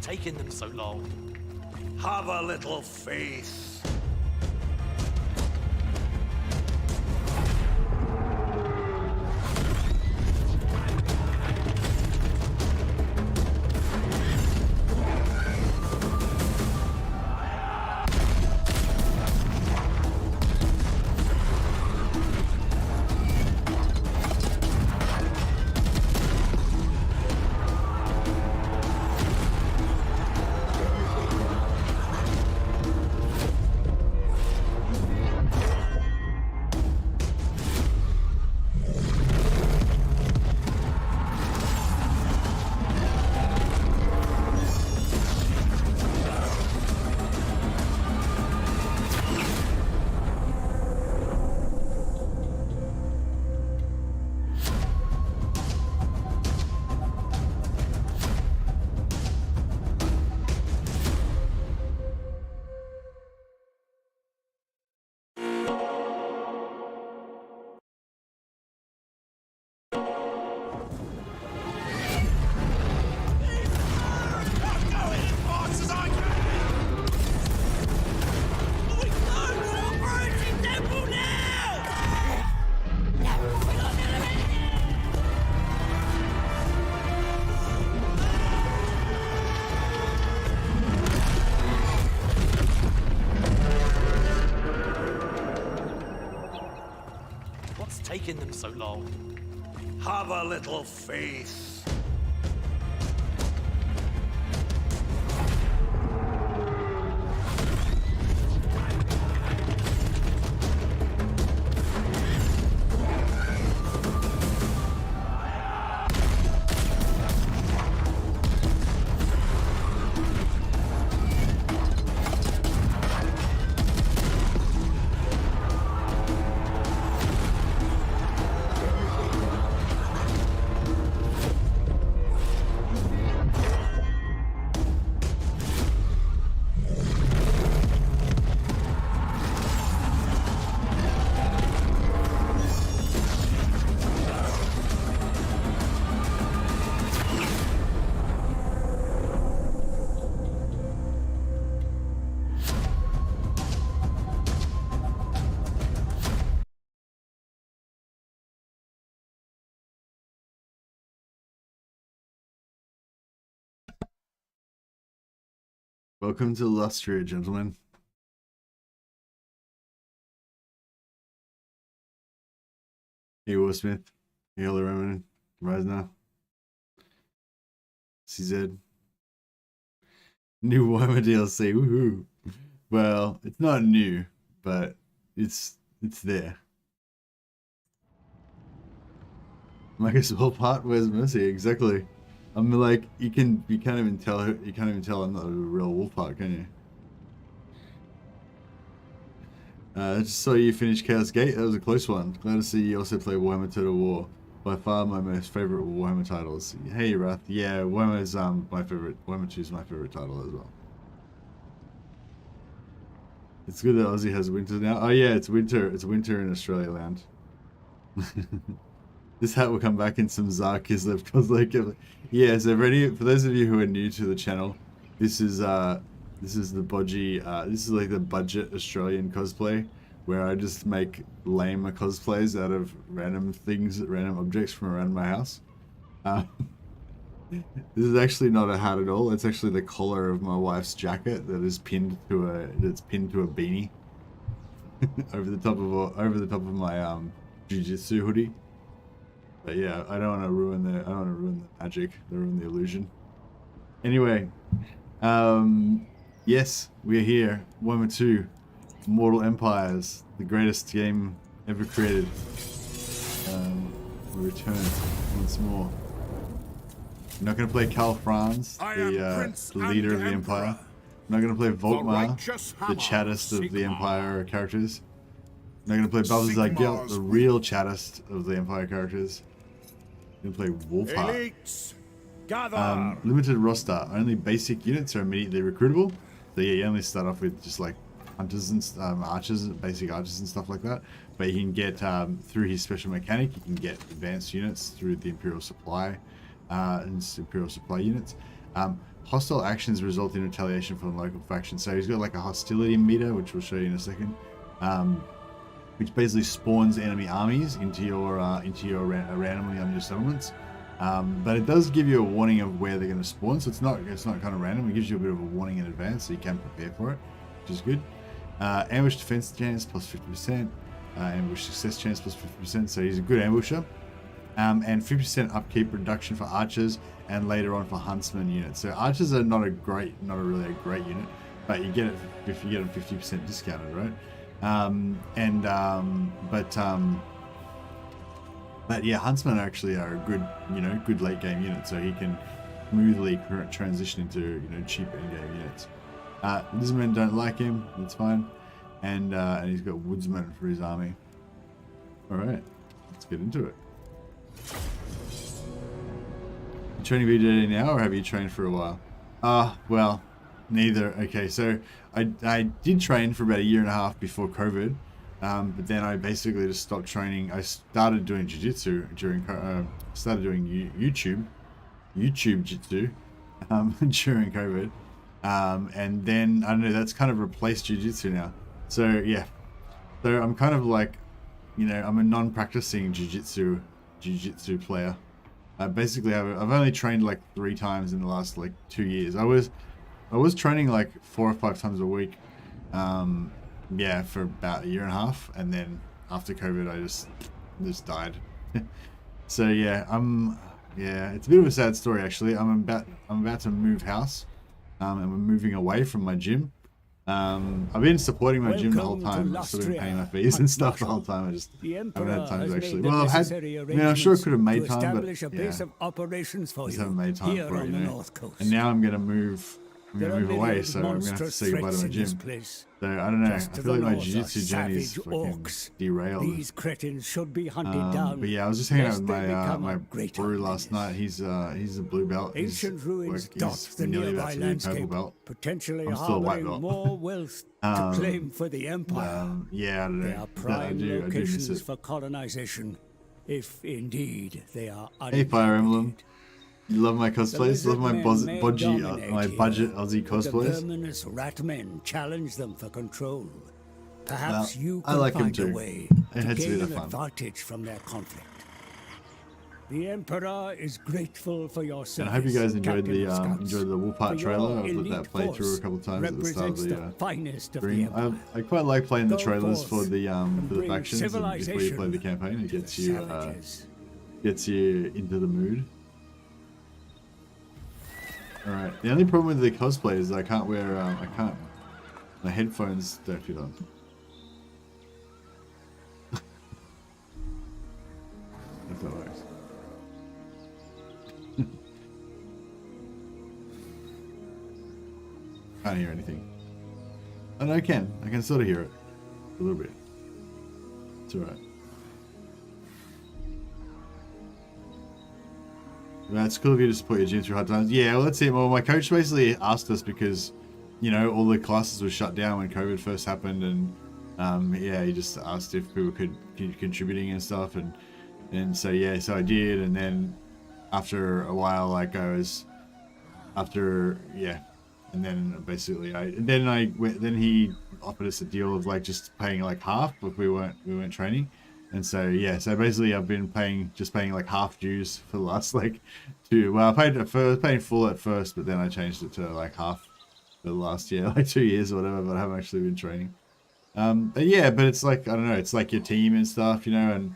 taking them so long? Have a little faith. Taking them so long? Have a little faith. Welcome to Lustria, gentlemen. Hey, Will Smith. Hey, Hello, Roman. Rise now. CZ. New Warhammer DLC. Woohoo. Well, it's not new, but it's there. Markus Wulfhart, where's Mercy? Exactly. I'm like, you can't even tell I'm not a real Wulfhart, can you? I just saw you finish Chaos Gate. That was a close one. Glad to see you also play Warhammer Total War. By far my most favorite Warhammer titles. Hey Wrath, yeah, Warhammer's my favorite. Warhammer 2 is my favorite title as well. It's good that Aussie has winter now. Oh yeah, it's winter. It's winter in Australia land. This hat will come back in some Zarkislev cosplay. Yeah, so for those of you who are new to the channel, this is the bodgy. This is like the budget Australian cosplay, where I just make lame cosplays out of random things, random objects from around my house. This is actually not a hat at all. It's actually the collar of my wife's jacket that is pinned to a beanie over the top of my jiu-jitsu hoodie. But yeah, I don't want to ruin the magic, ruin the illusion. Anyway, yes, we're here. Warhammer 2, Mortal Empires, the greatest game ever created. We return once more. I'm not going to play Karl Franz, the leader of the Empire. I'm not going to play Volkmar, the chattest of the Empire characters. I'm not going to play Balthazar Gelt, the real chattest of the Empire characters. I'm going to play Wulfhart. Limited roster. Only basic units are immediately recruitable. So yeah, you only start off with just like hunters and archers, basic archers and stuff like that. But you can get, through his special mechanic, you can get advanced units through the Imperial Supply. and Imperial supply units. Hostile actions result in retaliation from local factions. So he's got like a hostility meter, which we'll show you in a second, which basically spawns enemy armies into your randomly on your settlements. But it does give you a warning of where they're going to spawn, so it's not kind of random. It gives you a bit of a warning in advance, so you can prepare for it, which is good. Ambush defense chance plus 50%, ambush success chance plus 50%. So he's a good ambusher. And 50% upkeep reduction for archers, and later on for huntsman units. So archers are not really a great unit, but you get it if you get them 50% discounted, right? But yeah, huntsmen actually are a good, good late game unit, so he can smoothly transition into cheap end game units. Lizardmen don't like him, that's fine, and he's got woodsmen for his army. All right, let's get into it. You training VJD now, or have you trained for a while? Well, neither. Okay, so I did train for about a year and a half before COVID, but then I basically just stopped training. I started doing jiu-jitsu during started doing YouTube jitsu during COVID, and then I don't know, that's kind of replaced jiu-jitsu now. So yeah, so I'm kind of like, I'm a non-practicing jiu-jitsu player. Basically, I've only trained like 3 times in the last like 2 years. I was training like 4 or 5 times a week, yeah, for about a year and a half, and then after COVID, I just died. So yeah, it's a bit of a sad story actually. I'm about to move house, and we're moving away from my gym. I've been supporting my gym the whole time. I've still been paying my fees and stuff the whole time. I just haven't had time to actually. Well, I'm sure I could have made time, but yeah, just haven't made time for it, And now I'm gonna move. Away, so I'm gonna have to say goodbye to my gym. So I don't know. I feel like my jiu-jitsu journey is fucking derailed. These cretins should be hunted down. But yeah, I was just hanging out with my brew last night. He's a blue belt. Ancient ruins dot the nearly about nearby to be purple belt. landscape, potentially I'm still a white harboring belt. more wealth to claim for the empire. Yeah, I don't know. They are I prime do miss locations it. for colonization, if indeed they are Hey, Fire Emblem. You love my cosplays? The Love my lizardmen may budget dominate Aussie but the cosplays? verminous ratmen challenge them for control. Perhaps Well, you I can like 'em find a too. way It to had to be gain the an fun. advantage from their conflict. The Emperor is grateful for your service. And I hope you guys enjoyed Captain the of Scouts. Wulfhart For trailer. your I've let elite that play through a force couple of times at the start of represents the finest of stream. the Empire. I quite like playing the Go trailers for forth the and bring factions and before you play the civilization campaign. It to gets the you savages. into the mood. All right. The only problem with the cosplay is I can't wear my headphones don't fit on. If that works. Can't hear anything. Oh no, I can. I can sort of hear it. A little bit. It's alright. It's cool of you to support your gym through hard times. Yeah, well that's it. Well, my coach basically asked us because, all the classes were shut down when COVID first happened, and yeah, he just asked if people could keep contributing and stuff, and so yeah, so I did, and then after a while, like and then basically then he offered us a deal of like just paying like half if we weren't training. And so yeah, so basically I've been paying like half dues for the last like 2. Well, I was paying full at first, but then I changed it to like half for the last year, like 2 years or whatever. But I haven't actually been training. But yeah, but it's like I don't know, it's like your team and stuff, and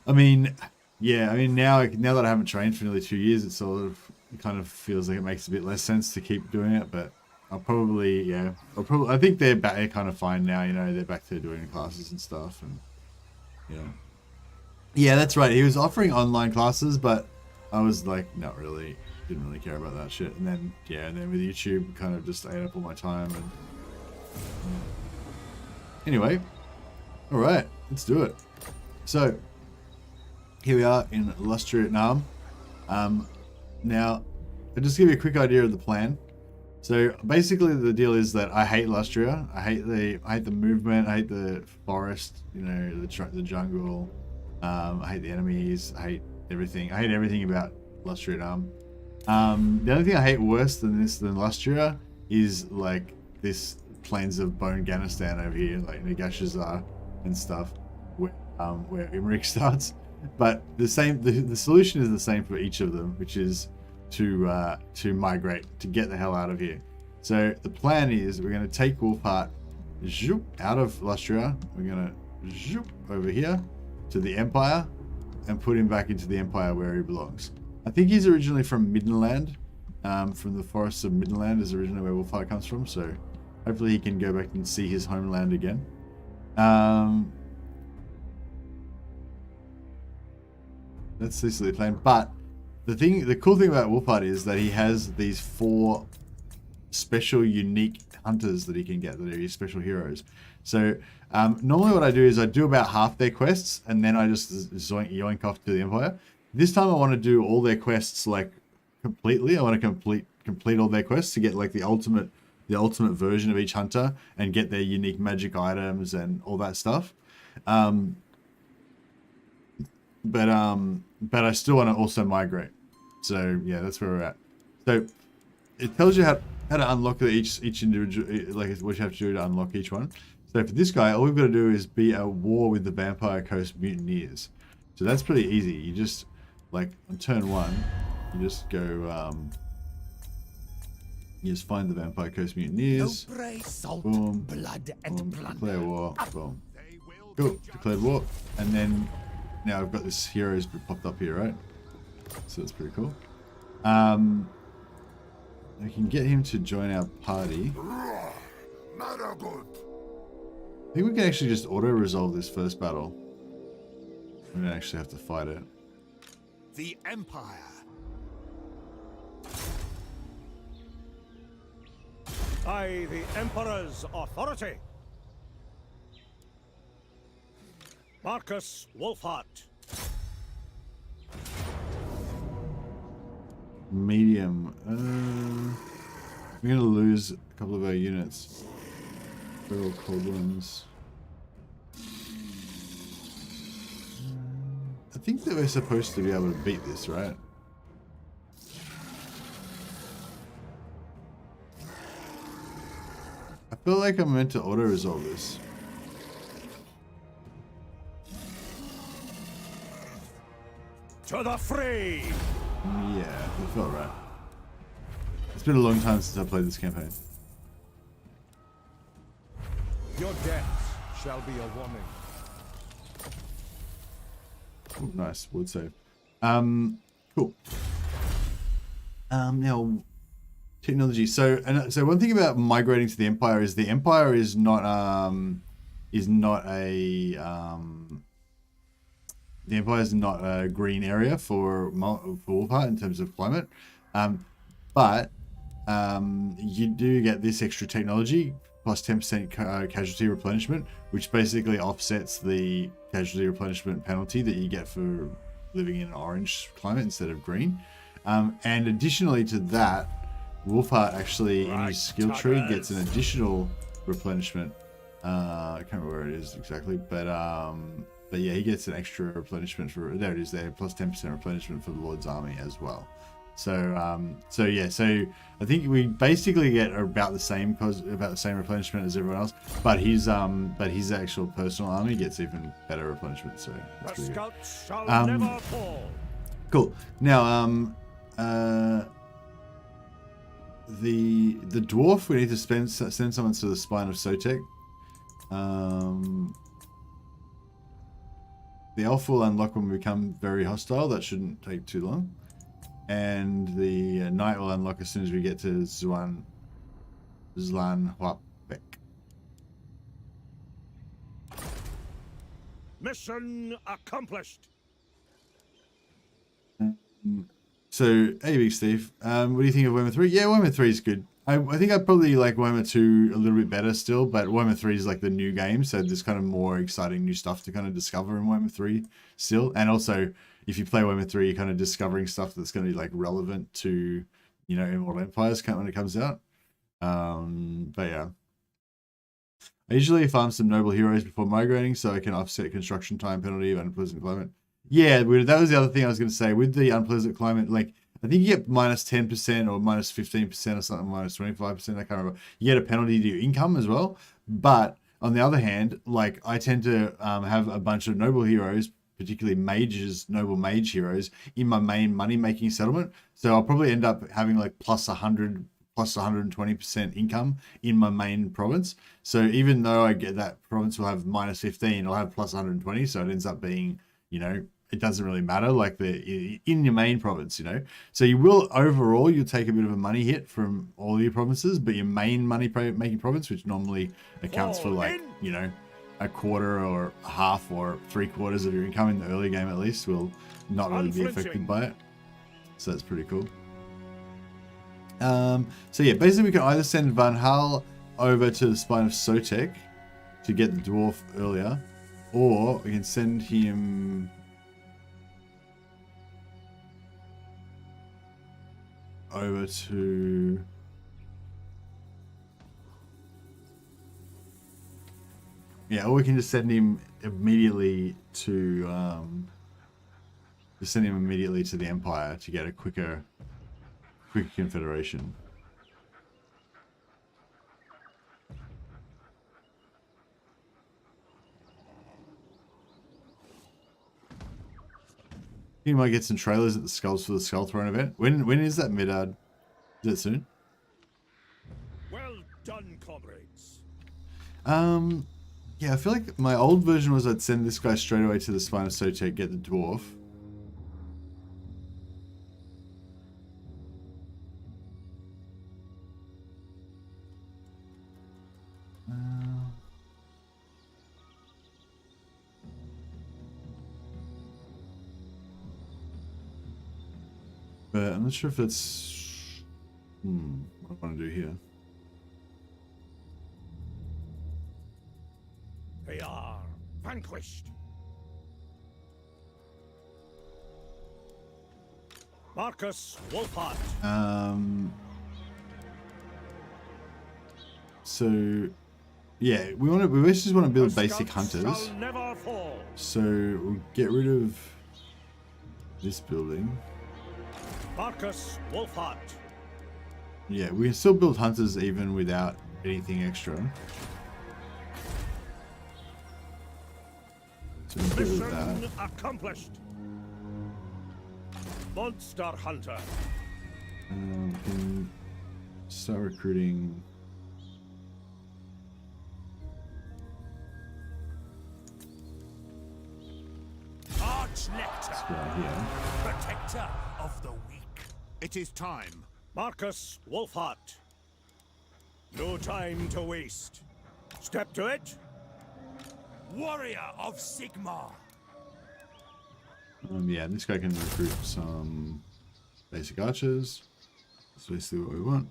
I mean, yeah, I mean now that I haven't trained for nearly 2 years, it kind of feels like it makes a bit less sense to keep doing it. But I think they're kind of fine now, they're back to doing classes and stuff, and. Yeah, that's right. He was offering online classes, but I was like, didn't really care about that shit. And then, with YouTube, kind of just ate up all my time. And anyway, all right, let's do it. So here we are in Lustrietnam. Now, I'll just give you a quick idea of the plan. So basically, the deal is that I hate Lustria. I hate the movement. I hate the forest. The jungle. I hate the enemies. I hate everything. I hate everything about Lustrietnam. The only thing I hate worse than Lustria is like this plains of Bone Ghanistan over here, like Nagashazar and stuff, where Imrik starts. But the solution is the same for each of them, which is to migrate, to get the hell out of here. So the plan is we're going to take Wulfhart out of Lustria. We're going to over here to the Empire and put him back into the Empire where he belongs. I think he's originally from Middenland, from the forests of Middenland is originally where Wulfhart comes from. So hopefully he can go back and see his homeland again. That's the plan. But the cool thing about Wulfhart is that he has these 4 special unique hunters that he can get, that are his special heroes. So normally what I do is I do about half their quests and then I just yoink off to the Empire. This time I want to do all their quests like completely. I want to complete all their quests to get like the ultimate version of each hunter and get their unique magic items and all that stuff. But I still want to also migrate. So yeah, that's where we're at. So it tells you how to unlock each individual, like what you have to do to unlock each one. So for this guy, all we've got to do is be at war with the Vampire Coast Mutineers. So that's pretty easy. You just, like on turn 1, you just go, you just find the Vampire Coast Mutineers. Boom. Blood Boom. Declare war. Boom. Cool. Declared war. And then now I've got this heroes popped up here, right? So that's pretty cool. We can get him to join our party. I think we can actually just auto-resolve this first battle. We don't actually have to fight it. The Empire. By the Emperor's authority. Markus Wulfhart. Medium. We're gonna lose a couple of our units. Feral Coblins. I think that we're supposed to be able to beat this, right? I feel like I'm meant to auto-resolve this. To the fray! Yeah, it felt right. It's been a long time since I played this campaign. Your death shall be a warning. Oh, nice, wood save. Cool. Now, technology. So one thing about migrating to the Empire is the Empire is not a the Empire is not a green area for Wulfhart in terms of climate, but you do get this extra technology plus 10% casualty replenishment, which basically offsets the casualty replenishment penalty that you get for living in an orange climate instead of green. And additionally to that, Wulfhart actually in his skill tree gets an additional replenishment. I can't remember where it is exactly, but yeah, he gets an extra replenishment for, there it is there, plus 10% replenishment for the Lord's Army as well. So yeah, so I think we basically get about the same replenishment as everyone else, but his actual personal army gets even better replenishment. So that's pretty good. Shall never fall. Cool. Now the dwarf, we need to send someone to the spine of Sotek. The elf will unlock when we become very hostile. That shouldn't take too long. And the knight will unlock as soon as we get to Zlanhwapek. Mission accomplished. So, hey, Big Steve. What do you think of Warhammer 3? Yeah, Warhammer 3 is good. I think I probably like Warhammer 2 a little bit better still, but Warhammer 3 is like the new game, so there's kind of more exciting new stuff to kind of discover in Warhammer 3 still. And also, if you play Warhammer 3, you're kind of discovering stuff that's going to be like relevant to, you know, Immortal Empires when it comes out. But yeah. I usually farm some noble heroes before migrating so I can offset construction time penalty of unpleasant climate. Yeah, that was the other thing I was going to say. With the unpleasant climate, like, I think you get minus 10% or minus 15% or something, minus 25%, I can't remember. You get a penalty to your income as well. But on the other hand, like, I tend to have a bunch of noble heroes, particularly mages, noble mage heroes, in my main money-making settlement. So I'll probably end up having like plus 100, plus 120% income in my main province. So even though I get that province will have minus 15, I'll have plus 120. So it ends up being, you know, it doesn't really matter, like in your main province, you know. So you will overall, you'll take a bit of a money hit from all your provinces, but your main money-making province, which normally accounts for like, you know, a quarter or a half or 3/4 of your income in the early game at least, will not really be affected by it. So that's pretty cool. So yeah, basically we can either send Van Hal over to the Spine of Sotek to get the dwarf earlier, or we can send him over to or we can just send him immediately to the Empire to get a quicker Confederation. You might get some trailers at the Skulls for the Skull Throne event. When is that, Midard? Is it soon? Well done, comrades. Yeah, I feel like my old version was I'd send this guy straight away to the Spine of Sotek, get the dwarf. But I'm not sure if that's... what I want to do here. They are vanquished. Markus, Wulfhart. So, yeah, we just want to build basic hunters. Shall never fall. So we'll get rid of this building. Markus, Wulfhart. Yeah, we can still build hunters even without anything extra. So we'll get rid of that. Mission accomplished. Monster hunter. We can start recruiting. Arch-nectar. This guy here. Protector of the weak. It is time. Markus, Wulfhart. No time to waste. Step to it. Warrior of Sigmar. Yeah, this guy can recruit some basic archers. That's basically what we want.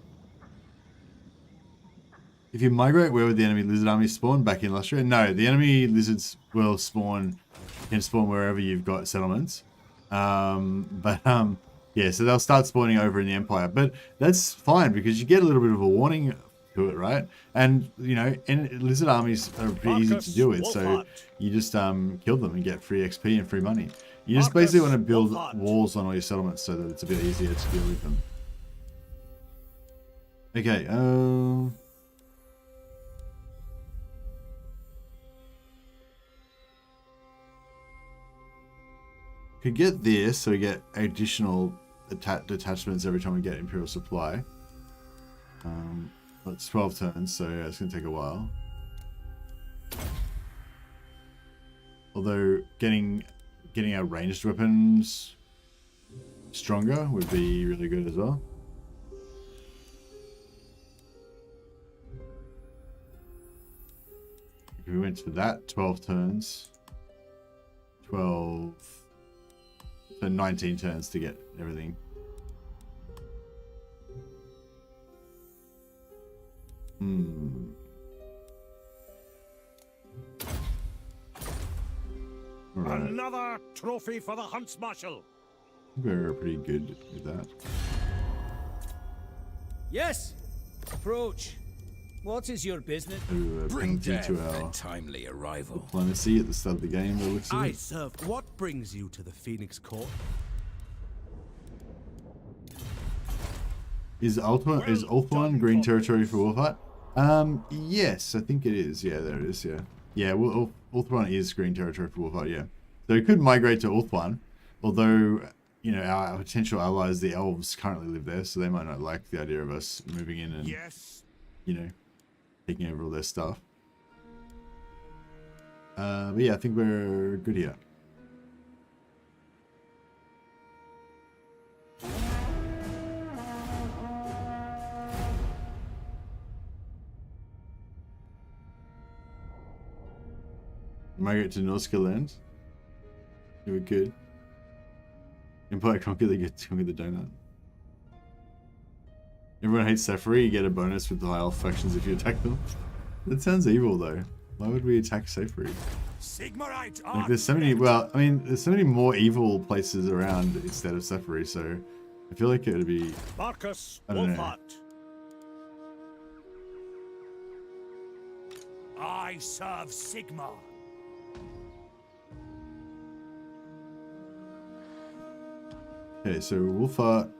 If you migrate, where would the enemy lizard army spawn? Back in Lustria? No, the enemy lizards will can spawn wherever you've got settlements. Yeah, so they'll start spawning over in the Empire. But that's fine because you get a little bit of a warning to it, right? And, you know, and lizard armies are pretty easy to deal with. So you just kill them and get free XP and free money. You just basically want to build walls on all your settlements so that it's a bit easier to deal with them. Okay, could get this, so we get additional detachments every time we get Imperial Supply. It's 12 turns, so yeah, it's going to take a while. Although getting our ranged weapons stronger would be really good as well. If we went for that, 12 turns. 12... So 19 turns to get everything. Right. Another trophy for the Hunts Marshal. We're pretty good with that. Yes. Approach. What is your business? Bring to our timely arrival. diplomacy at the start of the game. By the looks of I it. serve. What brings you to the Phoenix Court? Is Ulthuan green territory for Wulfhart? Yes, I think it is. Yeah, there it is. Yeah, yeah. Well, Ulthuan is green territory for Wulfhart. Yeah, so we could migrate to Ulthuan, although you know our potential allies, the elves, currently live there, so they might not like the idea of us moving in and you know taking over all their stuff. But yeah, I think we're good here. Migrate to Norska land. Yeah, we could. Empire conquer the donut. Everyone hates Sephiroth. You get a bonus with the high elf factions if you attack them. That sounds evil though. Why would we attack Sephiroth? Sigmarite Like there's so many. Well, I mean, there's so many more evil places around instead of Sephiroth. So I feel like it would be. Markus, I don't know. Wulfhart. I serve Sigmar. Okay, so Wulfhart.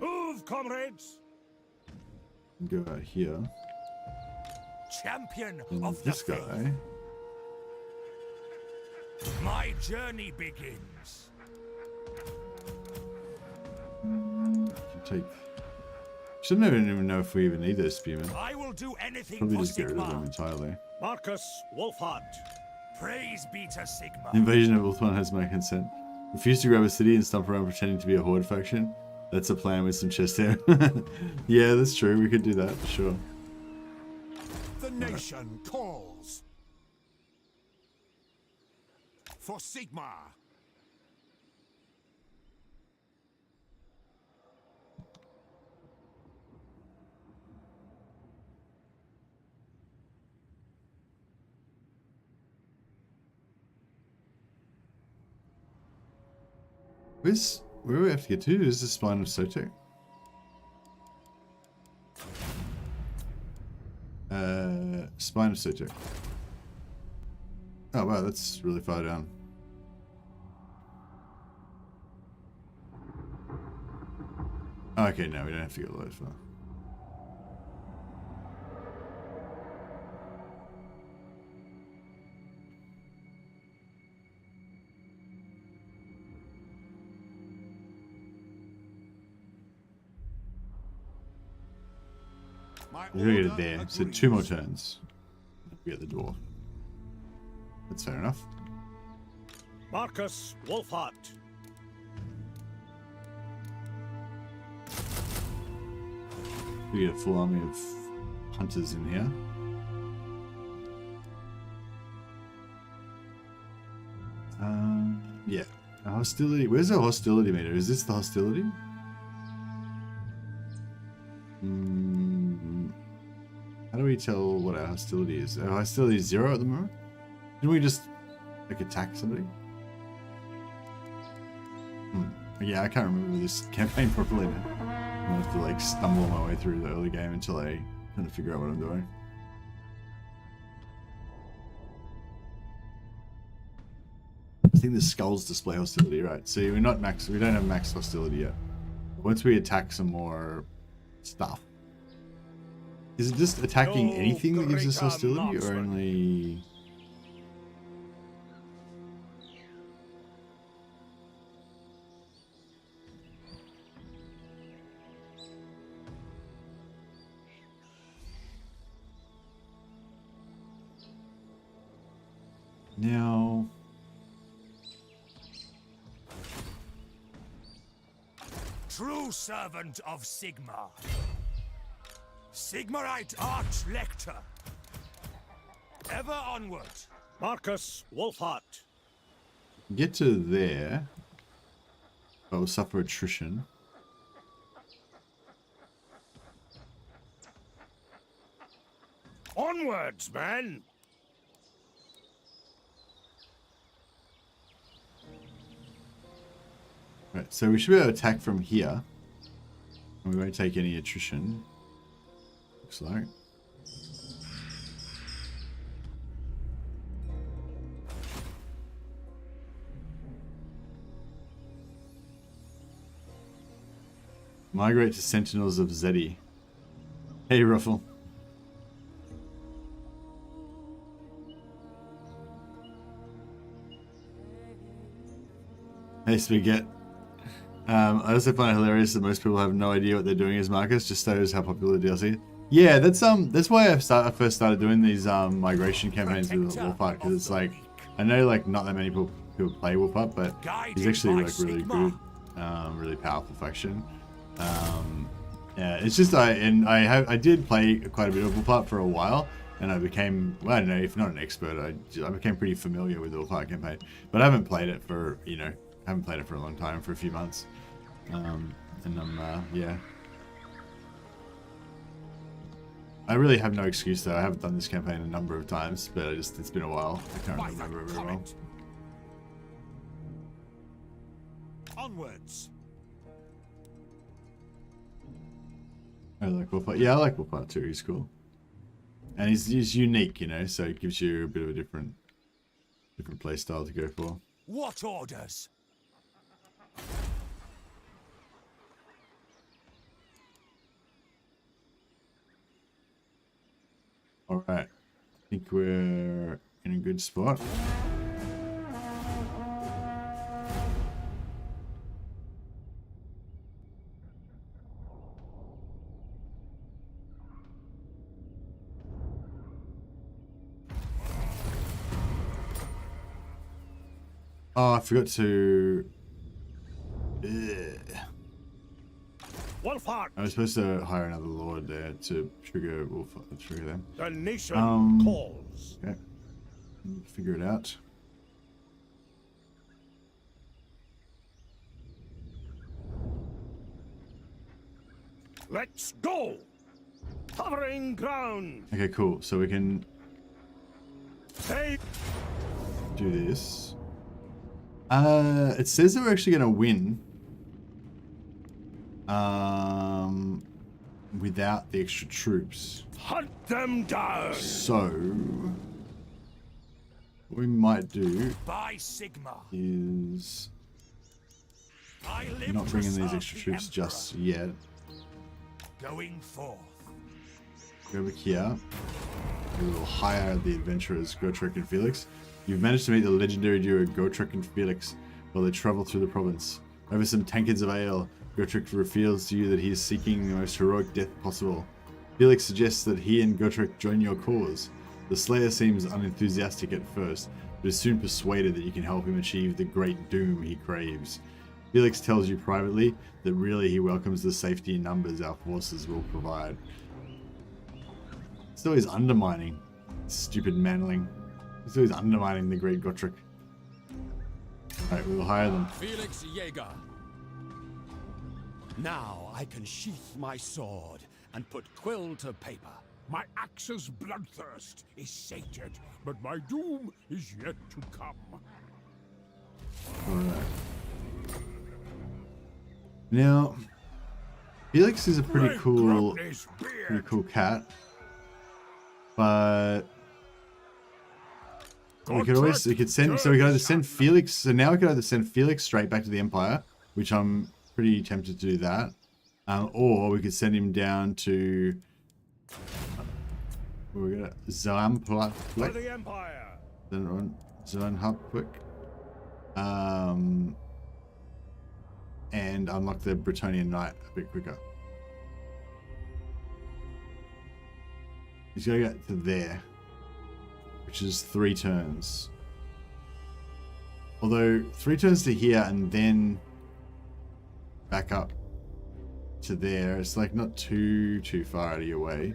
Move, comrades. Go out here. Champion And of this the guy. faith. My journey begins. You take. Should never even know if we even need those spearmen. I will do anything Probably for just get rid of them Sigmar. entirely. Markus, Wulfhart. Praise be to Sigmar. The invasion of Ulthuan has my consent. Refuse to grab a city and stomp around pretending to be a horde faction. That's a plan with some chest hair. Yeah, that's true. We could do that for sure. The nation calls for Sigmar. Where do we have to get to? Is the spine of Sotek? Spine of Sotek. Oh wow, that's really far down. Okay, no, we don't have to go that far. We're gonna get it there, so 2 more turns. We get the dwarf. That's fair enough. Markus, Wulfhart. We get a full army of hunters in here. Yeah. Hostility. Where's our hostility meter? Is this the hostility? How do we tell what our hostility is? Our hostility is 0 at the moment? Didn't we just like attack somebody? Yeah, I can't remember this campaign properly now. I'm gonna have to like stumble my way through the early game until I kind of figure out what I'm doing. I think the skulls display hostility, right? See, we don't have max hostility yet. Once we attack some more stuff. Is it just attacking anything that gives us hostility, or only... Now... True servant of Sigmar. Sigmarite Arch-Lector. Ever onward. Markus, Wulfhart. Get to there, but we'll suffer attrition. Onwards, man. Right, so we should be able to attack from here. And we won't take any attrition. Looks like. Migrate to Sentinels of Zeddy. Hey, Ruffle. Hey, Spaghetti. I also find it hilarious that most people have no idea what they're doing as Markus. Just shows how popular the DLC. Yeah, that's why I first started doing these migration campaigns with Wulfhart, because it's like I know like not that many people play Wulfhart, but he's actually like really good, really powerful faction. Yeah, it's just I did play quite a bit of Wulfhart for a while, and I became, well, I don't know, if not an expert, I became pretty familiar with the Wulfhart campaign, but I haven't played it for a long time, for a few months, and I'm yeah. I really have no excuse though. I haven't done this campaign a number of times, but it's been a while. I can't remember it very well. Onwards. I like Wulfhart. Yeah, I like Wulfhart too. He's cool, and he's unique, you know. So it gives you a bit of a different play style to go for. What orders? All right, I think we're in a good spot. Oh, I forgot to... Wulfhart. I was supposed to hire another lord there to trigger them. The nation calls. Okay. Figure it out. Let's go. Covering ground. Okay, cool. So we can Hey. do this. It says that we're actually going to win. Without the extra troops. Hunt them down. So, what we might do By Sigma. is I live not to bringing these serve extra the troops Emperor. just yet. Going forth. Go over here. We will hire the adventurers Gotrek and Felix. You've managed to meet the legendary duo Gotrek and Felix while they travel through the province. Over some tankards of ale, Gotrek reveals to you that he is seeking the most heroic death possible. Felix suggests that he and Gotrek join your cause. The Slayer seems unenthusiastic at first, but is soon persuaded that you can help him achieve the great doom he craves. Felix tells you privately that really he welcomes the safety in numbers our forces will provide. He's always undermining. Stupid manling. He's always undermining the great Gotrek. Alright, we will hire them. Felix Jaeger. Now I can sheath my sword and put quill to paper. My axe's bloodthirst is sated, but my doom is yet to come. Alright. Now, Felix is a pretty cool cat, but we could either send Felix. So now we could either send Felix straight back to the Empire, which I'm pretty tempted to do that, or we could send him down to where we got For the Empire. Zoanhapwick, and unlock the Bretonian Knight a bit quicker. He's got to get to there, which is 3 turns. Although 3 turns to here and then back up to there, it's like not too far out of your way.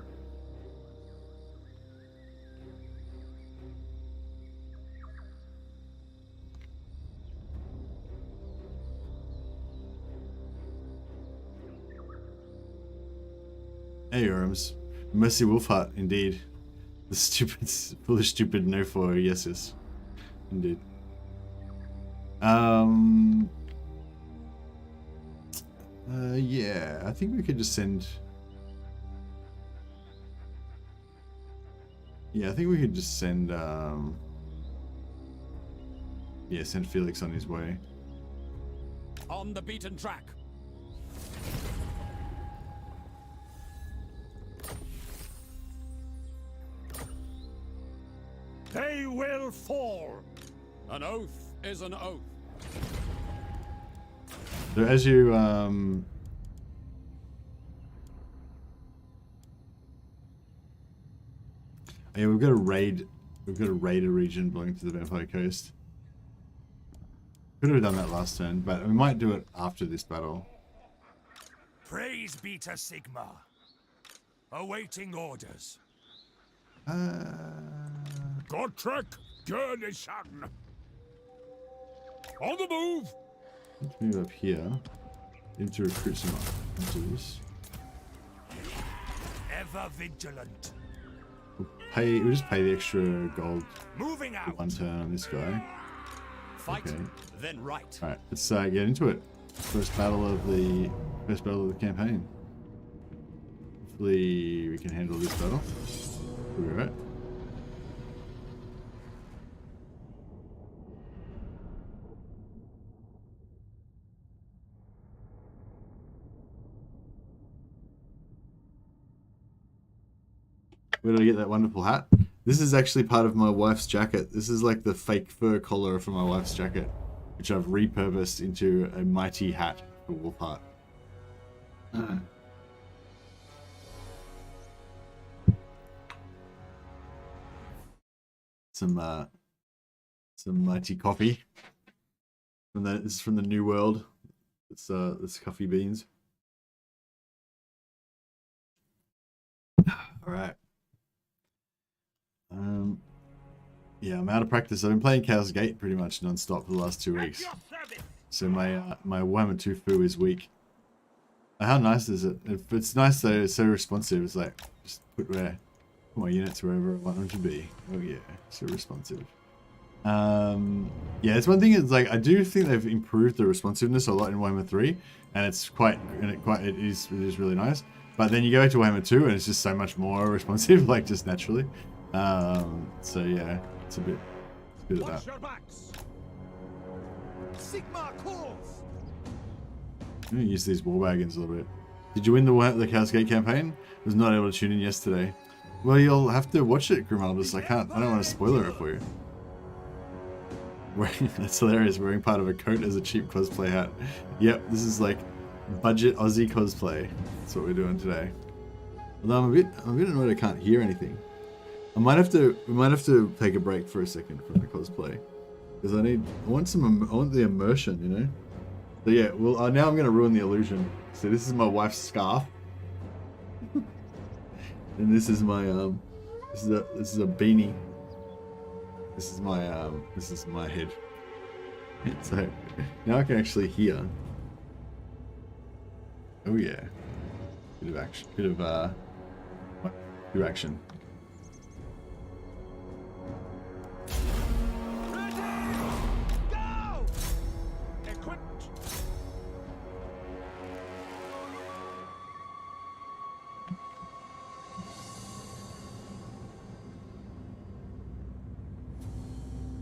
Hey, Orms. Mercy Wulfhart, indeed. The stupid, foolish, stupid no for yeses. Indeed. Yeah, I think we could just send... Yeah, I think we could just send, yeah, send Felix on his way. On the beaten track. They will fall. An oath is an oath. So as you yeah, we've got to raid a region belonging to the Vampire Coast. Could have done that last turn, but we might do it after this battle. Praise be to Sigma. Awaiting orders. Gotrek, garrison. On the move. Let's move up here. Need to recruit some hunters. Ever vigilant. We'll just pay the extra gold Moving for out. one turn on this guy. Fight, Okay. then right. Alright, let's get into it. First battle of the campaign. Hopefully we can handle this battle. We'll be right. Where did I get that wonderful hat? This is actually part of my wife's jacket. This is like the fake fur collar for my wife's jacket, which I've repurposed into a mighty hat for Wulfhart. Some mighty coffee. This is from the New World. It's coffee beans. All right. Yeah, I'm out of practice. I've been playing Chaos Gate pretty much non-stop for the last 2 weeks. So my Warhammer II foo is weak. How nice is it? It's nice though, it's so responsive. It's like, just put my units wherever I want them to be. Oh yeah, so responsive. Yeah, it's one thing, it's like, I do think they've improved the responsiveness a lot in Warhammer 3, and it is really nice. But then you go back to Warhammer 2 and it's just so much more responsive, like just naturally. So yeah, it's a bit of that. Your backs. Sigma calls. I'm gonna use these war wagons a little bit. Did you win the Chaos Gate campaign? I was not able to tune in yesterday. Well, you'll have to watch it, Grimaldus. I don't want to spoiler it for you. That's hilarious, wearing part of a coat as a cheap cosplay hat. Yep, this is like budget Aussie cosplay. That's what we're doing today. Although I'm a bit annoyed I can't hear anything. We might have to take a break for a second from the cosplay, because I want the immersion, you know. So yeah, well now I'm gonna ruin the illusion. So this is my wife's scarf, and this is my this is a beanie. This is my head. So now I can actually hear. Oh yeah, bit of action, bit of action. Go! Equipped.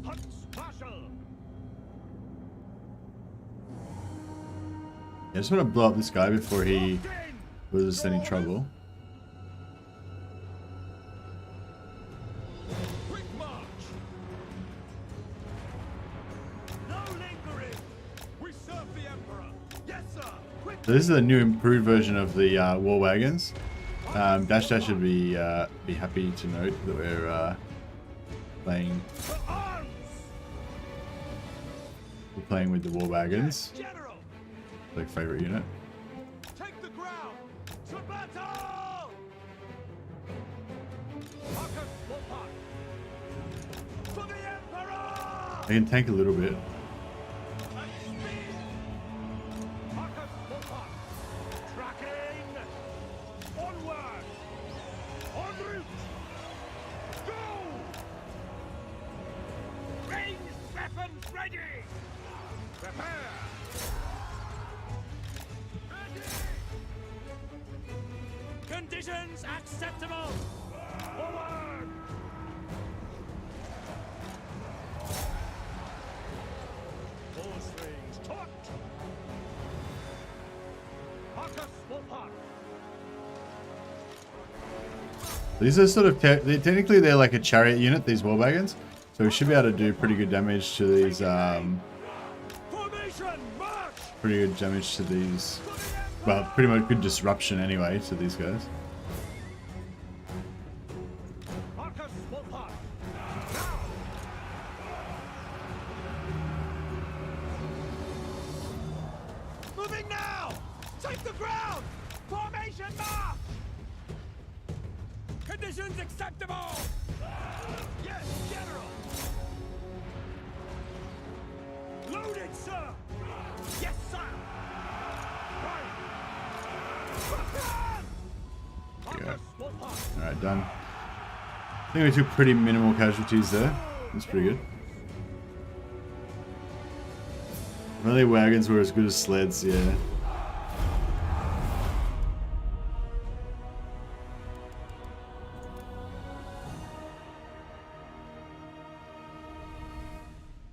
Hunts Marshal. I just want to blow up this guy before he causes any trouble. Quick march. No lingering. We serve the Emperor. Yes, sir. Quick. So this is a new improved version of the war wagons. Dash Dash should be happy to note that we're playing with the war wagons. General, Like favorite unit. take the ground. To battle. Markus, Wulfhart. For the Emperor. I can tank a little bit. At speed. Markus, Wulfhart. Tracking. Onward. En route. Go. Ranged weapons ready. Prepare. Ready. Conditions acceptable. Forward. Full strings taut. Markus Wulfhart. These are sort of technically they're like a chariot unit, these war wagons, so we should be able to do pretty good damage to these. Pretty good damage to these. Well, pretty much good disruption anyway to these guys. Markus, Wulfhart. Moving now! Take the ground! Formation march! Conditions acceptable! Yes, General! Loaded, sir. Yes, sir! Markus, Wulfhart. Alright, done. I think we took pretty minimal casualties there. That's pretty good. If only wagons were as good as sleds, yeah.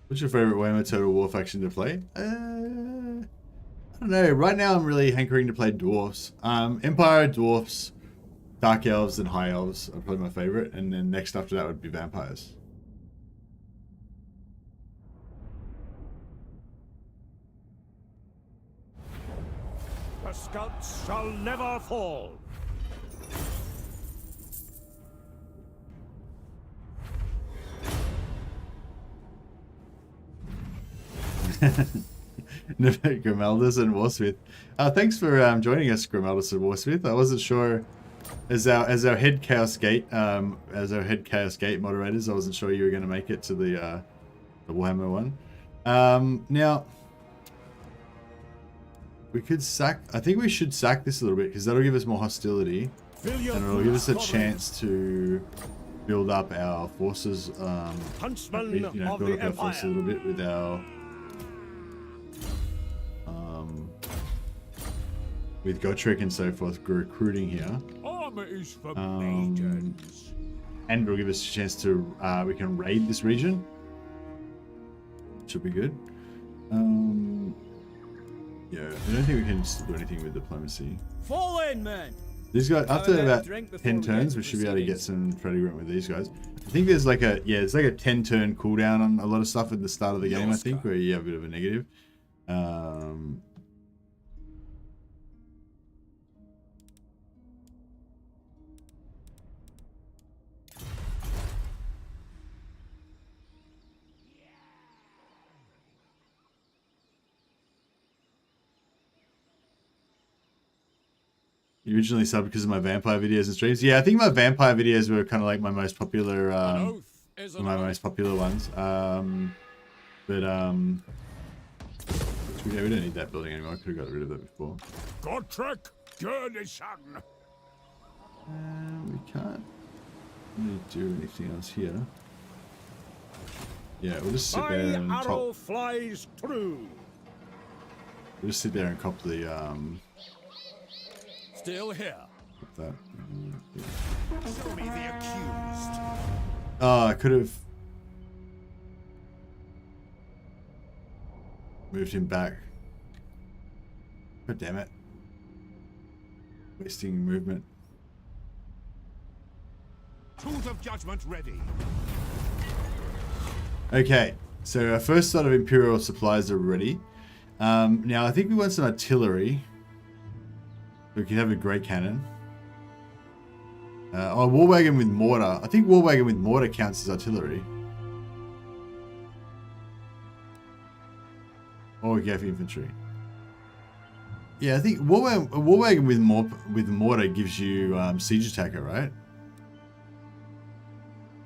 What's your favorite Warhammer Total War faction to play? I don't know. Right now I'm really hankering to play dwarfs. Empire, dwarfs, dark elves, and high elves are probably my favorite. And then next after that would be vampires. The scouts shall never fall. Grimaldus and Warsmith. Thanks for joining us, Grimaldus and Warsmith. I wasn't sure as our head Chaos Gate moderators. I wasn't sure you were going to make it to the Warhammer one. Now we could sack. I think we should sack this a little bit because that'll give us more hostility and it'll give us a chance to build up our forces. Huntsman build of up the our forces a little bit with our. With Gotrek and so forth, recruiting here. Armor is for maidens. And it'll give us a chance to, we can raid this region. Should be good. Yeah, I don't think we can do anything with diplomacy. Fall in, men! These guys, after about drink before 10 we turns, get we should be able to get some proceedings. trade agreement with these guys. I think there's like a, it's like a 10 turn cooldown on a lot of stuff at the start of the game, I think, where you have a bit of a negative. You originally subbed because of my vampire videos and streams. Yeah, I think my vampire videos were kind of like my most popular, my most popular ones. We don't need that building anymore. I could have got rid of that before. Gotrek, garrison. We can't really do anything else here. Yeah, we'll just sit My there and arrow top. flies true. We'll just sit there and cop the Still here. that. Show me the accused. Oh, I could have moved him back. God damn it. Wasting movement. Tools of judgment ready. Okay, so our first sort of Imperial supplies are ready. Now I think we want some artillery. We can have a great cannon. War wagon with mortar. I think war wagon with mortar counts as artillery. Or we go for infantry. Yeah, I think war wagon with mortar gives you siege attacker, right?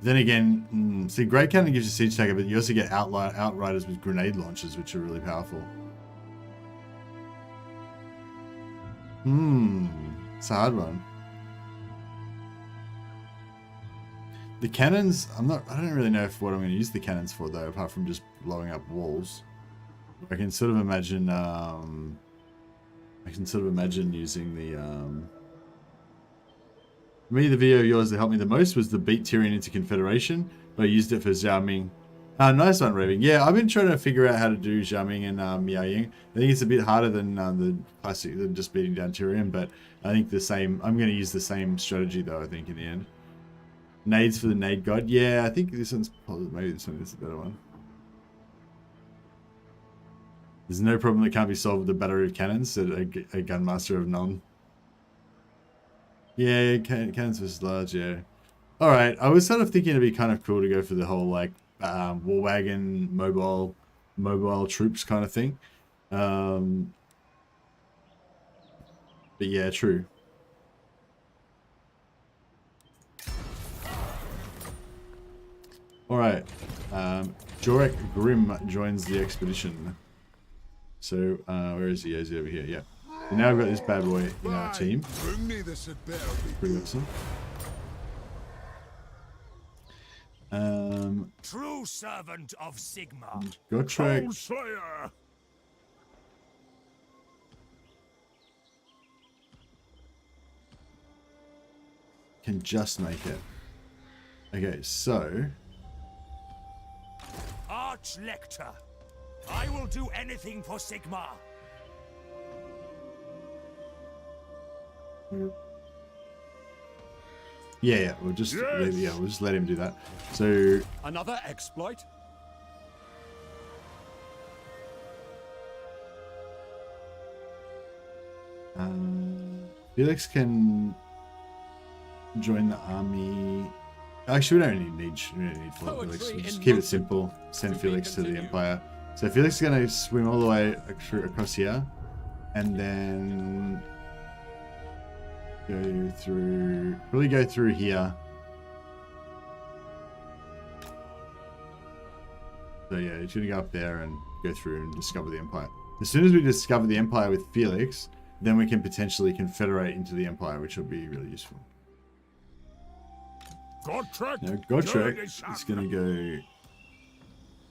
Then again, see, great cannon gives you siege attacker, but you also get outriders with grenade launchers, which are really powerful. It's a hard one. The cannons, I don't really know what I'm going to use the cannons for though, apart from just blowing up walls. I can sort of imagine, using the, for me, the video of yours that helped me the most was the beat Tyrion into Confederation, but I used it for Zhao Ming. Nice one, Raving. Yeah, I've been trying to figure out how to do Zhao Ming and Miao Ying. I think it's a bit harder than the classic, than just beating down Tyrion, but I think I'm going to use the same strategy though, I think, in the end. Nades for the nade god. Yeah, I think this one's probably, maybe this one is the better one. There's no problem that can't be solved with a battery of cannons, said a gunmaster of none. Yeah, cannons versus large, yeah. Alright, I was sort of thinking it'd be kind of cool to go for the whole, like, war wagon, mobile troops kind of thing. But yeah, true. Alright, Gotrek Grim joins the expedition. So, where is he? Is he over here? Yeah. So now we've got this bad boy in our team. Pretty awesome. True servant of Sigma. Gotrek. Slayer. Can just make it. Okay, so Arch Lector. I will do anything for Sigma. yeah, we'll just we'll just let him do that. So Another exploit? Felix can join the army. Actually, we don't need Felix. We'll just keep it simple. Send Felix to the Empire. So Felix is going to swim all the way across here, and then go through here. So yeah, he's going to go up there and go through and discover the Empire. As soon as we discover the Empire with Felix, then we can potentially confederate into the Empire, which will be really useful. Gotrek. Now Gotrek is going to go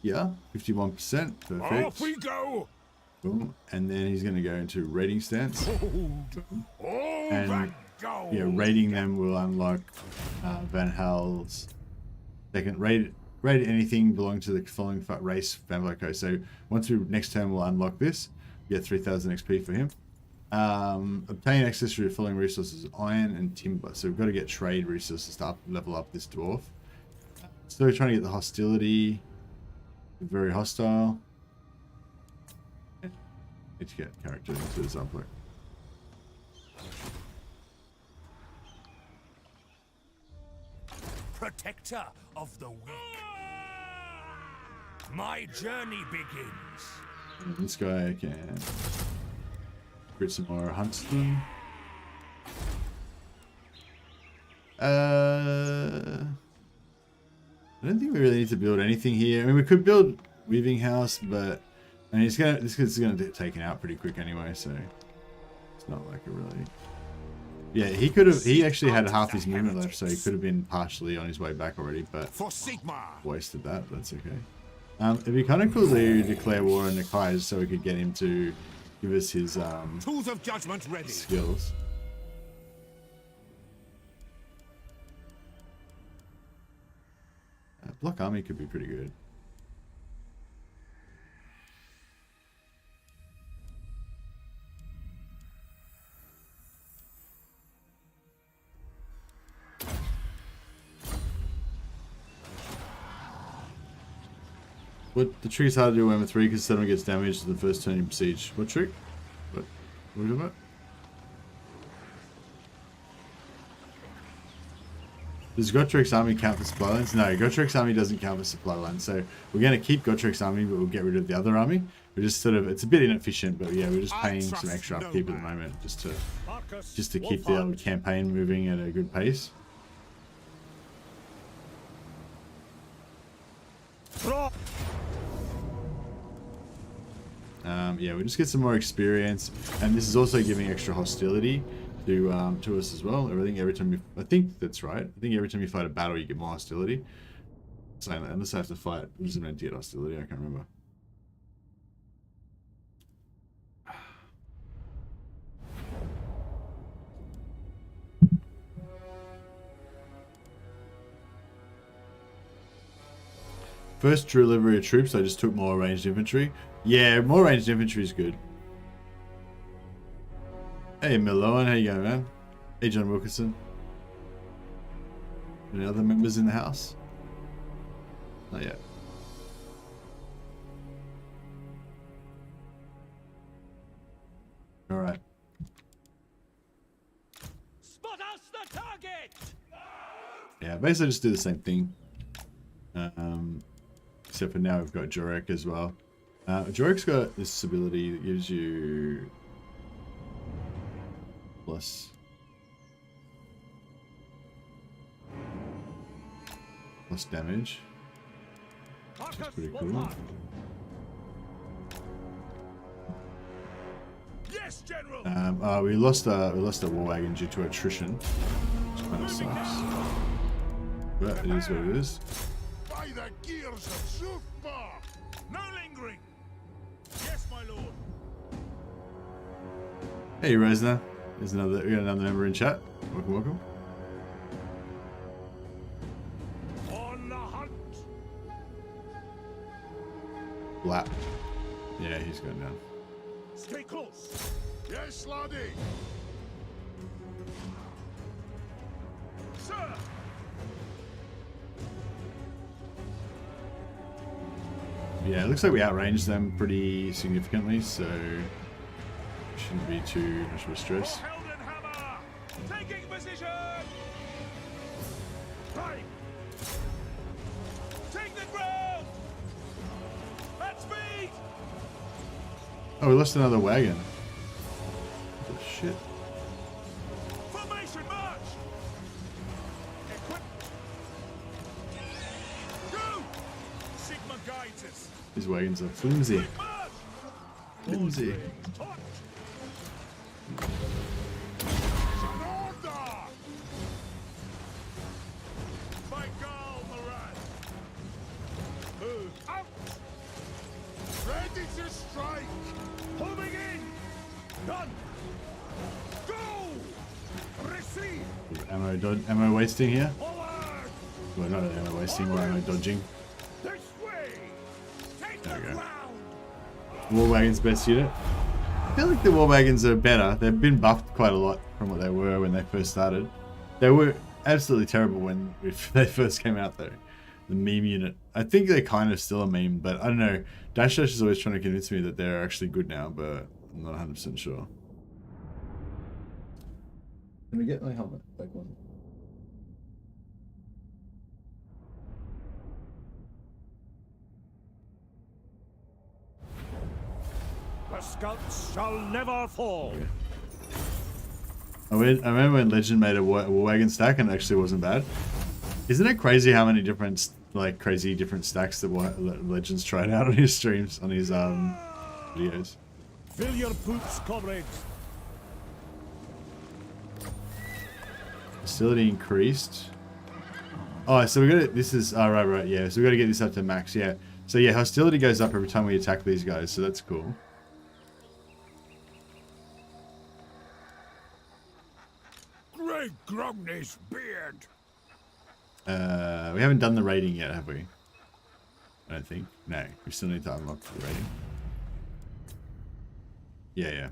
here, 51%, perfect. Off we go. Boom. And then he's going to go into raiding stance. And yeah, raiding them will unlock Van Hal's second raid anything belonging to the following race Vampire Coast. So once we next turn we'll unlock this, get 3,000 XP for him. Obtain access to the following resources: iron and timber. So we've got to get trade resources to level up this dwarf. Still trying to get the hostility. Very hostile. Need to get character into this upload. Protector of the weak. My journey begins. And this guy can get some more huntsmen. I don't think we really need to build anything here. I mean, we could build weaving house, but I mean, this is gonna get taken out pretty quick anyway, so it's not like a really. Yeah, he actually had half his movement left, so he could have been partially on his way back already, but For Sigma. wasted that. But that's okay. It'd be kind of cool to declare war on Nikai so we could get him to give us his Tools of judgment ready. skills. Block army could be pretty good. What the trick's hard to do Warhammer 3 because settlement gets damaged in the first turn in siege. What trick? What are we talking about? Does Gotrek's army count for supply lines? No, Gotrek's army doesn't count for supply lines. So we're going to keep Gotrek's army, but we'll get rid of the other army. We're just sort of, it's a bit inefficient, but yeah, we're just paying some extra upkeep at the moment just to keep the old campaign moving at a good pace. Yeah, we just get some more experience, and this is also giving extra hostility to us as well. Every time you, I think that's right. I think every time you fight a battle, you get more hostility. So unless I have to fight, I'm just meant to get hostility. I can't remember. First delivery of troops, I just took more ranged infantry. Yeah, more ranged infantry is good. Hey Miloan, how you going, man? Hey John Wilkinson. Any other members in the house? Not yet. All right. Spot us the target! Yeah, basically just do the same thing. Except for now we've got Gotrek as well. Gorek's got this ability that gives you plus damage. That's pretty cool. Yes, General. We lost a war wagon due to attrition, which kind of sucks. But it is what it is. By the gears of Zufbar. No lingering. Yes, my lord. Hey, Resna. We got another member in chat. Welcome, welcome. On the hunt. Lap. Yeah, he's going down. Stay close. Yes, laddie. Sir. Yeah, it looks like we outranged them pretty significantly, so shouldn't be too much of a stress. Hammer. Taking position. Right. Take the ground. At speed. Oh, we lost another wagon. Oh, shit. Formation march. Equip. Go. Sigma guides us. These wagons are flimsy. March. Flimsy. Touch. Order. By Gal Moran. Move out. Ready to strike. Moving in. Done. Go. Receive. Ammo wasting here? Forward. Well, not really ammo wasting, more ammo dodging. This way. Take There we the go. ground. War wagons best unit. I feel like the war wagons are better. They've been buffed quite a lot from what they were when they first started. They were absolutely terrible when they first came out though. The meme unit. I think they're kind of still a meme, but I don't know. Dash Dash is always trying to convince me that they're actually good now, but I'm not 100% sure. Can we get my helmet back on? The scouts shall never fall. I remember when Legend made a war wagon stack and it actually wasn't bad. Isn't it crazy how many different different stacks that Legends tried out on his streams, on his videos? Fill your boots, comrades. Hostility increased. Oh, so we got it. This is right, yeah. So we got to get this up to max, yeah. So yeah, hostility goes up every time we attack these guys, so that's cool. Greg Gromney's beard. We haven't done the rating yet, have we? I don't think. No, we still need to unlock the rating. Yeah.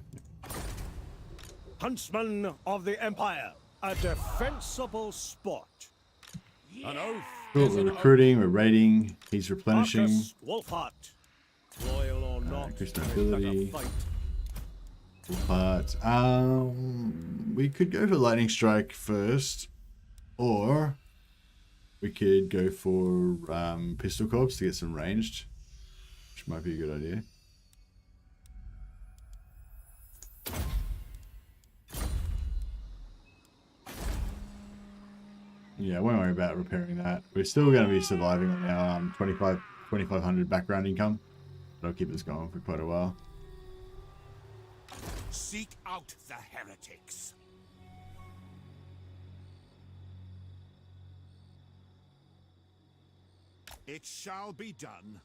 Huntsman of the Empire. A defensible spot. An oath. Cool, we're recruiting, we're raiding, he's replenishing. Markus Wulfhart. Loyal or not, increased there's mobility. better fight. But we could go for lightning strike first, or we could go for pistol corps to get some ranged, which might be a good idea. Yeah, I won't worry about repairing that. We're still going to be surviving on our 2,500 background income. That'll keep us going for quite a while. Seek out the heretics. It shall be done.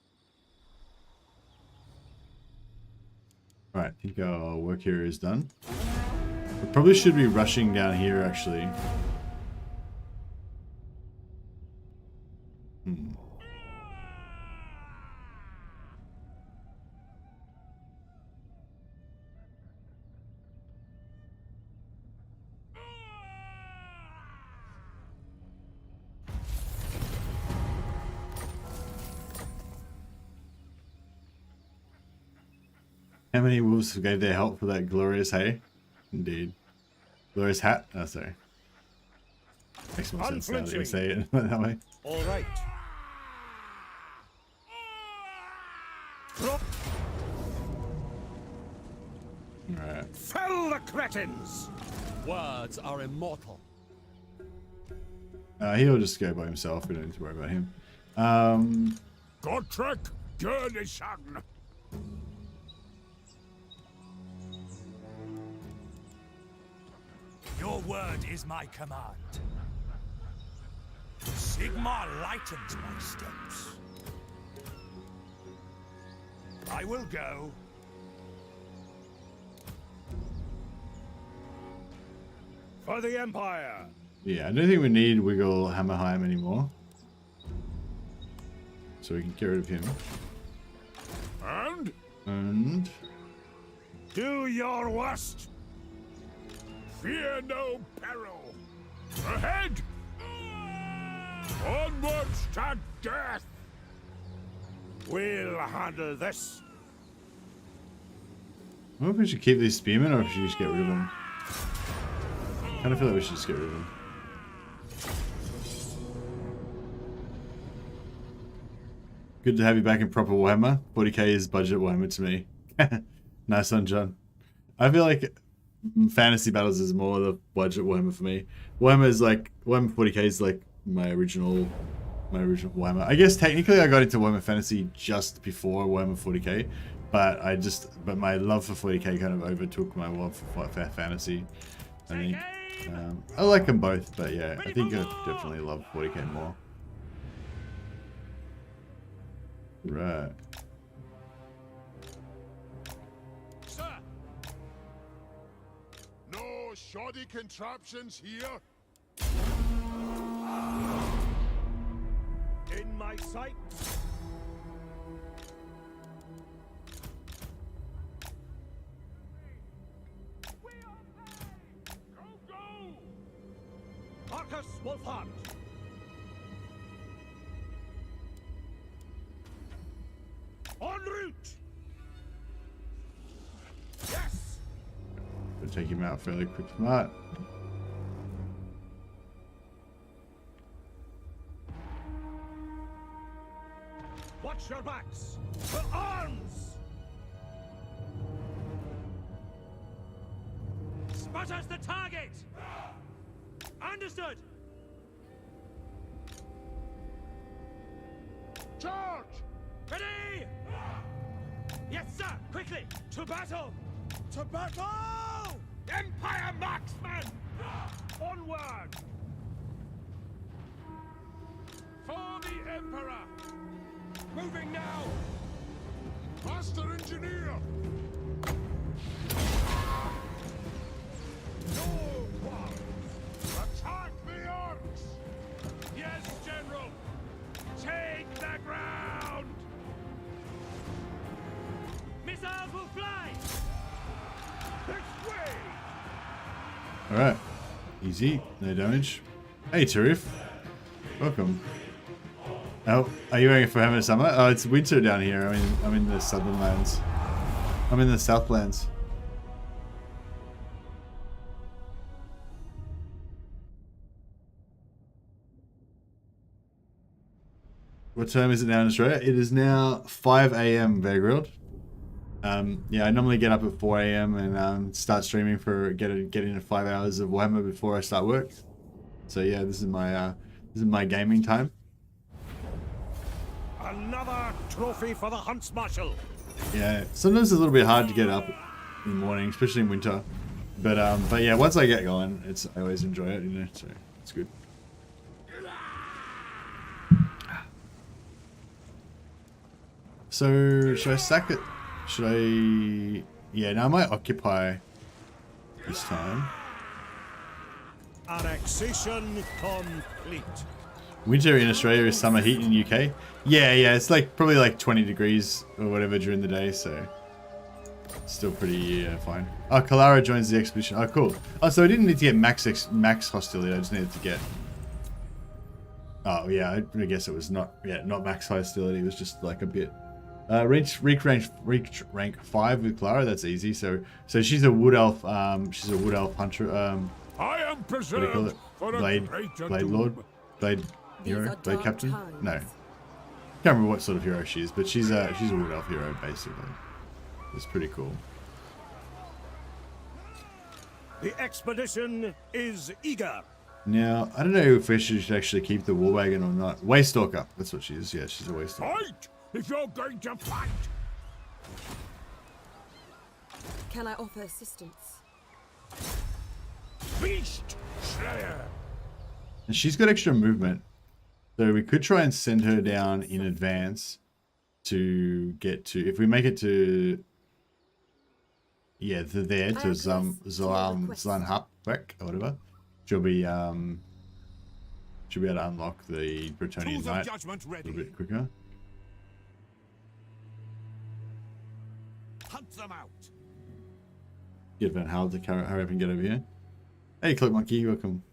Alright, I think our work here is done. We probably should be rushing down here, actually. How many wolves gave their help for that glorious hay? Indeed. Glorious hat? Oh, sorry. Makes more sense now that you say it that way. All right. Alright. Fell the cretins! Words are immortal. He'll just go by himself. We don't need to worry about him. Gotrek, garrison. Your word is my command. Sigmar lightens my steps. I will go. For the Empire. Yeah, I don't think we need Wiggle Hammerheim anymore. So we can get rid of him. And Do your worst. Fear no peril. Ahead! Onwards to death! We'll handle this. I wonder if we should keep these spearmen or if we should just get rid of them. I kind of feel like we should just get rid of them. Good to have you back in proper Warhammer. 40k is budget Warhammer to me. Nice one, John. I feel like fantasy battles is more the budget Warhammer for me. Warhammer is like Warhammer 40k is like my original Warhammer. I guess technically I got into Warhammer Fantasy just before Warhammer 40k, but my love for 40k kind of overtook my love for fantasy. I think I like them both, but yeah, I think I definitely love 40k more. Right. Sir! No shoddy contraptions here. In my sight. Go! Markus, Wulfhart. En route. Yes. We'll take him out fairly quick. Smart. Watch your backs. For arms. Spotters the target! Understood! Charge. Ready! Yes, sir! Quickly! To battle! To battle! Empire marksmen! Onward! For the Emperor! Moving now! Master Engineer! No qualms! Attack the arcs! Yes, General! Take the ground! Missiles will fly! This way! Alright. Easy. No damage. Hey, Tarif. Welcome. Oh, are you waiting for Hammer Summer? Oh, it's winter down here. I'm in the southern lands. I'm in the southlands. What time is it now in Australia? It is now 5 AM, Vagrilled. Yeah, I normally get up at 4 AM and start streaming for get in 5 hours of Warhammer before I start work. So yeah, this is my gaming time. Another trophy for the Hunts Marshal. Yeah, sometimes it's a little bit hard to get up in the morning, especially in winter. But yeah, once I get going, I always enjoy it, you know. So it's good. So should I sack it? Should I? Yeah, now I might occupy this time. Annexation complete. Winter in Australia is summer heat in UK. Yeah, it's like probably like 20 degrees or whatever during the day, so it's still pretty fine. Oh, Kalara joins the expedition. Oh, cool. Oh, so I didn't need to get max hostility. I just needed to get. Oh yeah, I guess it was not max hostility. It was just like a bit Reach rank 5 with Clara. That's easy. So she's a wood elf. She's a wood elf hunter. I am What do you call it? preserved for a Blade greater Lord, doom. Blade These hero, are Blade dark captain. times. No, can't remember what sort of hero she is, but she's a wood elf hero basically. It's pretty cool. The expedition is eager. Now I don't know if we should actually keep the war wagon or not. Waystalker. That's what she is. Yeah, she's a waystalker. Fight if you're going to fight. Can I offer assistance? Beast Slayer. And she's got extra movement, so we could try and send her down in advance to get to. If we make it to, yeah, there to Zlanhapwek or whatever, she'll be able to unlock the Bretonian Tools of Knight judgment a ready. little bit quicker. Hunt them out. Get Van Hal to hurry up and get over here. Hey, Cloak Monkey, welcome.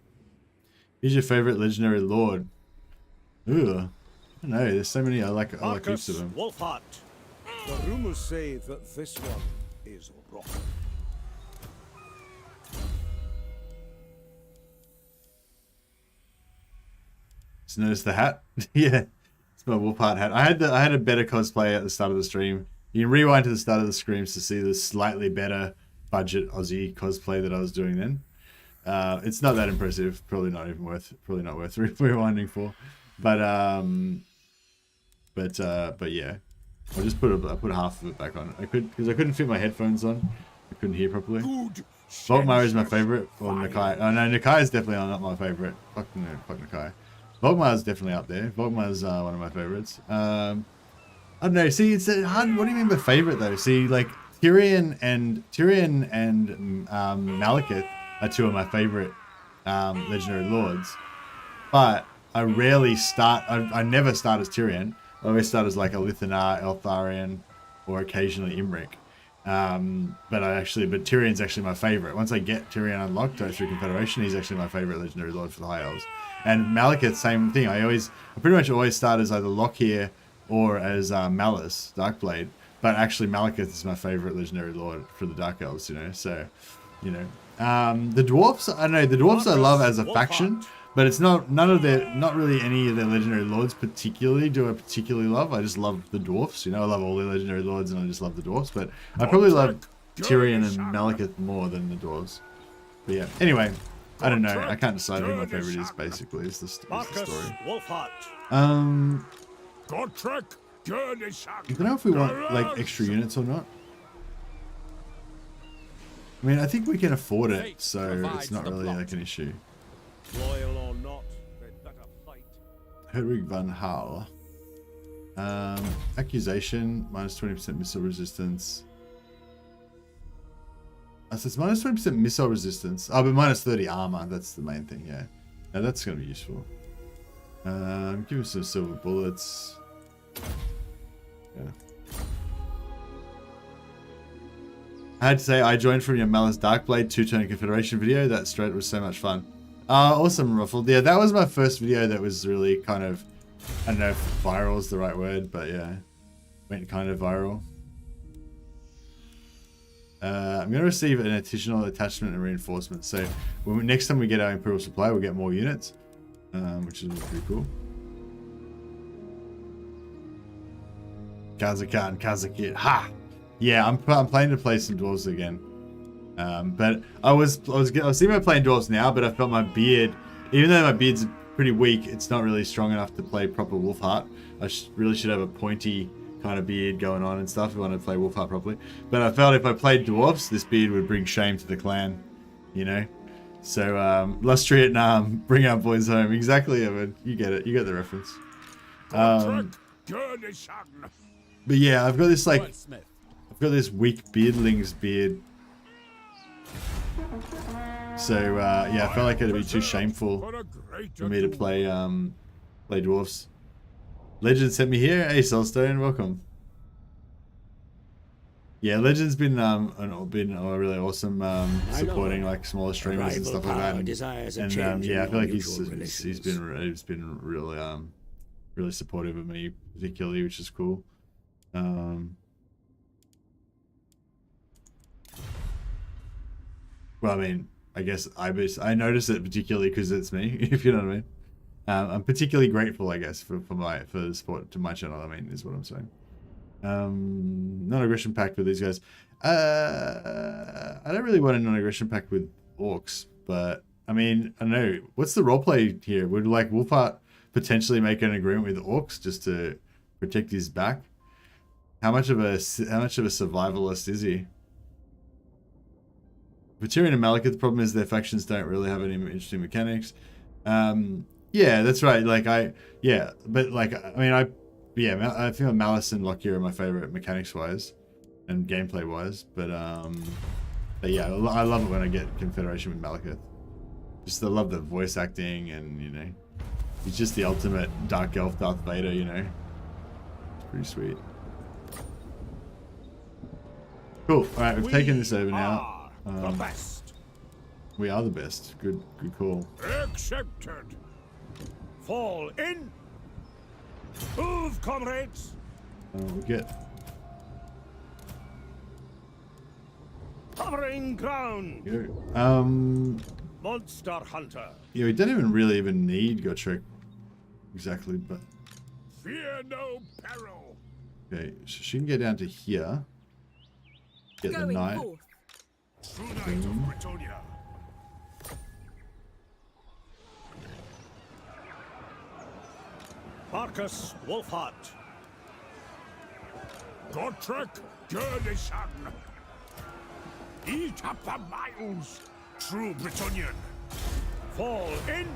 Who's your favorite legendary lord? Ooh, I don't know. There's so many. I like heaps Markus of them. Wulfhart. The rumors say that this one is rotten. Just notice the hat. Yeah, it's my Wulfhart hat. I had a better cosplay at the start of the stream. You can rewind to the start of the streams to see the slightly better budget Aussie cosplay that I was doing then. It's not that impressive. Probably not worth rewinding for. But yeah, I just put half of it back on. Because I couldn't fit my headphones on. I couldn't hear properly. Good. Volkmar is my favorite, or Nakai. Oh no, Nakai is definitely not my favorite. Fuck no, fuck Nakai. Volkmar is definitely up there. Volkmar is one of my favorites. I don't know. See, it's hard. What do you mean by favorite though? See, like Tyrion and Malekith are two of my favorite legendary lords, but I rarely start. I never start as Tyrion. I always start as like a Lithanar, Eltharion, or occasionally Imric. But Tyrion's actually my favorite. Once I get Tyrion unlocked through Confederation, he's actually my favorite legendary lord for the High Elves. And Malekith, same thing. I pretty much always start as either Lockyer or as Malice, Darkblade. But actually, Malekith is my favorite legendary lord for the Dark Elves. So, the dwarfs. I know the dwarfs I love as a faction, but it's not really any of their legendary lords particularly do I particularly love. I just love the dwarfs. I love all the legendary lords, and I just love the dwarfs. But I probably love Tyrion and Malekith more than the dwarves. But yeah. Anyway, I don't know. I can't decide who my favorite is. Basically, is the story. Wulfhart. Gotrek. I don't know if we want like extra units or not. I mean, I think we can afford it, so it's not really like an issue. Loyal or not, they'd better fight. Hedwig van Hal. Accusation, minus 20% missile resistance. So it's minus 20% missile resistance. Oh, but minus 30 armor. That's the main thing, yeah. Now that's going to be useful. Give me some silver bullets. Yeah. I had to say, I joined from your Malice Darkblade 2-turn Confederation video. That straight was so much fun. Awesome, Ruffled. Yeah, that was my first video that was really kind of, I don't know if viral is the right word, but yeah, went kind of viral. I'm going to receive an additional attachment and reinforcement. So next time we get our Imperial Supply, we'll get more units, which is pretty cool. Kazakhstan, Kazakh, ha! Yeah, I'm planning to play some dwarves again. But I was thinking about playing dwarves now, but I felt my beard, even though my beard's pretty weak, it's not really strong enough to play proper Wulfhart. I really should have a pointy kind of beard going on and stuff if I want to play Wulfhart properly. But I felt if I played dwarves, this beard would bring shame to the clan, So Lustrietnam, bring our boys home. Exactly, Evan. You get it. You get the reference. But yeah, I've got this I've got this weak beardling's beard. So yeah, I felt like it'd be too shameful for me to play dwarves. Legend sent me here. Hey, Soulstone, welcome. Yeah, Legend's been really awesome supporting like smaller streamers and stuff like that. And yeah, I feel like he's been really supportive of me, particularly, which is cool. Well, I mean, I guess I notice it particularly because it's me, if you know what I mean. I'm particularly grateful, I guess, for the support to my channel. I mean, is what I'm saying. Non-aggression pact with these guys. I don't really want a non-aggression pact with orcs, but I mean, I don't know. What's the roleplay here? Would like Wulfhart potentially make an agreement with orcs just to protect his back? How much of a survivalist is he? For Tyrion and Malekith, the problem is their factions don't really have any interesting mechanics. Yeah, that's right. Like but like I mean, I feel Malice and Lockyer are my favorite mechanics wise and gameplay wise. But yeah, I love it when I get Confederation with Malekith. Just I love the voice acting, and you know, he's just the ultimate Dark Elf Darth Vader. You know, it's pretty sweet. Cool. All right, we've taken this over now. The best. We are the best. Good call. Accepted. Fall in. Move, comrades. We get. Covering ground. Go. Monster hunter. Yeah, we don't even need Gotrek exactly, but Fear no peril. okay, so she can get down to here. Get the knight. Forth. True knight of Britonia. Markus, Wulfhart. Gotrek, garrison. Eat up the miles. True Britonian. Fall in.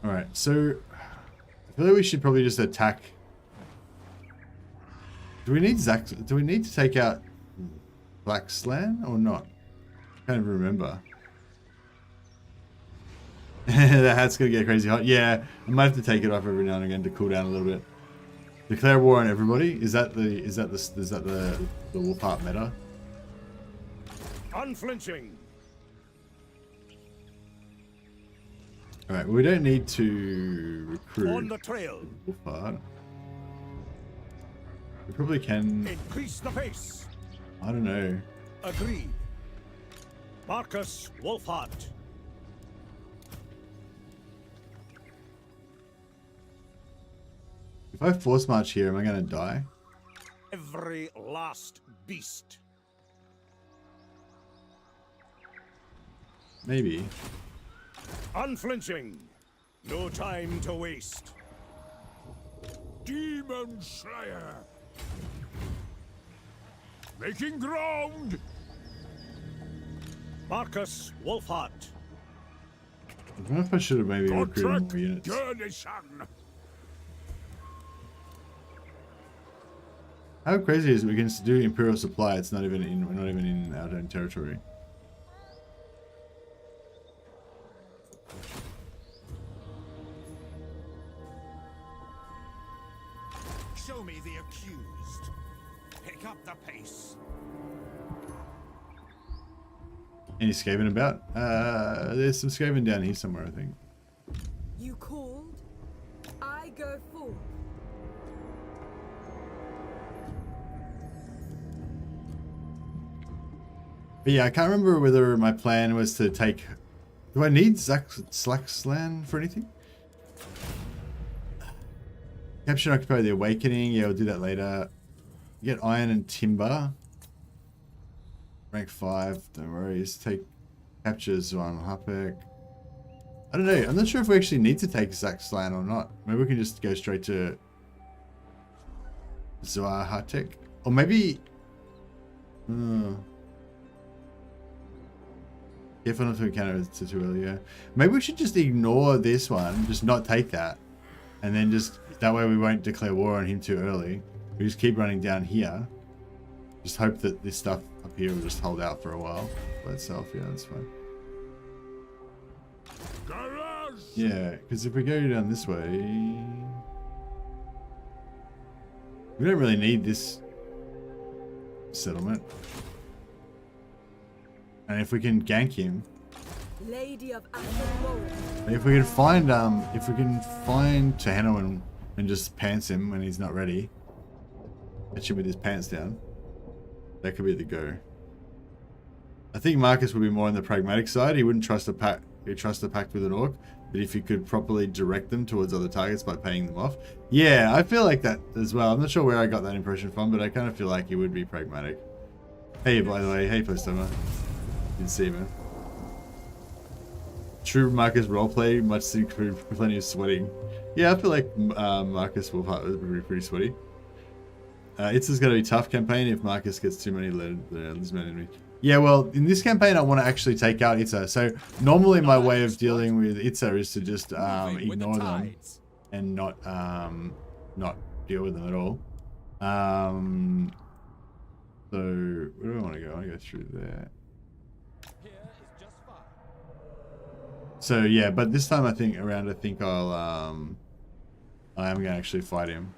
All right, so I feel like we should probably just attack. Do we need Do we need to take out Blackslan or not? I can't even remember. The hat's gonna get crazy hot. Yeah, I might have to take it off every now and again to cool down a little bit. Declare war on everybody. Is that the Wulfhart meta? Unflinching. All right, well, we don't need to recruit On the trail. Wulfhart. We probably can. Increase the pace. I don't know. Agreed. Markus, Wulfhart. If I force march here, am I gonna die? Every last beast. Maybe. Unflinching. No time to waste. Demon Slayer. Making ground. Markus, Wulfhart. I don't know if I should have maybe recruited more units. Garrison. How crazy is it we can do Imperial supply? It's not even in. We're not even in our own territory. Show me the accused. Pick up the pace. Any Skaven about? There's some Skaven down here somewhere, I think. You called? I go forth. But yeah, I can't remember whether my plan was to take... Do I need Slackslan for anything? Capture and occupy the Awakening. Yeah, we'll do that later. Get Iron and Timber. Rank 5. Don't worry. Just take... Capture Zuan Hapek. I don't know. I'm not sure if we actually need to take Slackslan or not. Maybe we can just go straight to... Zuahatek. Or maybe... Careful not to encounter it too early, yeah. Maybe we should just ignore this one, just not take that. And then just, that way we won't declare war on him too early. We just keep running down here. Just hope that this stuff up here will just hold out for a while by itself, yeah, that's fine. Yeah, because if we go down this way... We don't really need this settlement. And if we can gank him, Lady of Athen, if we can find Teheno and just pants him when he's not ready, catch him with his pants down. That could be the go. I think Markus would be more on the pragmatic side. He wouldn't trust a pact. He'd trust a pact with an orc, but if you could properly direct them towards other targets by paying them off. Yeah, I feel like that as well. I'm not sure where I got that impression from, but I kind of feel like he would be pragmatic. Hey, by the way, hey, Postomer. Didn't see man. True Markus roleplay, much include plenty of sweating. Yeah, I feel like Markus Wulfhart would be pretty sweaty. It's just going to be a tough campaign if Markus gets too many letters enemies. Yeah, well, in this campaign, I want to actually take out Itza. So normally my way of dealing with Itza is to just ignore them and not deal with them at all. So where do I want to go? I want to go through there. So yeah, but this time I think I'll I am going to actually fight him.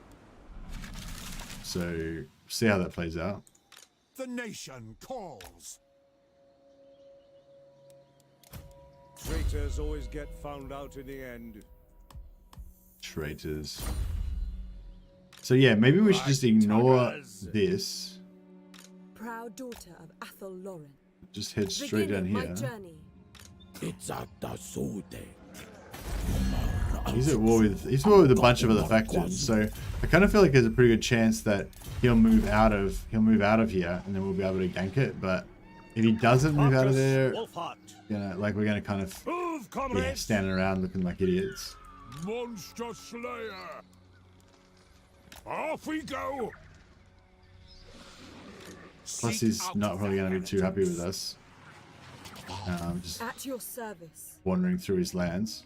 So see how that plays out. The nation calls. Traitors always get found out in the end. Traitors. So yeah, maybe we should just ignore this. Proud daughter of Athel Lauren. Just head straight down here. My journey. He's at war with a bunch of other factions, so I kind of feel like there's a pretty good chance that he'll move out of here, and then we'll be able to gank it. But if he doesn't move out of there, we're gonna kind of standing around looking like idiots. Monster Slayer. Off we go. Plus, he's not probably gonna be too happy with us. Just At your service. Wandering through his lands.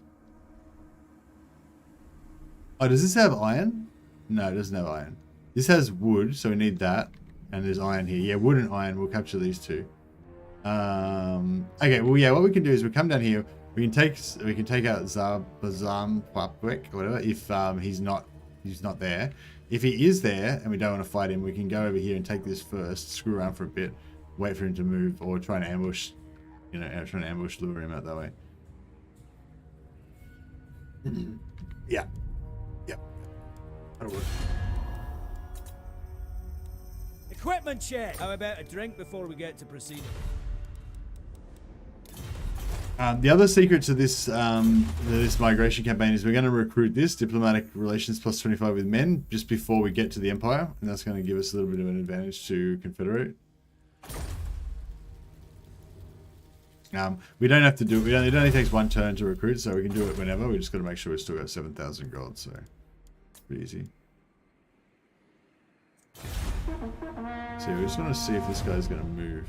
Oh, does this have iron? No, it doesn't have iron. This has wood, so we need that. And there's iron here. Yeah, wood and iron. We'll capture these two. Okay, well, yeah, what we can do is we come down here. We can take out Zabazam Papwek or whatever if he's not there. If he is there and we don't want to fight him, we can go over here and take this first, screw around for a bit, wait for him to move, or try and ambush, lure him out that way. Yeah. That'll work. Equipment check! How about a drink before we get to proceeding? The other secret to this this migration campaign is we're going to recruit this diplomatic relations plus 25 with men just before we get to the Empire, and that's going to give us a little bit of an advantage to Confederate. We don't have to do it. It only takes one turn to recruit, so we can do it whenever. We just got to make sure we've still got 7,000 gold, so pretty easy. So we just want to see if this guy's going to move.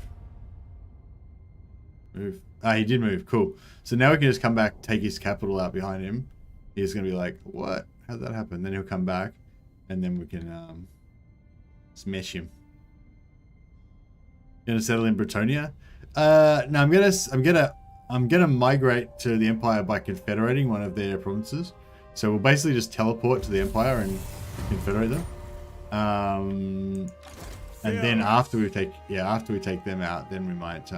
Move. Ah, he did move. Cool. So now we can just come back, take his capital out behind him. He's going to be like, what? How'd that happen? Then he'll come back, and then we can smash him. Gonna settle in Bretonia? No, I'm gonna migrate to the Empire by confederating one of their provinces. So we'll basically just teleport to the Empire and confederate them. And then after we take them out, then we might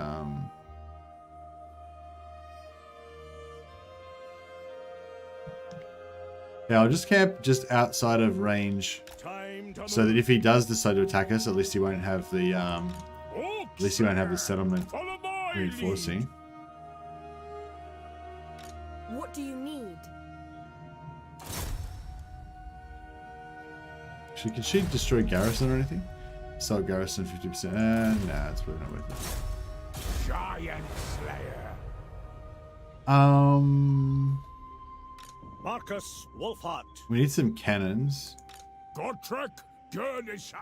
I'll just camp just outside of range, so that if he does decide to attack us, at least he won't have the settlement reinforcing. What do you need? Actually, can she destroy garrison or anything? Sell garrison 50%. Nah, it's probably not worth it. Giant Slayer. Markus Wulfhart. We need some cannons. Gotrek, garrison.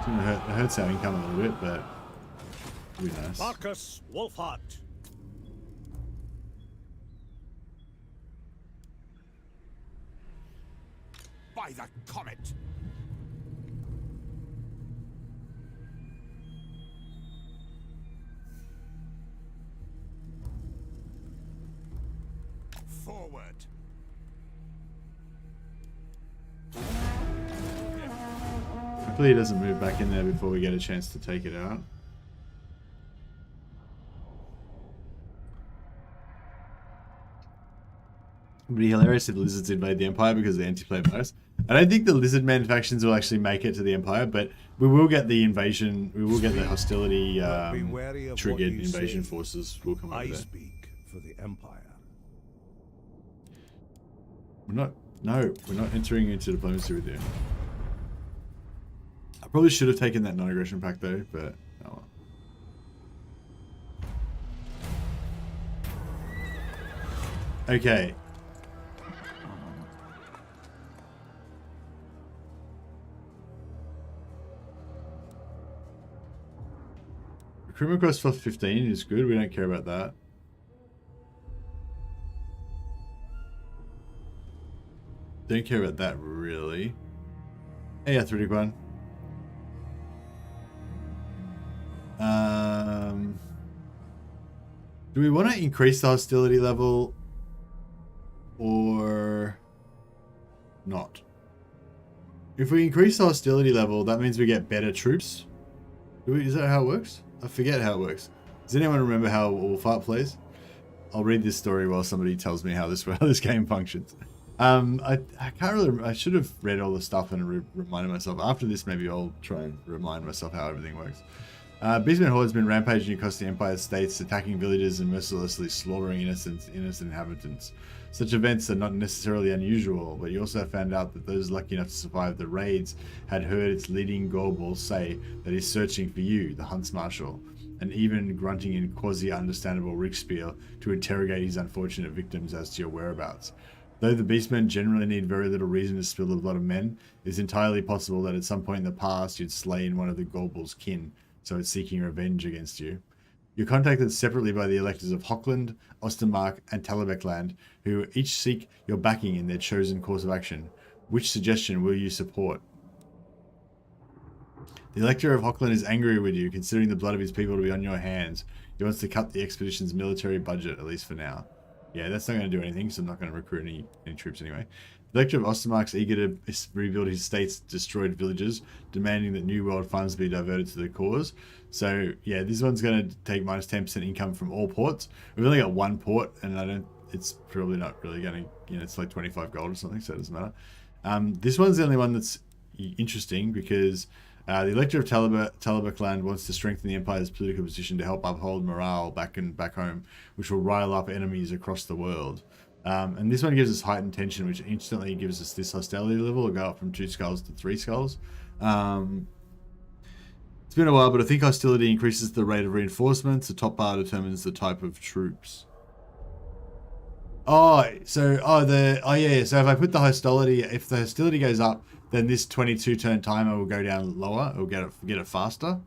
It hurts our income a little bit, but it'll be nice. Markus Wulfhart. By the comet. Forward. Hopefully he doesn't move back in there before we get a chance to take it out. It would be hilarious if lizards invade the Empire because of the anti-player virus. I don't think the lizard man factions will actually make it to the Empire, but we will get the invasion, we will get the hostility triggered invasion forces will come over I there. speak for the Empire. We're not entering into diplomacy with you. I probably should have taken that non-aggression pact though, but oh well. Okay. Recruitment cost plus 15 is good. We don't care about that. Don't care about that really. Hey, Athletic one. Do we want to increase the hostility level or not? If we increase the hostility level, that means we get better troops. Is that how it works? I forget how it works. Does anyone remember how Wulfhart plays? I'll read this story while somebody tells me how this game functions. I can't really. I should have read all the stuff and reminded myself. After this, maybe I'll try and remind myself how everything works. Beastmen Horde has been rampaging across the Empire states, attacking villages and mercilessly slaughtering innocent inhabitants. Such events are not necessarily unusual, but you also have found out that those lucky enough to survive the raids had heard its leading Gorbal say that he's searching for you, the Hunts Marshal, and even grunting in quasi-understandable Rickspiel to interrogate his unfortunate victims as to your whereabouts. Though the Beastmen generally need very little reason to spill a lot of men, it is entirely possible that at some point in the past you'd slain one of the Gorbal's kin, so it's seeking revenge against you. You're contacted separately by the electors of Hochland, Ostermark, and Talabekland, who each seek your backing in their chosen course of action. Which suggestion will you support? The elector of Hochland is angry with you, considering the blood of his people to be on your hands. He wants to cut the expedition's military budget, at least for now. Yeah, that's not going to do anything, so I'm not going to recruit any troops anyway. The elector of Ostermark's eager to rebuild his state's destroyed villages, demanding that New World funds be diverted to the cause. So, yeah, this one's going to take minus 10% income from all ports. We've only got one port, and it's probably not really going to, it's like 25 gold or something, so it doesn't matter. This one's the only one that's interesting because the elector of Talabekland wants to strengthen the Empire's political position to help uphold morale back home, which will rile up enemies across the world. And this one gives us heightened tension, which instantly gives us this hostility level. It'll go up from 2 skulls to 3 skulls. It's been a while, but I think hostility increases the rate of reinforcements. The top bar determines the type of troops. So if I put the hostility, if the hostility goes up, then this 22 turn timer will go down lower. It'll get it faster.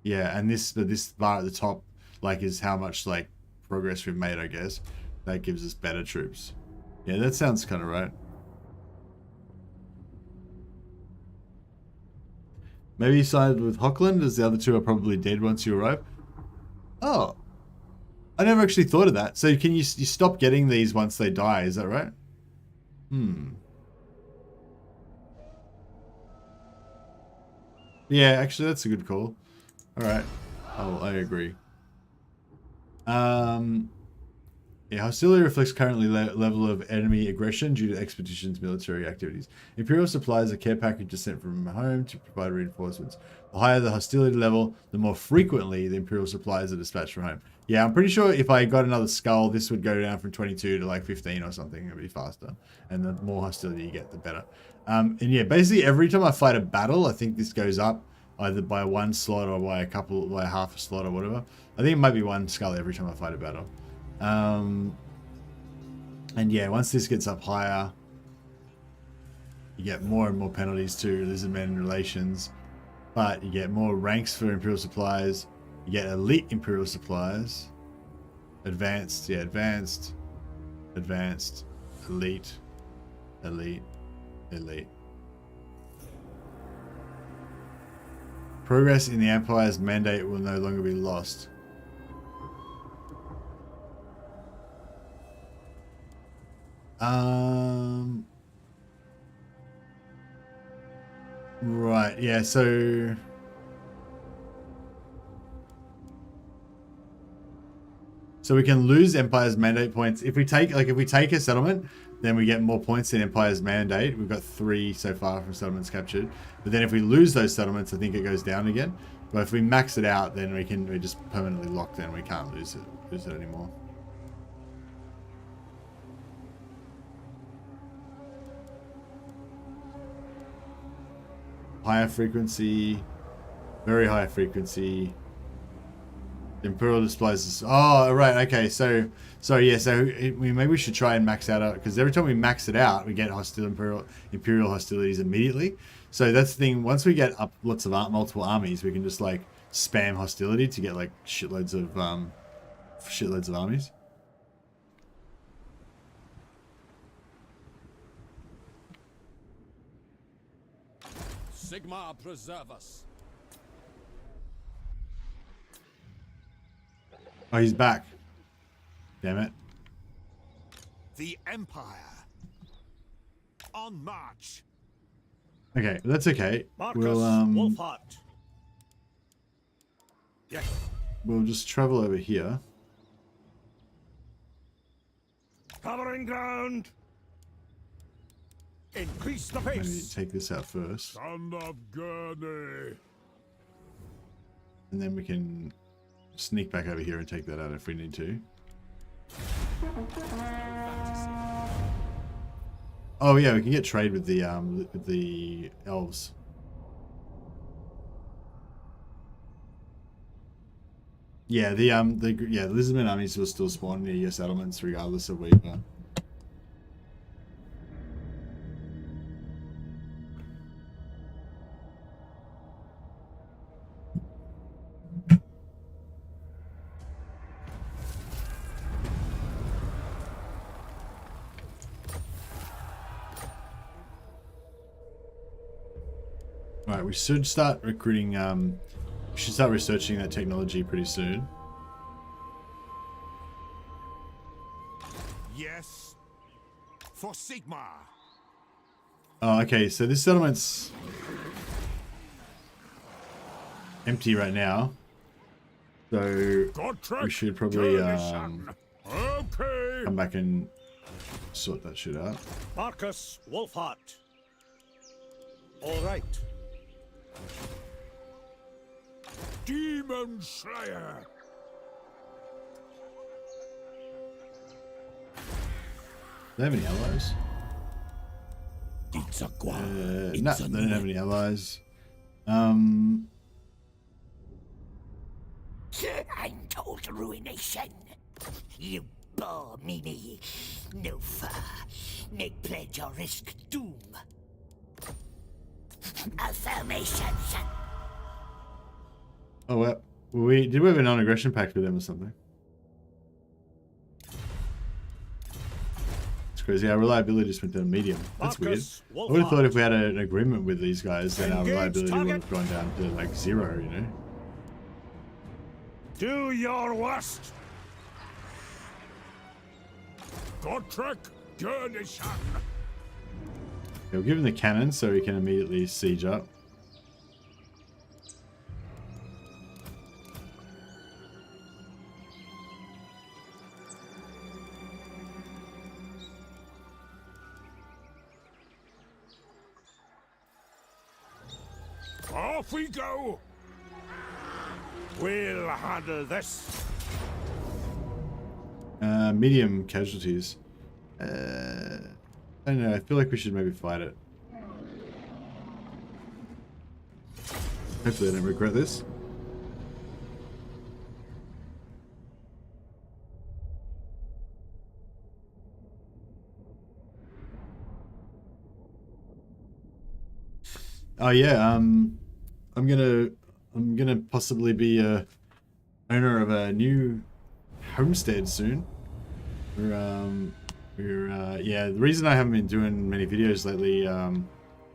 Yeah, and this bar at the top, is how much progress we've made, I guess. That gives us better troops. Yeah, that sounds kind of right. Maybe you sided with Hochland, as the other two are probably dead once you arrive. Oh, I never actually thought of that. So can you stop getting these once they die? Is that right? Yeah, actually, that's a good call. All right. Oh, I agree. Yeah, hostility reflects currently level of enemy aggression due to expedition's military activities. Imperial supplies are care packages sent from home to provide reinforcements. The higher the hostility level, the more frequently the Imperial supplies are dispatched from home. Yeah, I'm pretty sure if I got another skull, this would go down from 22 to 15 or something. It'd be faster. And the more hostility you get, the better. And yeah, basically every time I fight a battle, I think this goes up either by 1 slot or by half a slot or whatever. I think it might be 1 skull every time I fight a battle. And yeah, once this gets up higher, you get more and more penalties to lizardmen relations, but you get more ranks for Imperial supplies. You get elite Imperial supplies, advanced, elite, elite. Progress in the Empire's mandate will no longer be lost. Right, yeah, so we can lose Empire's mandate points. If we take a settlement, then we get more points in Empire's mandate. We've got 3 so far from settlements captured. But then if we lose those settlements, I think it goes down again. But if we max it out, then we're just permanently locked in. We can't lose it anymore. Higher frequency, very high frequency. Imperial displays. Oh, right. Okay. So maybe we should try and max out because every time we max it out, we get imperial hostilities immediately. So that's the thing. Once we get up lots of multiple armies, we can just like spam hostility to get like shitloads of armies. Sigmar preserve us. Oh, he's back. Damn it. The Empire. On march. Okay, that's okay. Markus, We'll Wulfhart. Yes. we'll just travel over here. Covering ground. Increase the Maybe pace. take this out first, Son of Gurney. and then we can sneak back over here and take that out if we need to. Oh yeah, we can get trade with the elves. Yeah, the Lisbon armies will still spawn near your settlements regardless of where you are. Alright, we should start recruiting, we should start researching that technology pretty soon. Yes. For Sigmar. Oh, okay, so this settlement's empty right now. So Gotrek, we should probably okay. come back and sort that shit out. Markus, Wulfhart. All right. Demon Slayer. Do they have any allies? It's a No, they don't have any allies. Untold ruination. You bore me. No fur. Make pledge or risk doom. Affirmations. Oh, well, did we have a non-aggression pact with them or something? It's crazy. Our reliability just went down medium. That's weird. I would have thought if we had an agreement with these guys, then our reliability would have gone down to like 0, you know? Do your worst. Gotrek, garrison. Okay, we'll give him the cannon so he can immediately siege up. Off we go. We'll handle this. Medium casualties. I don't know. I feel like we should maybe fight it. Hopefully I don't regret this. Oh yeah, I'm gonna possibly be a owner of a new homestead soon. Yeah, the reason I haven't been doing many videos lately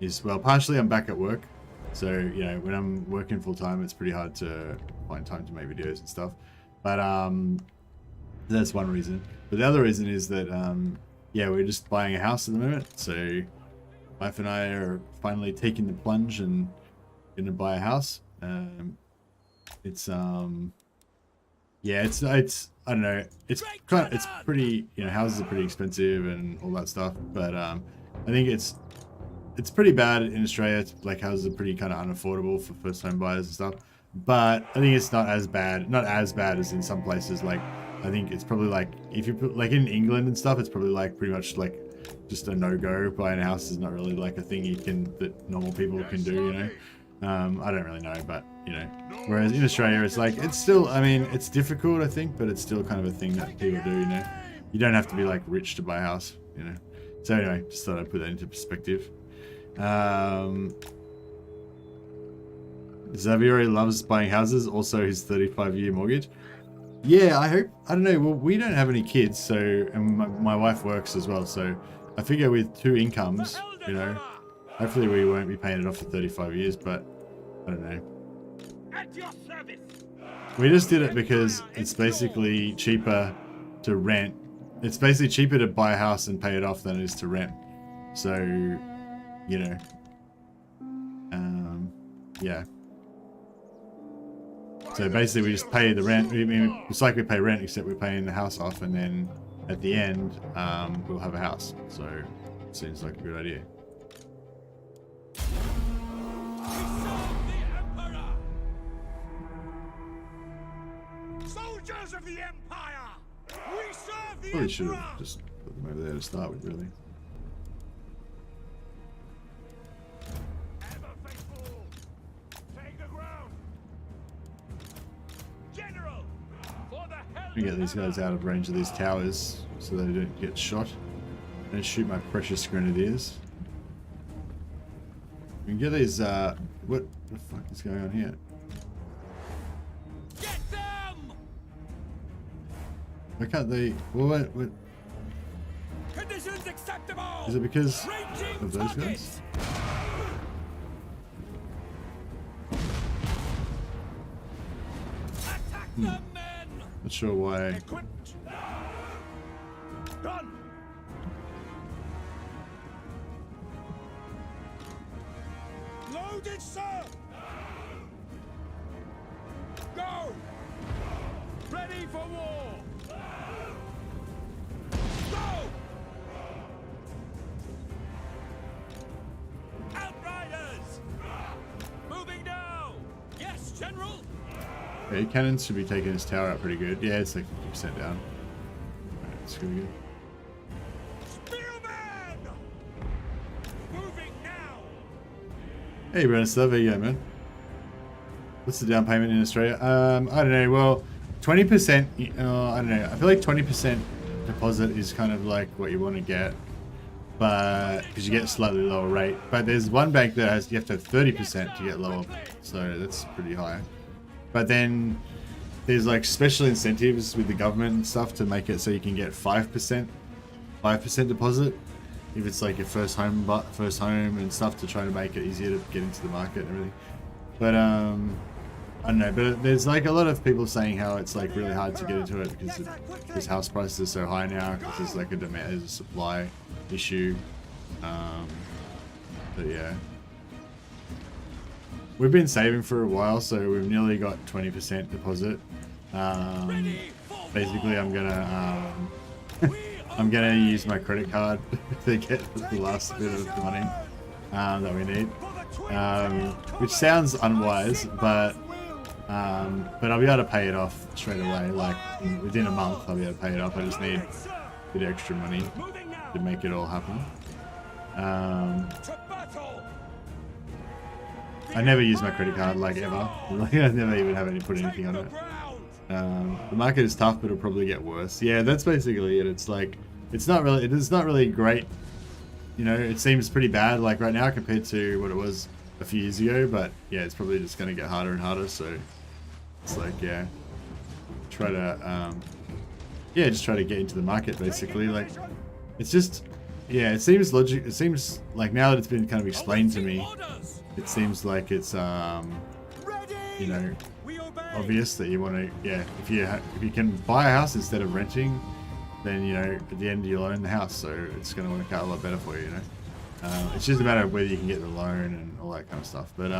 is, well, partially I'm back at work, so you know, when I'm working full time it's pretty hard to find time to make videos and stuff, but that's one reason. But the other reason is that yeah, we're just buying a house at the moment, so wife and I are finally taking the plunge and gonna buy a house. It's yeah, it's I don't know, it's pretty, you know, houses are pretty expensive and all that stuff, but I think it's pretty bad in Australia. Like houses are pretty kind of unaffordable for first home buyers and stuff, but I think it's not as bad as in some places. Like I think it's probably like, if you put like in England and stuff, it's probably like pretty much like just a no-go. Buying a house is not really like a thing that normal people can do, you know. I don't really know, but you know, whereas in Australia it's like, it's still, I mean, it's difficult I think, but it's still kind of a thing that people do, you know. You don't have to be like rich to buy a house, you know. So anyway, just thought I'd put that into perspective. Xavier loves buying houses, also his 35-year mortgage. Yeah, I don't know, well, we don't have any kids, so, and my wife works as well, so I figure with 2 incomes, you know, hopefully we won't be paying it off for 35 years, but I don't know. At your service. We just did it because it's basically cheaper to rent. It's basically cheaper to buy a house and pay it off than it is to rent. So, you know, yeah. So basically we just pay the rent. I mean, it's like we pay rent, except we're paying the house off, and then at the end, we'll have a house. So it seems like a good idea. Soldiers of the Empire, we serve the Probably should Emperor. have just put them over there to start with, really. Ever faithful. Take the ground. General, for the hell. We get these guys out of range of these towers so they don't get shot. Don't shoot my precious grenadiers. We can get these, what the fuck is going on here? Get them. Why can't they, well, what, Conditions acceptable. is it because Ranging of those targets. guys? Attack the men. Not sure why. Equipped. Done. Loaded, sir. Go. Ready for war. Go. Outriders. Moving now. Yes, General. Okay, cannons should be taking his tower out pretty good. Yeah, it's like 50% down. Alright, it's gonna be good. Spearman. Moving now. Hey, Branislav, there you go, man. What's the down payment in Australia? I don't know. Well, 20%. I don't know. I feel like 20% deposit is kind of like what you want to get, but because you get a slightly lower rate. But there's one bank that has, you have to have 30% to get lower, so that's pretty high. But then there's like special incentives with the government and stuff to make it so you can get 5% deposit if it's like your first home and stuff, to try to make it easier to get into the market and everything. But I don't know, but there's like a lot of people saying how it's like really hard to get into it because house prices are so high now, because there's like there's a supply issue. But yeah, we've been saving for a while, so we've nearly got 20% deposit. Basically, I'm gonna use my credit card to get the last bit of the money that we need, which sounds unwise, but I'll be able to pay it off straight away. Like within a month, I'll be able to pay it off. I just need a bit of extra money to make it all happen. I never use my credit card, like ever. Like I never even have put anything on it. The market is tough, but it'll probably get worse. Yeah, that's basically it. It's like it's not really great. You know, it seems pretty bad like right now compared to what it was a few years ago. But yeah, it's probably just gonna get harder and harder. So it's like, yeah, try to just try to get into the market basically. Like it's just, yeah, it seems logic. It seems like now that it's been kind of explained to me, it seems like it's you know, obvious that you want to, yeah, if you can buy a house instead of renting, then you know at the end you'll own the house, so it's going to work out a lot better for you, you know. It's just a matter of whether you can get the loan and all that kind of stuff. But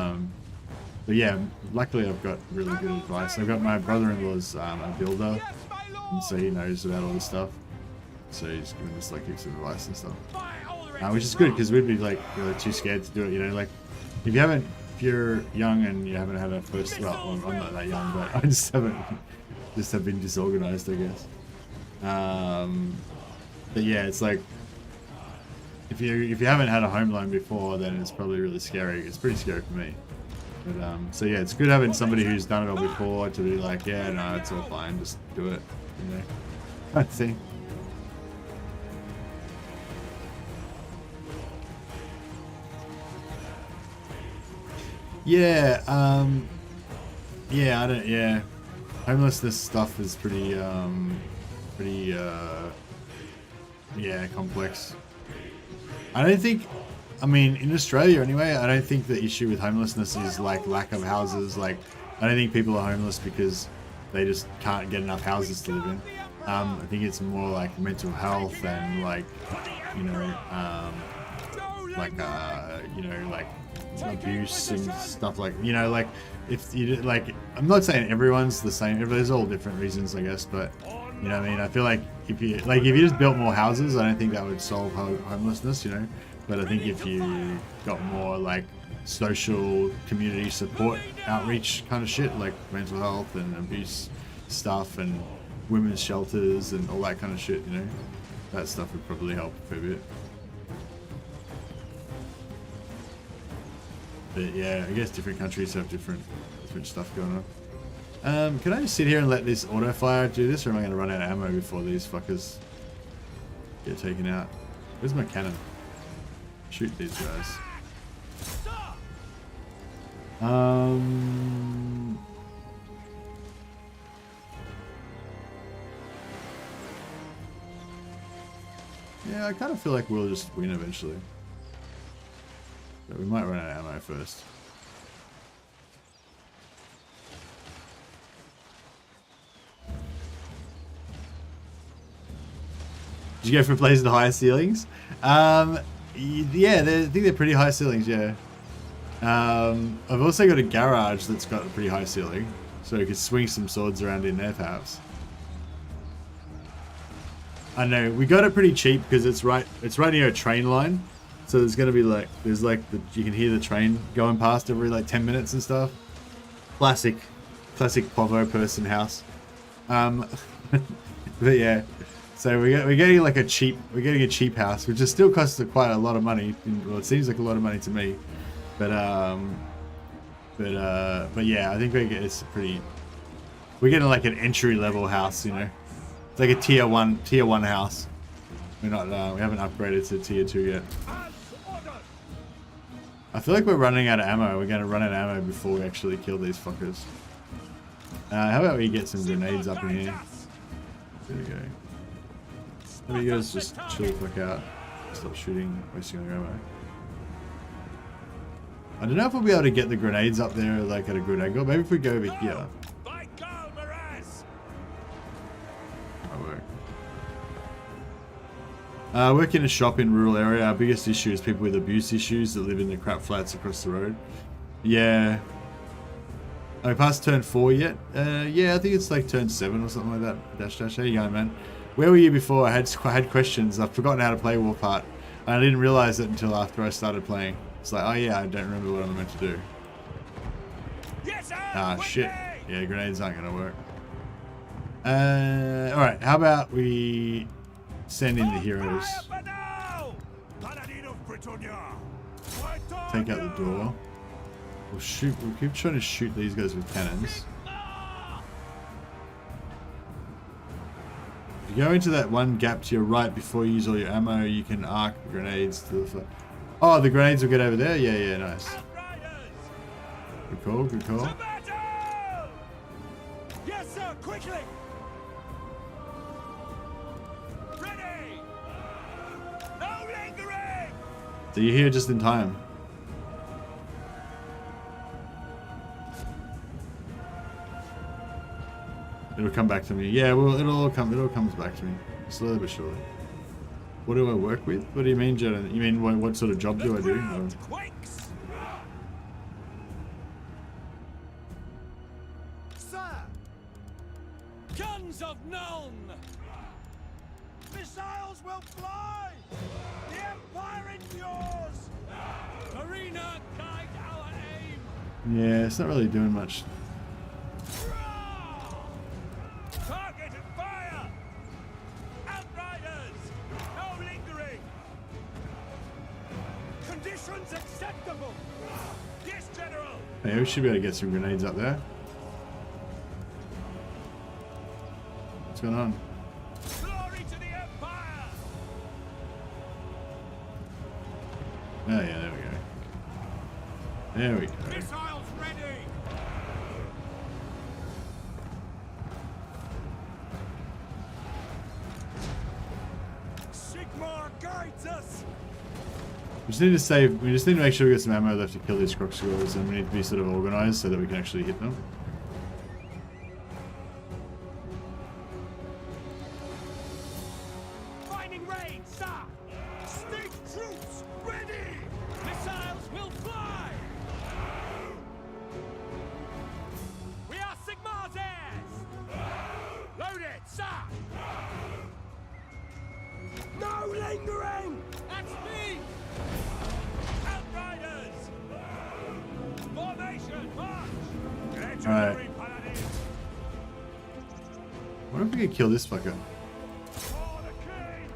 yeah, luckily I've got really good advice. I've got my brother-in-law's a builder, and so he knows about all this stuff. So he's giving us like heaps of advice and stuff, which is good because we'd be like too scared to do it. You know, like if you're young and you haven't had a first, well, I'm not that young, but I just have been disorganized, I guess. But yeah, it's like if you haven't had a home loan before, then it's probably really scary. It's pretty scary for me. But so yeah, it's good having somebody who's done it all before to be like, yeah, no, it's all fine, just do it, you know, kind of thing. Yeah, yeah, homelessness stuff is pretty, yeah, complex. I don't think, I mean, in Australia anyway, I don't think the issue with homelessness is like lack of houses. Like, I don't think people are homeless because they just can't get enough houses to live in. I think it's more like mental health and like, you know, like abuse and stuff, like, you know, like if you like, I'm not saying everyone's the same, there's all different reasons, I guess, but you know what I mean, I feel like if you just built more houses, I don't think that would solve homelessness, you know, but I think if you got more like social community support outreach kind of shit, like mental health and abuse stuff and women's shelters and all that kind of shit, you know, that stuff would probably help a fair bit. But yeah, I guess different countries have different stuff going on. Can I just sit here and let this auto fire do this, or am I going to run out of ammo before these fuckers get taken out? Where's my cannon? Shoot these guys. Yeah, I kind of feel like we'll just win eventually. But we might run out of ammo first. Did you go for a place with higher ceilings? Yeah, I think they're pretty high ceilings, yeah. I've also got a garage that's got a pretty high ceiling, so you could swing some swords around in there perhaps. I know, we got it pretty cheap because it's right near a train line. So there's gonna be like, you can hear the train going past every like 10 minutes and stuff. Classic Povo person house. But yeah, so we're getting a cheap house, which just still costs quite a lot of money. Well, it seems like a lot of money to me. But yeah, I think we're getting like an entry level house, you know. It's like a tier one house. We're not, we haven't upgraded to tier 2 yet. I feel like we're running out of ammo. We're going to run out of ammo before we actually kill these fuckers. How about we get some grenades up in here? There we go. Let you guys just chill the fuck out. Stop shooting, wasting all your ammo. I don't know if we'll be able to get the grenades up there like at a good angle. Maybe if we go over here. I work in a shop in a rural area. Our biggest issue is people with abuse issues that live in the crap flats across the road. Yeah. Are we past turn 4 yet? Yeah, I think it's like turn 7 or something like that. Dash. How you going, man? Where were you before? I had questions. I've forgotten how to play Wulfhart. And I didn't realize it until after I started playing. It's like, oh yeah, I don't remember what I'm meant to do. Ah, shit. Yeah, grenades aren't going to work. Alright, how about we send in the heroes. Take out the door. We'll keep trying to shoot these guys with cannons. If you go into that one gap to your right before you use all your ammo, you can arc the grenades to the front. Oh, the grenades will get over there? Yeah, nice. Good call, good call. Yes, sir, quickly! So you're here just in time. It'll come back to me. Yeah, well, it all comes back to me slowly but surely. What do I work with? What do you mean, Jordan? You mean what sort of job do I do? Or... Quakes! Sir! Guns of none! Missiles will fly! The Empire endures! Arena, guide our aim! Yeah, it's not really doing much. Target and fire! Outriders! No lingering! Conditions acceptable! Yes, General! Hey, we should be able to get some grenades up there. What's going on? Glory to the Empire! Oh yeah, there we go. There we go. Missiles ready! Sigmar guides us! We just need to save. We just need to make sure we get some ammo left to kill these croc squirrels, and we need to be sort of organized so that we can actually hit them. Finding rain, sir! State troops ready! Missiles will fly! We are Sigmar's heirs! Loaded, sir! No lingering! That's me! Outriders! Formation, march! Alright. Paladins! What if we could kill this fucker? For the king!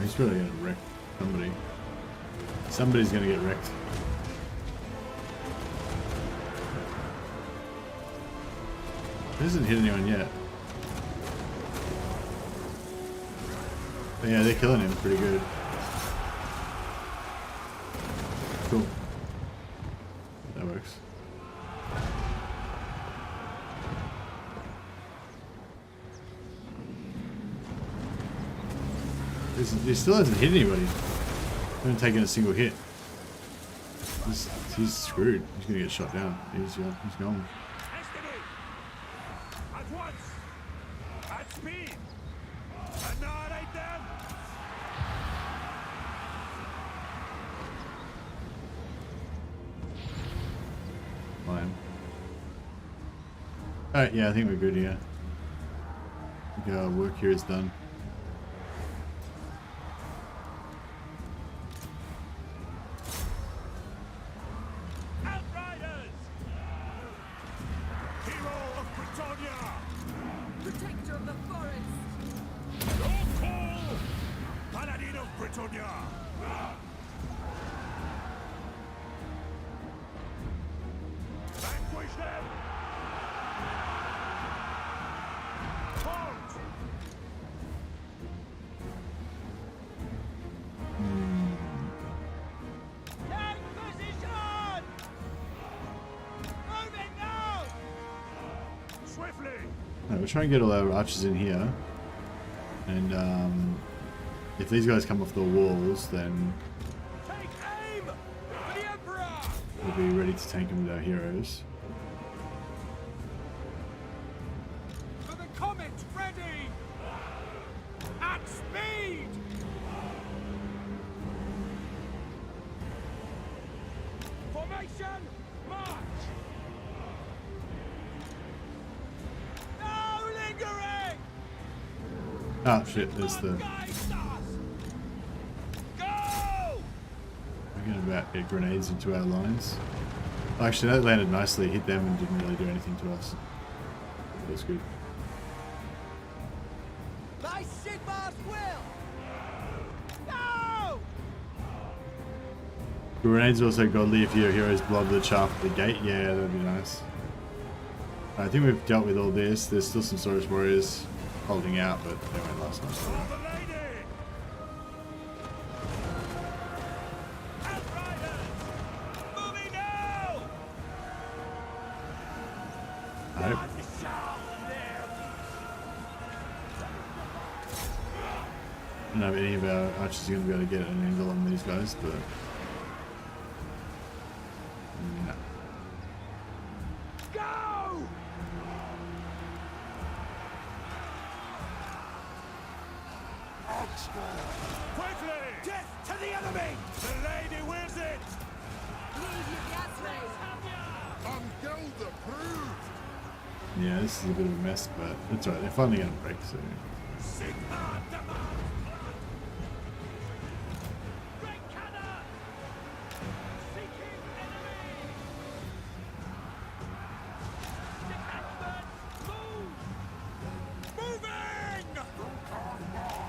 He's really gonna wreck somebody. Somebody's gonna get wrecked. He hasn't hit anyone yet. But yeah, they're killing him pretty good. Cool. That works. He still hasn't hit anybody. He hasn't taken a single hit. He's screwed. He's gonna get shot down. He's gone. Destiny! At once! At speed! Annihilate them! Fine. Alright, yeah, I think we're good here. I think our work here is done. Outriders! Hero of Britannia! Protector of the forest! Your call! Paladin of Britannia! Vanquish them! Halt! Take position! Moving now! Swiftly! Alright, we'll try and get all our archers in here. And if these guys come off the walls, then Take aim! For the Emperor! we'll be ready to tank them with our heroes. For the Comet ready! At speed! Formation, march! No lingering! Ah, shit, there's the... Guide us! Go! We're gonna about get grenades into our lines. Actually, that landed nicely. Hit them and didn't really do anything to us. That was good. By Sigmar's will! No! Grenades also godly if your heroes blow up the chaff at the gate. Yeah, that'd be nice. I think we've dealt with all this. There's still some Saurus warriors holding out, but they won't last much For longer. the lady! Outriders! Moving now! I hope. Not the shout there! I don't know if any of our archers are going to be able to get an angle on these guys, but... No. Go! Quickly! Death to the enemy! The lady wills it! Yeah, this is a bit of a mess, but it's alright. They're finally going to break soon.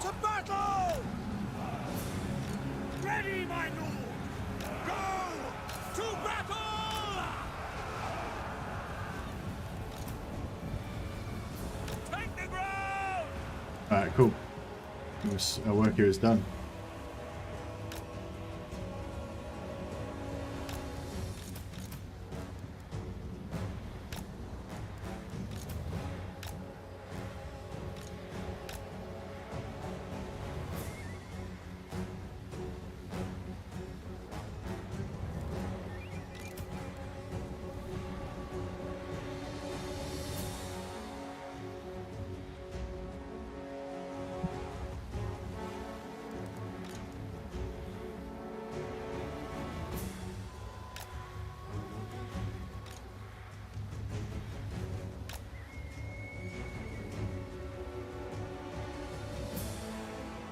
To battle! Ready, my lord! Go to battle! Take the ground! Alright, cool. Our work here is done.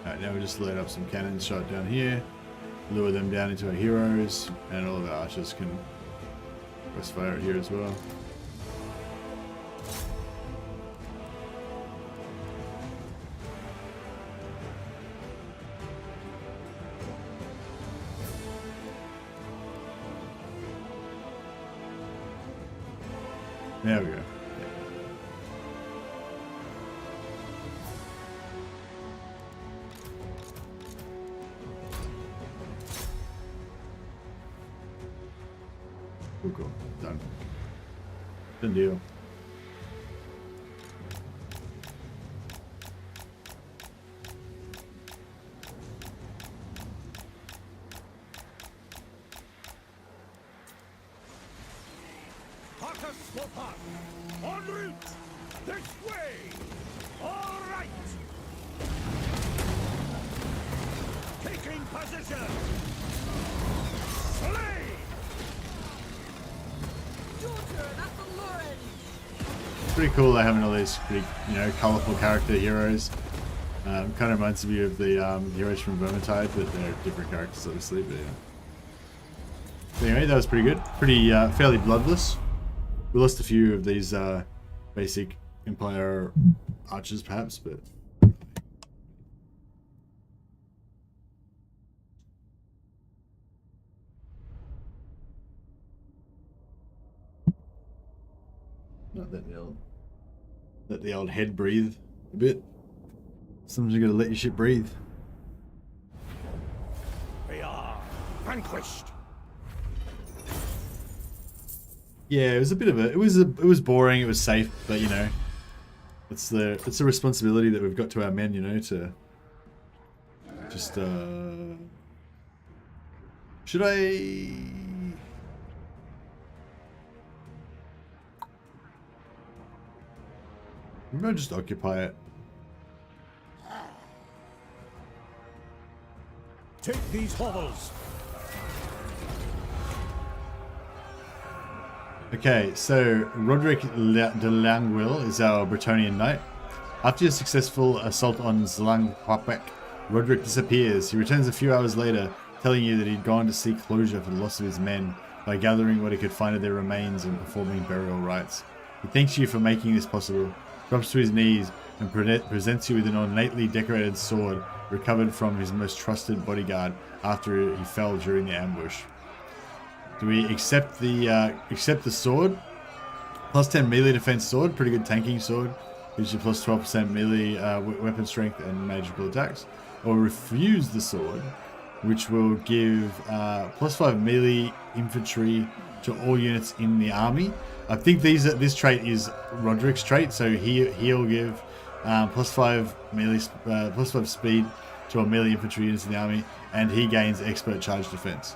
Alright, now we just load up some cannons shot down here, lure them down into our heroes, and all of our archers can press fire here as well. There we go. Cool. Done. Done deal. Markus, Wulfhart! En route! This way! All right! Taking position! Slay! Pretty cool having all these pretty, colourful character heroes. Kind of reminds me of the heroes from Vermintide, but they're different characters, obviously. But yeah. So anyway, that was pretty good. Pretty fairly bloodless. We lost a few of these basic Empire archers, perhaps, but. Not let the old head breathe a bit. Sometimes you gotta let your ship breathe. We are vanquished. Yeah, it was a bit of a. It was boring. It was safe, but it's the responsibility that we've got to our men. To just should I? Maybe I'll just occupy it. Take these hovels. Okay, so Roderick de Langwil is our Bretonnian knight. After a successful assault on Zlangquapek, Roderick disappears. He returns a few hours later, telling you that he'd gone to seek closure for the loss of his men by gathering what he could find of their remains and performing burial rites. He thanks you for making this possible, drops to his knees, and presents you with an ornately decorated sword recovered from his most trusted bodyguard after he fell during the ambush. Do we accept the sword? Plus 10 melee defense sword, pretty good tanking sword. Gives you plus 12% melee weapon strength and magical attacks. Or refuse the sword, which will give plus 5 melee infantry to all units in the army. I think this trait is Roderick's trait, so he'll give plus 5 melee, plus 5 speed to all melee infantry units in the army, and he gains expert charge defense.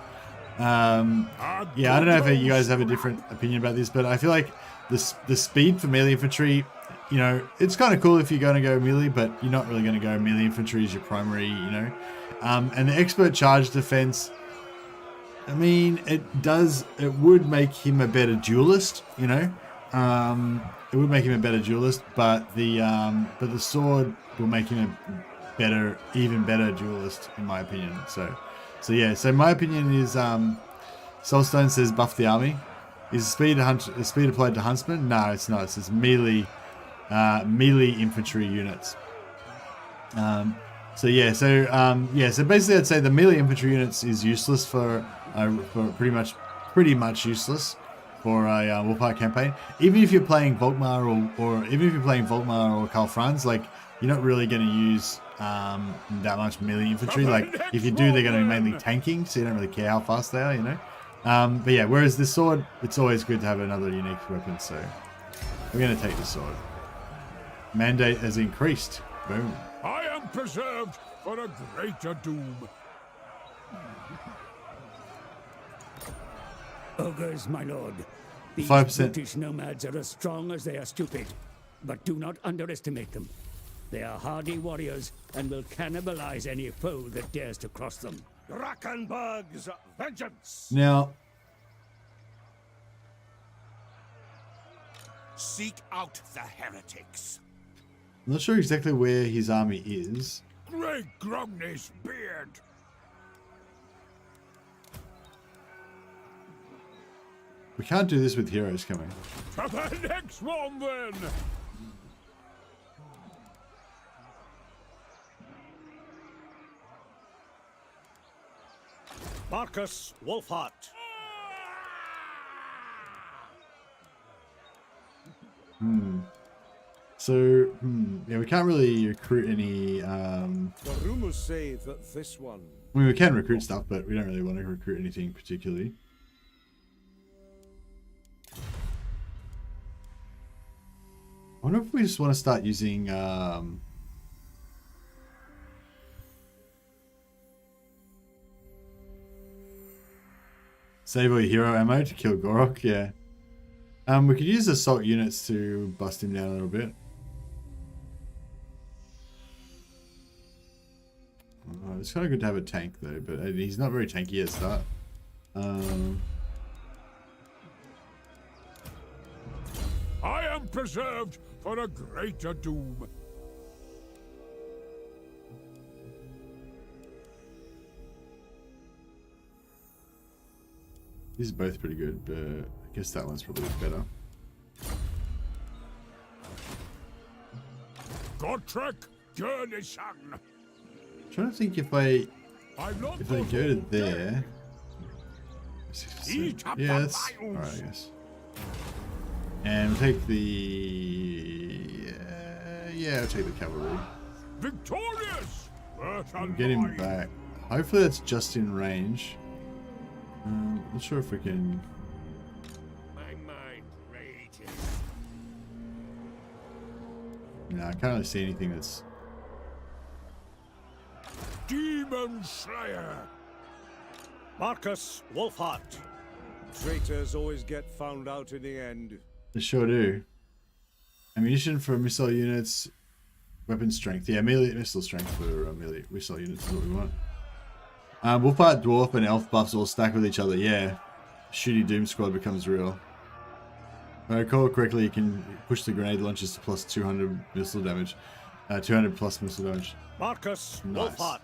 Yeah, I don't know if you guys have a different opinion about this, but I feel like the speed for melee infantry, you know, it's kind of cool if you're going to go melee, but you're not really going to go melee infantry as your primary, you know. And the expert charge defense, I mean, it would make him a better duelist, you know. It would make him a better duelist, but the sword will make him a even better duelist, in my opinion. So yeah. So my opinion is, Soulstone says buff the army. Is speed applied to huntsmen? No, it's not. It says melee infantry units. So basically, I'd say the melee infantry units is useless for pretty much useless for a Wulfhart campaign. Even if you're playing Volkmar or even if you're playing Volkmar or Karl Franz, like, you're not really going to use that much melee infantry. Like, if you do, they're going to be mainly tanking, so you don't really care how fast they are, you know. But yeah, whereas this sword, it's always good to have another unique weapon, so we're going to take the sword. Mandate has increased. Boom. I am preserved for a greater doom. Ogres, my lord. These 5%. British nomads are as strong as they are stupid, but do not underestimate them. They are hardy warriors and will cannibalize any foe that dares to cross them. Drakkenberg's vengeance. Now, Seek out the heretics. I'm not sure exactly where his army is. Grey Grumney's beard. We can't do this with heroes coming. To the next one, then. Markus Wulfhart. So, yeah, we can't really recruit any, The rumors say that this one... I mean, we can recruit stuff, but we don't really want to recruit anything particularly. I wonder if we just want to start using, save all your hero ammo to kill Gotrek, yeah. We could use assault units to bust him down a little bit. It's kind of good to have a tank though, but he's not very tanky at start. I am preserved for a greater doom. These are both pretty good, but I guess that one's probably better. Gotrek, garrison. I'm trying to think if I go to there. Yeah, that's alright, I guess. And we'll take the yeah, I'll take the cavalry. Victorious. Get him back. Hopefully that's just in range. Not sure if we can. My mind rages. No, I can't really see anything that's. Demon Slayer. Markus Wulfhart. Traitors always get found out in the end. They sure do. Ammunition for missile units. Weapon strength. Yeah, melee missile strength for melee missile units is what we want. Wulfhart, dwarf, and elf buffs all stack with each other. Yeah. Shooty Doom Squad becomes real. If I recall correctly, you can push the grenade launchers to plus 200 missile damage. 200 plus missile damage. Markus Nice. Wulfhart.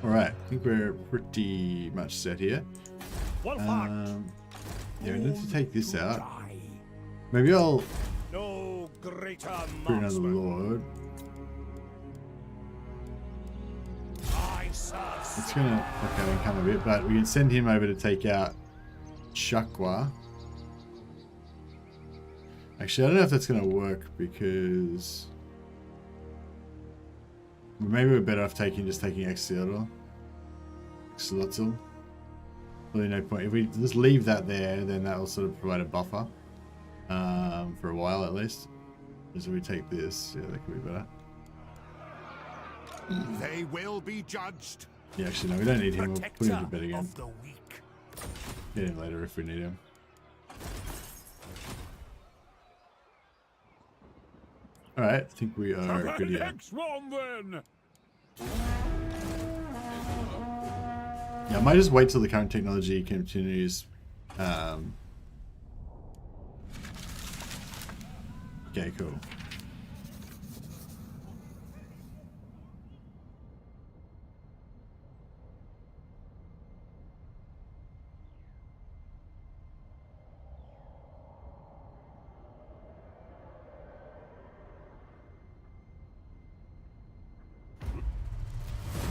Alright, I think we're pretty much set here. Wulfhart. Yeah, we need to take this out. Maybe I'll No greater put another marksman. lord. I serve. It's gonna fuck out income a bit, but we can send him over to take out Shakwa. Actually, I don't know if that's gonna work because maybe we're better off just taking Exilotl. Really no point. If we just leave that there, then that will sort of provide a buffer. for a while at least. So we take this, yeah, that could be better. They will be judged. Yeah, actually, no, we don't need him. We'll put him to bed again. Of the weak. Get him later if we need him. Alright, I think we are good here. Next one then. Yeah, I might just wait till the current technology continues. Okay, cool.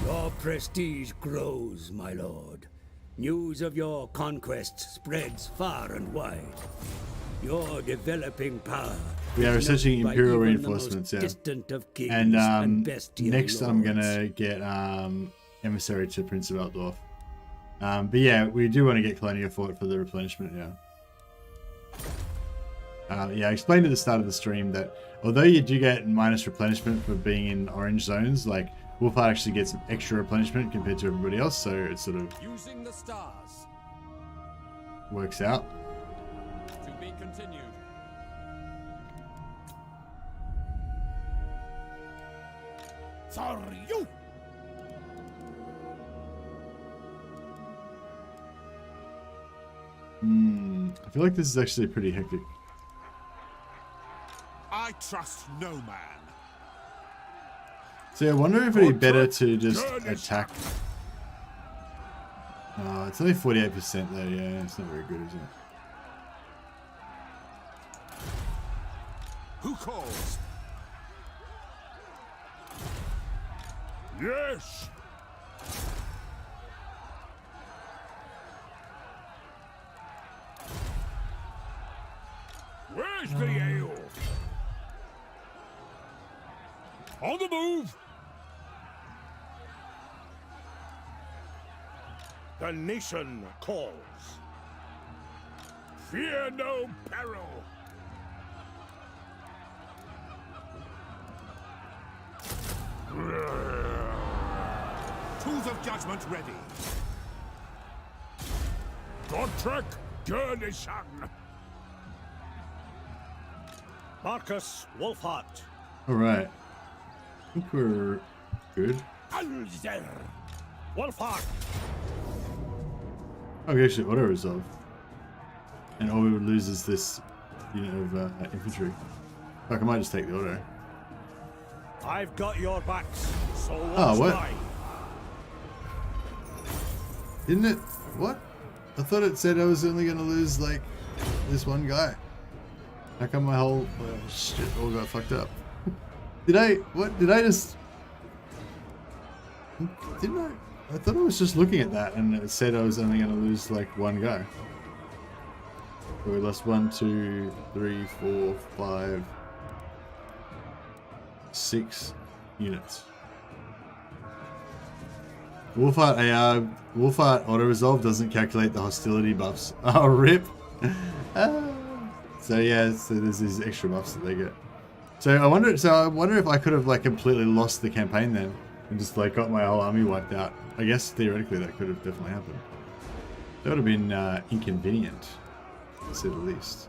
Your prestige grows, my lord. News of your conquests spreads far and wide. Your developing power. We are is researching known by Imperial even the reinforcements, most yeah. distant of kings And bestial next I'm lords. gonna get emissary to Prince of Altdorf. But yeah, we do want to get Colonial Fort for the replenishment, yeah. Yeah, I explained at the start of the stream that although you do get minus replenishment for being in orange zones, like Wulfhart actually gets extra replenishment compared to everybody else, so it sort of Using the stars. works out. To be continued. For you. I feel like this is actually pretty hectic. I trust no man. So I wonder if it'd be better to just attack. It's only 48% though, yeah, it's not very good, is it? Who calls? Yes. Where's the ale? On the move. The nation calls. Fear no peril. Tools of judgment ready. Gotrek, garrison. Markus, Wulfhart. Alright. I think we're good. Alzer. Wulfhart. Oh, we actually auto-resolve. And all we would lose is this unit of infantry. Fuck, I might just take the auto. I've got your backs, so Oh, what? mine. Didn't it? What? I thought it said I was only going to lose, like, this one guy. How come my whole shit all got fucked up? Did I? What? Did I just... Didn't I? I thought I was just looking at that and it said I was only going to lose, like, one guy. So we lost 1, 2, 3, 4, 5, 6 units. Wulfhart Wulfhart auto-resolve doesn't calculate the hostility buffs. Oh, rip! So yeah, so there's these extra buffs that they get. So I wonder if I could have like completely lost the campaign then and just like got my whole army wiped out. I guess theoretically that could have definitely happened. That would have been inconvenient, to say the least.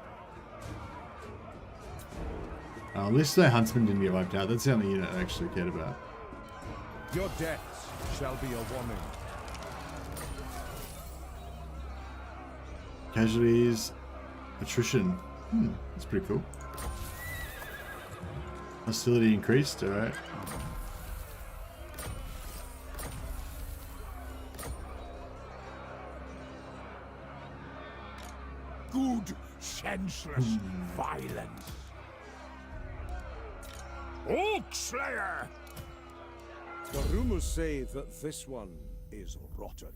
At least the huntsman didn't get wiped out. That's the only unit I actually cared about. Your deaths shall be a warning. Casualties, attrition. That's pretty cool. Hostility increased, alright. Good, senseless violence. Oak Slayer! The rumors say that this one is rotten.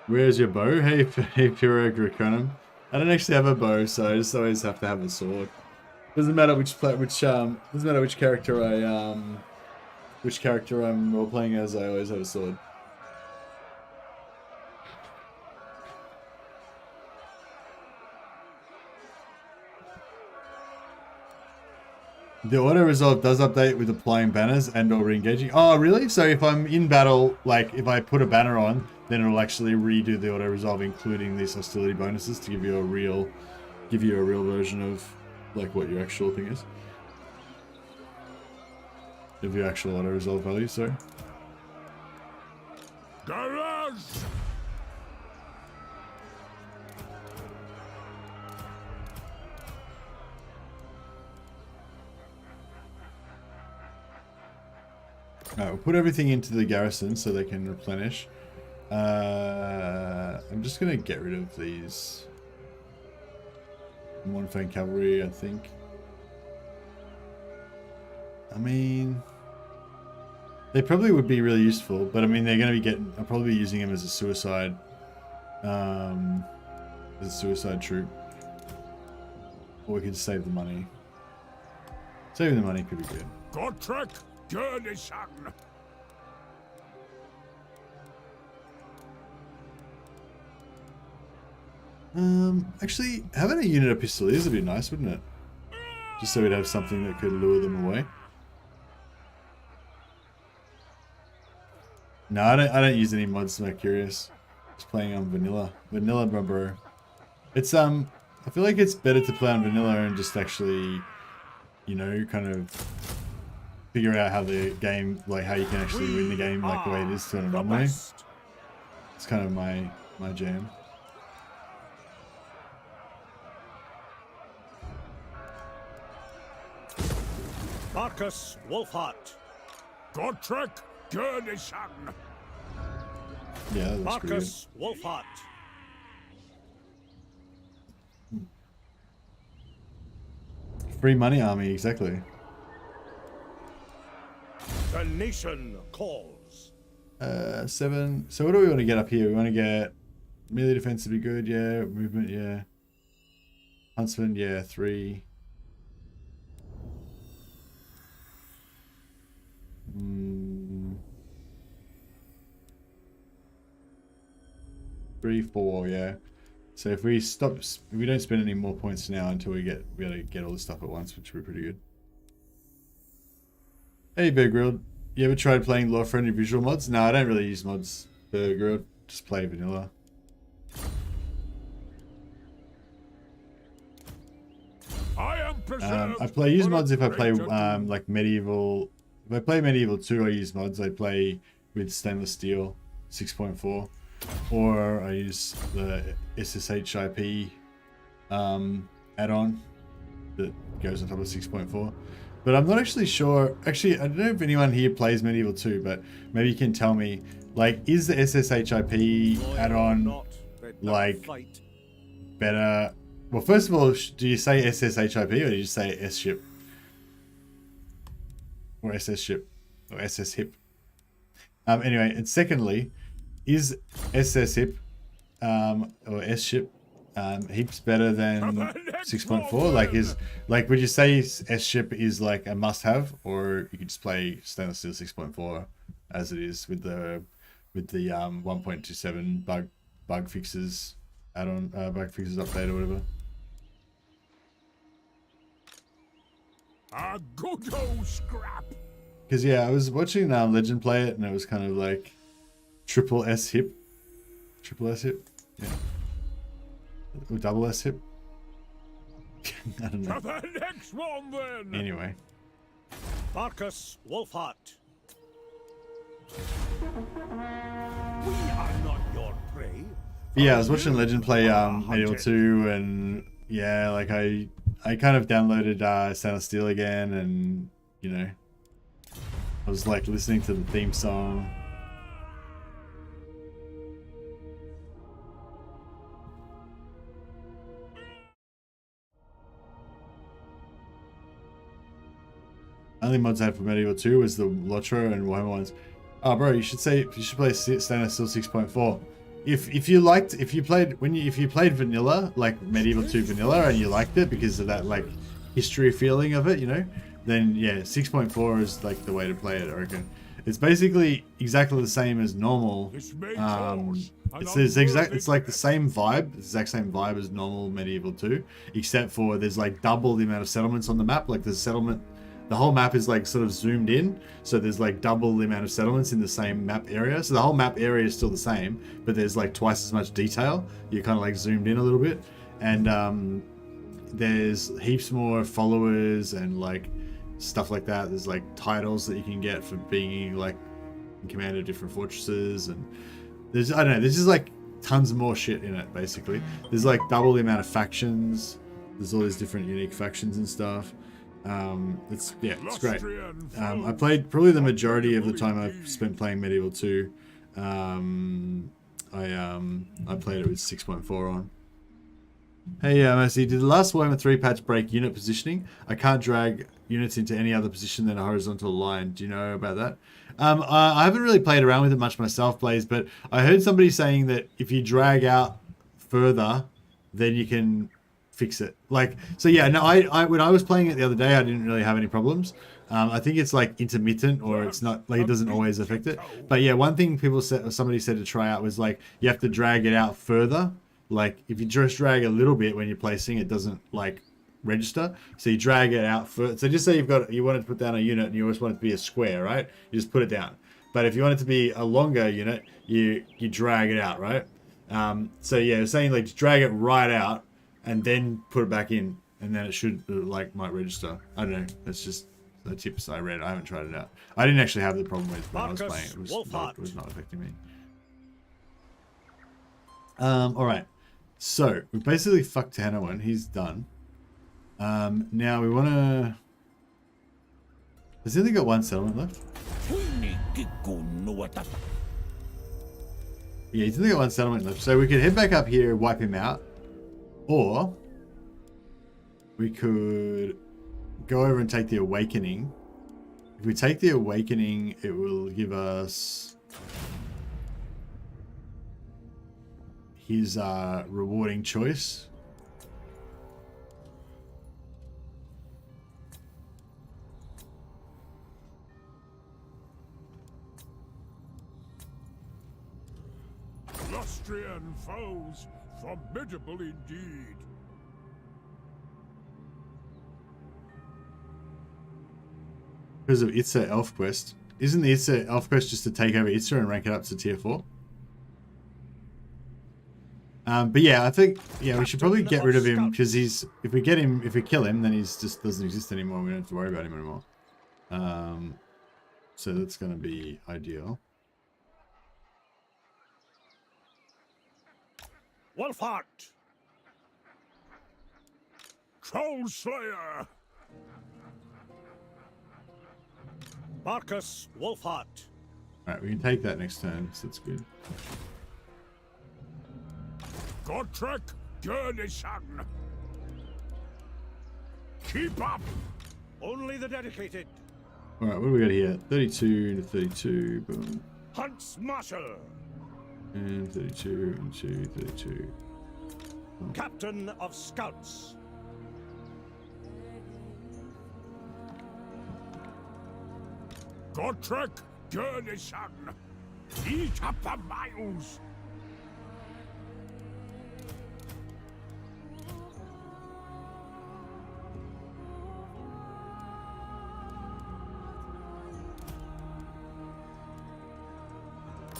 Where's your bow? Hey, Puro Draconum. I don't actually have a bow, so I just always have to have a sword. Doesn't matter doesn't matter which character I'm role playing as. I always have a sword. The auto resolve does update with applying banners and or re-engaging. Oh, really? So if I'm in battle, like if I put a banner on, then it'll actually redo the auto resolve, including these hostility bonuses to give you a real version of like what your actual thing is. Of your actual auto resolve value. So. Garage! Alright, we'll put everything into the garrison so they can replenish. I'm just gonna get rid of these Mornfang cavalry, I think. I mean, they probably would be really useful, but I mean they're gonna be I'll probably be using them as a suicide troop. Or we could save the money. Saving the money could be good. Gotrek, garrison. Actually, having a unit of pistoliers would be nice, wouldn't it? Just so we'd have something that could lure them away. No, I don't use any mods to make curious. Just playing on vanilla. Vanilla, bro. It's I feel like it's better to play on vanilla and just actually, you know, kind of figure out how the game, like how you can actually win the game like the way it is to an anomaly. It's kind of my jam. Markus, Wulfhart. Gotrek, garrison. Yeah, that's Markus, Wulfhart. Free money army, exactly. The nation calls. 7. So what do we want to get up here? We want to get melee defense to be good, yeah. Movement, yeah. Huntsman, yeah. 3. 3, 4, yeah. So if we don't spend any more points now until we able to get all this stuff at once, which would be pretty good. Hey, Bear Grilled. You ever tried playing lore-friendly visual mods? No, I don't really use mods, Bear Grilled. Just play vanilla. I am preserved. I use mods if I play like medieval. If I play Medieval 2, I use mods. I play with stainless steel 6.4, or I use the SSHIP add-on that goes on top of 6.4. But I'm not actually sure. Actually, I don't know if anyone here plays Medieval 2, but maybe you can tell me. Like, is the SSHIP add-on like better? Well, first of all, do you say SSHIP or do you say S-ship? Or SS ship, or SS hip. Anyway, and secondly, is SS hip or S ship heaps better than 6.4? Like, would you say S ship is like a must-have, or you could just play stainless steel 6.4 as it is with the 1.27 bug fixes add-on bug fixes update or whatever? A good old scrap. Because yeah, I was watching Legend play it, and it was kind of like triple S hip, yeah, or double S hip. I don't know. The next one then. Anyway, Markus, Wulfhart. We are not your prey. but yeah, I was watching Legend play Medieval 2, and yeah, like I kind of downloaded Stainless Steel again, and you know, I was like listening to the theme song. Only mods I had for Medieval 2 was the Lustria and Warhammer ones. Oh, bro, you should play Stainless Steel 6.4. If you played vanilla, like Medieval 2 vanilla, and you liked it because of that like history feeling of it, you know, then yeah, 6.4 is like the way to play it, I reckon. It's basically exactly the same as normal. It's like the same vibe, the exact same vibe as normal Medieval 2, except for there's like double the amount of settlements on the map. Like there's settlement the whole map is like sort of zoomed in, so there's like double the amount of settlements in the same map area. So the whole map area is still the same, but there's like twice as much detail. You're kind of like zoomed in a little bit, and there's heaps more followers and like stuff like that. There's like titles that you can get for being like in command of different fortresses, and there's, I don't know, there's just like tons more shit in it. Basically there's like double the amount of factions. There's all these different unique factions and stuff. It's great. I played probably the majority of the time I've spent playing Medieval 2. I played it with 6.4 on. Hey, Mercy, did the last Warhammer 3 patch break unit positioning? I can't drag units into any other position than a horizontal line. Do you know about that? I haven't really played around with it much myself, Blaze, but I heard somebody saying that if you drag out further, then you can fix it. Like, so yeah, no, I when I was playing it the other day, I didn't really have any problems. I think it's like intermittent, or it's not like, it doesn't always affect it. But yeah, one thing somebody said to try out was like, you have to drag it out further. Like if you just drag a little bit when you're placing, it doesn't like register. So you drag it out further. So just say you wanted to put down a unit and you always want it to be a square, right? You just put it down. But if you want it to be a longer unit, you drag it out, right? So yeah, you're saying like just drag it right out and then put it back in, and then it should like might register. I don't know. That's just the tips I read. I haven't tried it out. I didn't actually have the problem with when Markus, I was playing. It was not affecting me. All right. So we basically fucked Hannah one. He's done. Now we want to. Has he only got one settlement left? Yeah, he's only got one settlement left. So we could head back up here and wipe him out. Or we could go over and take the Awakening. If we take the Awakening, it will give us his rewarding choice. Lustrian foes, formidable indeed. Because of Itza Elf Quest. Isn't the Itza Elf Quest just to take over Itza and rank it up to tier 4? But yeah, I think, yeah, we should probably get rid of him, because if we kill him, then he's just doesn't exist anymore. We don't have to worry about him anymore. So that's going to be ideal. Wulfhart! Troll Slayer! Markus, Wulfhart. Alright, we can take that next turn, so that's good. Gotrek, garrison. Keep up! Only the dedicated. Alright, what do we got here? 32 to 32, boom. Hunts Marshal. And 32, and 2, 32. Oh. Captain of Scouts. Gotrek, garrison. Eat up the miles.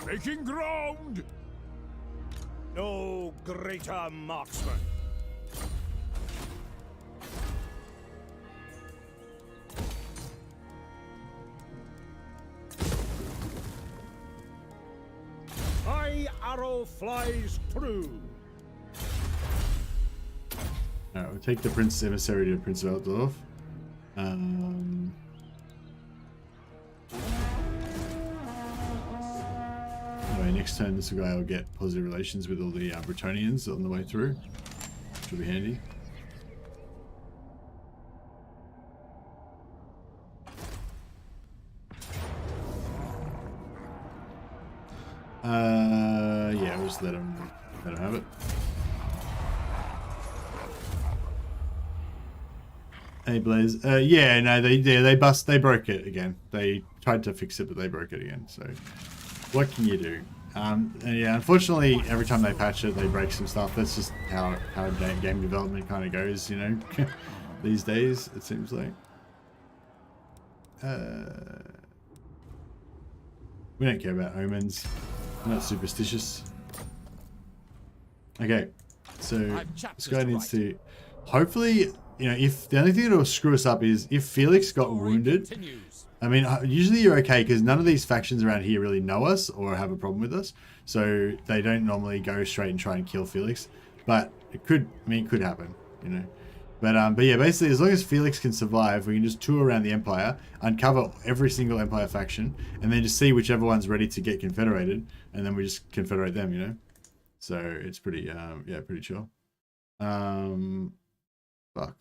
Making ground! No greater marksman. My arrow flies through. Alright, we'll take the Prince Emissary to Prince of Altdorf. Anyway, next turn this guy will get positive relations with all the Bretonians on the way through, which will be handy. Yeah, we'll just let him have it. Hey Blaze, yeah, no, they broke it again. They tried to fix it, but they broke it again. So, what can you do? And yeah, unfortunately, every time they patch it, they break some stuff. That's just how game development kind of goes, you know, these days, it seems like. We don't care about omens. We're not superstitious. Okay, so this guy needs to. Hopefully, you know, if the only thing that will screw us up is if Felix got wounded. I mean, usually you're okay because none of these factions around here really know us or have a problem with us, so they don't normally go straight and try and kill Felix. But it could, I mean, it could happen, you know. But yeah, basically, as long as Felix can survive, we can just tour around the Empire, uncover every single Empire faction, and then just see whichever one's ready to get confederated, and then we just confederate them, you know. So it's pretty, yeah, pretty chill. Fuck.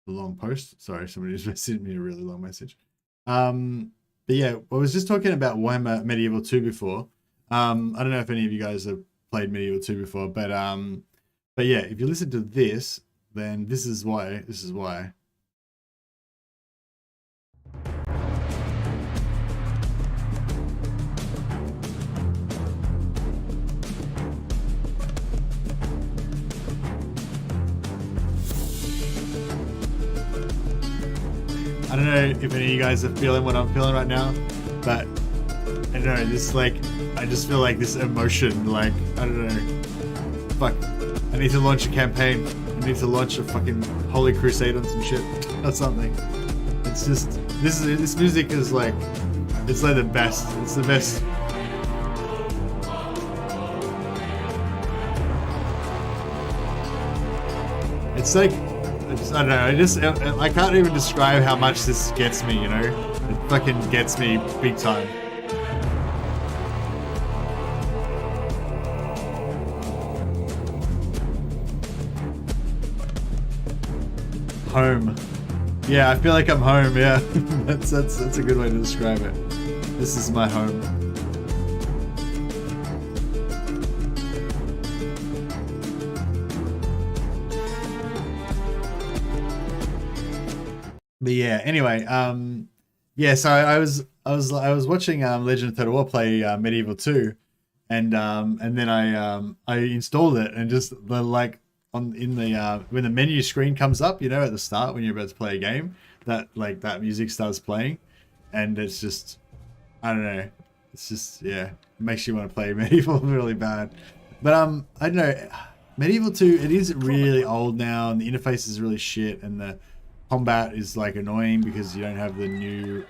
A long post. Sorry, somebody just sent me a really long message. But yeah, I was just talking about Warhammer Medieval 2 before. I don't know if any of you guys have played Medieval 2 before, but yeah, if you listen to this, then this is why. This is why. I don't know if any of you guys are feeling what I'm feeling right now, but I don't know, this like, I just feel like this emotion, like, I don't know, fuck, I need to launch a campaign, I need to launch a fucking Holy Crusade on some shit, or something. It's just, this music is like, it's like the best, it's the best. It's like, I don't know, I can't even describe how much this gets me, you know? It fucking gets me big time. Home. Yeah, I feel like I'm home, yeah. that's a good way to describe it. This is my home. But yeah, anyway, yeah, so I was watching Legend of Total War play Medieval 2, and then I installed it, and just like when the menu screen comes up, you know, at the start when you're about to play a game, that music starts playing, and it's just, I don't know, it's just, yeah, it makes you want to play Medieval really bad. But I don't know, Medieval 2, it is really old now, and the interface is really shit, and the combat is like annoying because you don't have the new,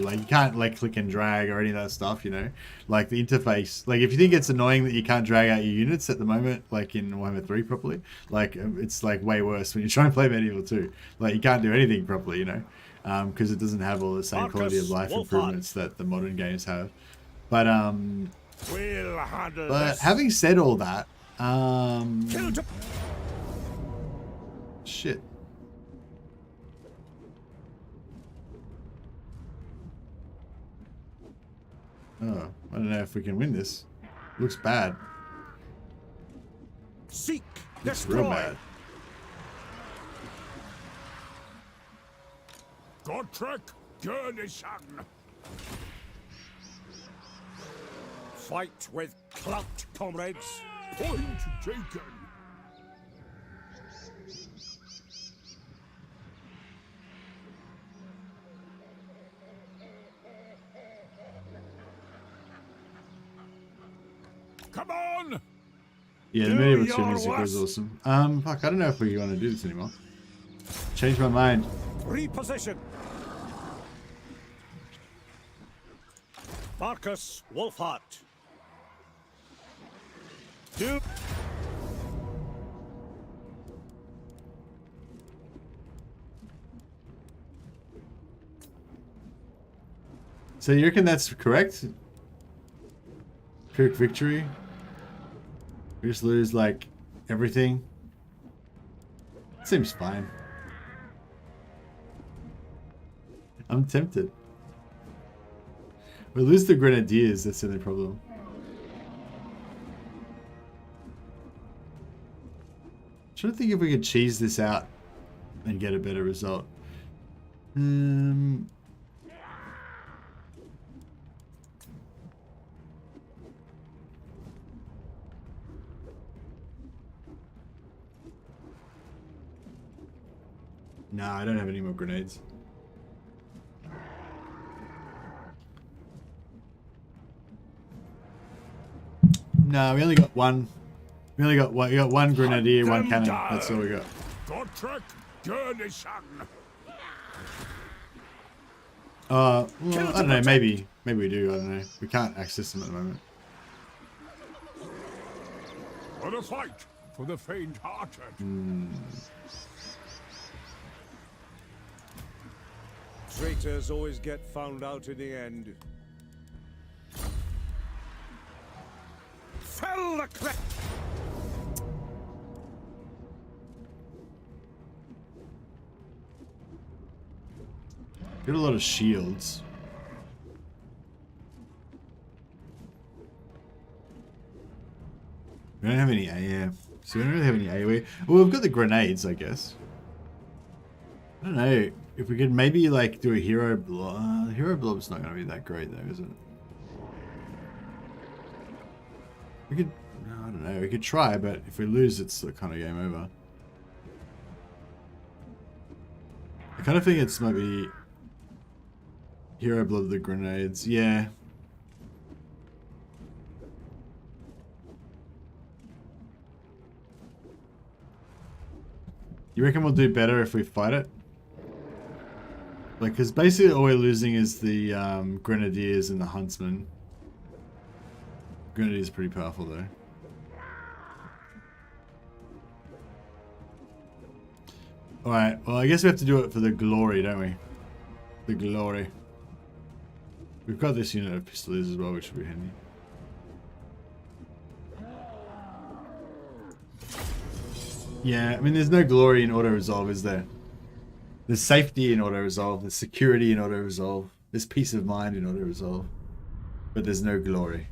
like, you can't like click and drag or any of that stuff, you know, like the interface, like if you think it's annoying that you can't drag out your units at the moment, like in Warhammer 3 properly, like it's like way worse when you try and play Medieval 2, like you can't do anything properly, you know, because it doesn't have all the same quality of life improvements that the modern games have. But having said all that, shit. Oh, I don't know if we can win this. Looks bad. Seek, looks real bad. Gotrek, garrison. Fight with clout, comrades. Point taken. Come on! Yeah, the Medieval 2 music was awesome. Fuck, I don't know if we want to do this anymore. Changed my mind. Reposition. Markus, Wulfhart. Do. So you reckon that's correct? Quick victory? We just lose like everything? Seems fine. I'm tempted. We lose the Grenadiers, that's the only problem. I'm trying to think if we could cheese this out and get a better result. Nah, I don't have any more grenades. No, we only got one. We only got one. We got one grenadier, one cannon. That's all we got. Gotrek, garrison. Well, I don't know. Maybe we do. I don't know. We can't access them at the moment. For the fight, for the faint-hearted. Traitors always get found out in the end. Fell the crack. Got a lot of shields. We don't have any AF, so we don't really have any AoE. Well, we've got the grenades, I guess. I don't know if we could maybe like do a hero blob. Hero blob's not going to be that great though, is it? We could, no, I don't know. We could try, but if we lose, it's kind of game over. I kind of think it's maybe hero blob the grenades. Yeah. You reckon we'll do better if we fight it? Like, because basically all we're losing is the grenadiers and the huntsmen. Grenadiers are pretty powerful though. Alright, well I guess we have to do it for the glory, don't we? The glory. We've got this unit of pistoliers as well, which will be handy. Yeah, I mean there's no glory in auto-resolve, is there? There's safety in auto-resolve, there's security in auto-resolve, there's peace of mind in auto-resolve, but there's no glory.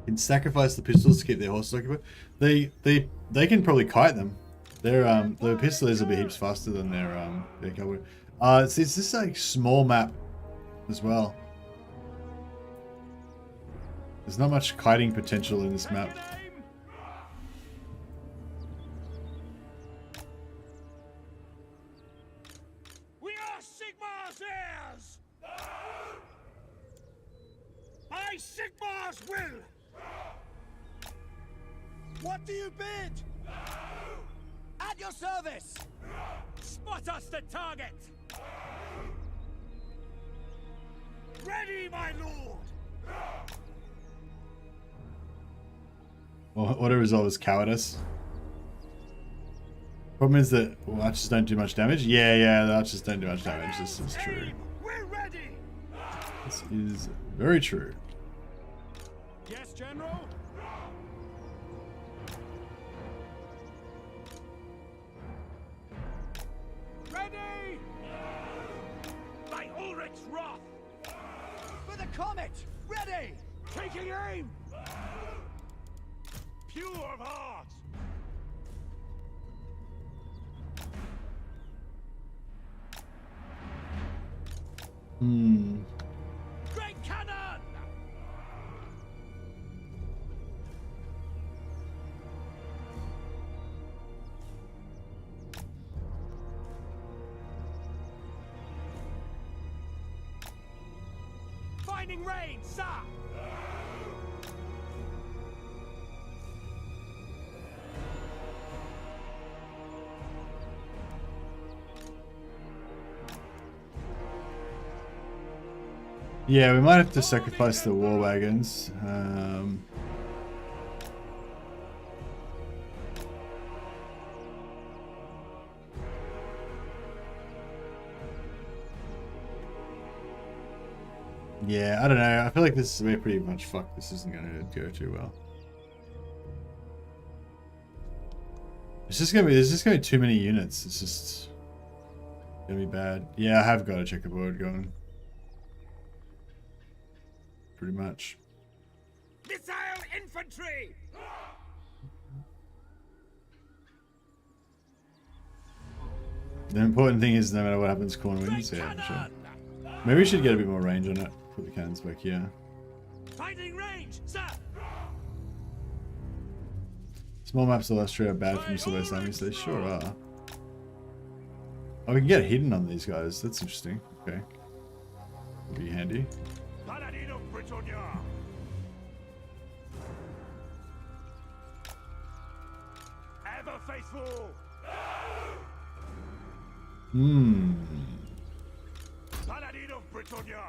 Can sacrifice the pistols to keep their horses occupied. They can probably kite them. Their the pistoliers will be heaps faster than their cavalry. It's this like small map as well. There's not much kiting potential in this map. We are Sigmar's heirs! By Sigmar's will! What do you bid? At your service! Spot us the target! Ready, my lord! Well, auto-resolve is cowardice. Problem is that archers don't do much damage. Yeah, the archers don't do much damage. This is true. We're ready! This is very true. Yes, General? Ready! By Ulrich's wrath! For the comet! Ready! Taking aim! Pure of heart! Great cannon! Finding range, sir! Yeah, we might have to sacrifice the war wagons. Yeah, I don't know. I feel like this is we're pretty much fucked. This isn't going to go too well. It's just gonna be. There's just gonna be too many units. It's just gonna be bad. Yeah, I have got a checkerboard going. Pretty much. Missile infantry! The important thing is no matter what happens, corn wins. Yeah, for sure. Maybe we should get a bit more range on it. Put the cannons back here. Finding range, sir! Small maps of Lustria are bad for missile-based armies. They sure are. Oh, we can get hidden on these guys. That's interesting. Okay. Would be handy. Paladin of Britannia. Ever faithful. Paladin of Britannia.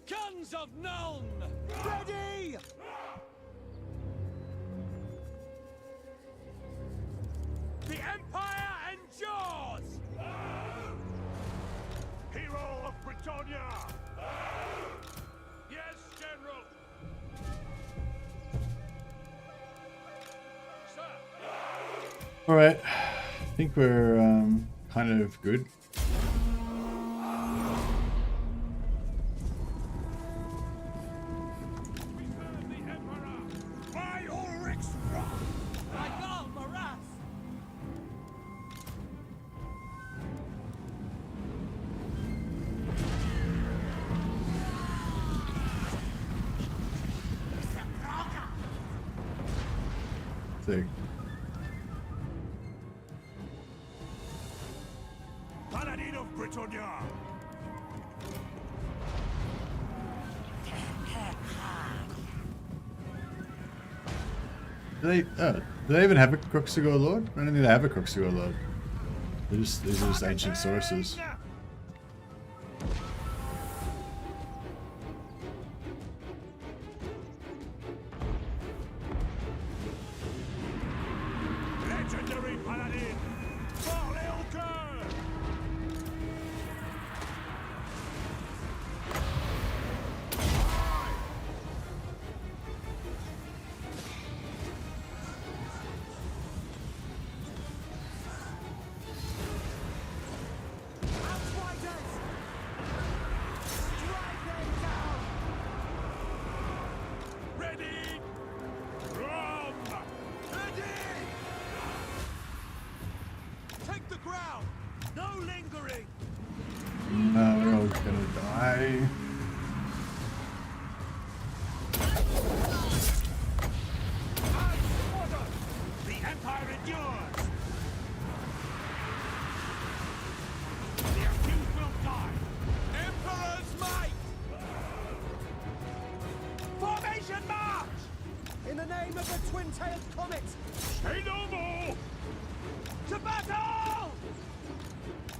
Guns of Nuln! Ready! The Empire endures! Hero of Britannia. Yes, General! Sir! Alright. I think we're kind of good. Sick. Paladin of Britannia. Do they even have a Crooksugor Lord? I don't think they have a Crooksugor Lord. These are just ancient sources. Legendary Paladin. Farlilker. Ready! Run! Ready! Take the ground! No lingering! No, they're all gonna die. Order! The Empire endures! The accused will die! Emperor's might! Formation march! In the name of the twin-tailed comet! Say no more! To battle!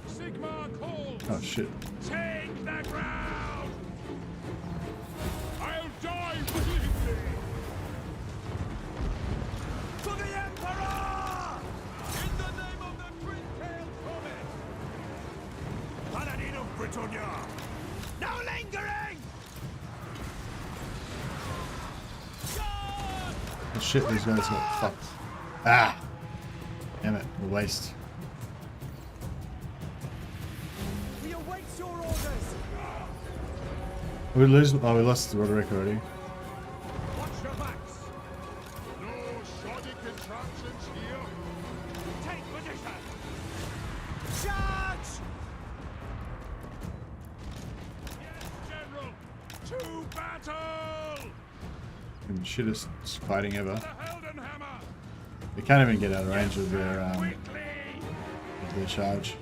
Sigmar calls! Oh shit. Take the ground! I'll die willingly! To the Emperor! In the name of the twin-tailed comet! Paladin of Britannia! No lingering! Charge! Oh shit, these guys got fucked. Ah! Damn it, the waste. We await your orders! We lose. Oh, we lost the Roderick already. Watch your backs! No shoddy contraptions here! Take position! Charge! Yes, General! To battle! And shittest fighting ever. The Heldenhammer! They can't even get out of range of their Quickly! charge.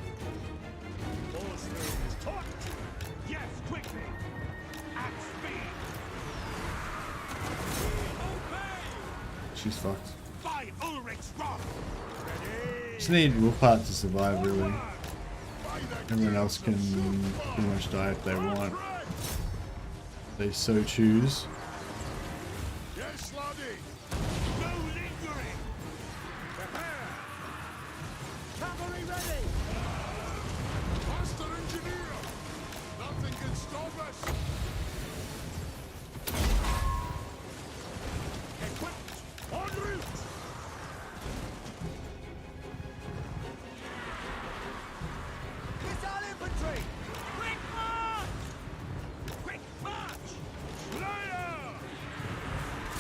Yes, quickly! At speed! She's fucked. By Ulrich's wrath! Ready! Just need Wulfhart to survive, really. Everyone else can pretty much die if they want. They so choose. Yes, laddie! No lingering! Prepare! Cavalry ready! Master engineer! Nothing can stop us! Equipped! En route! Missile infantry! Quick march! Quick march! Slayer!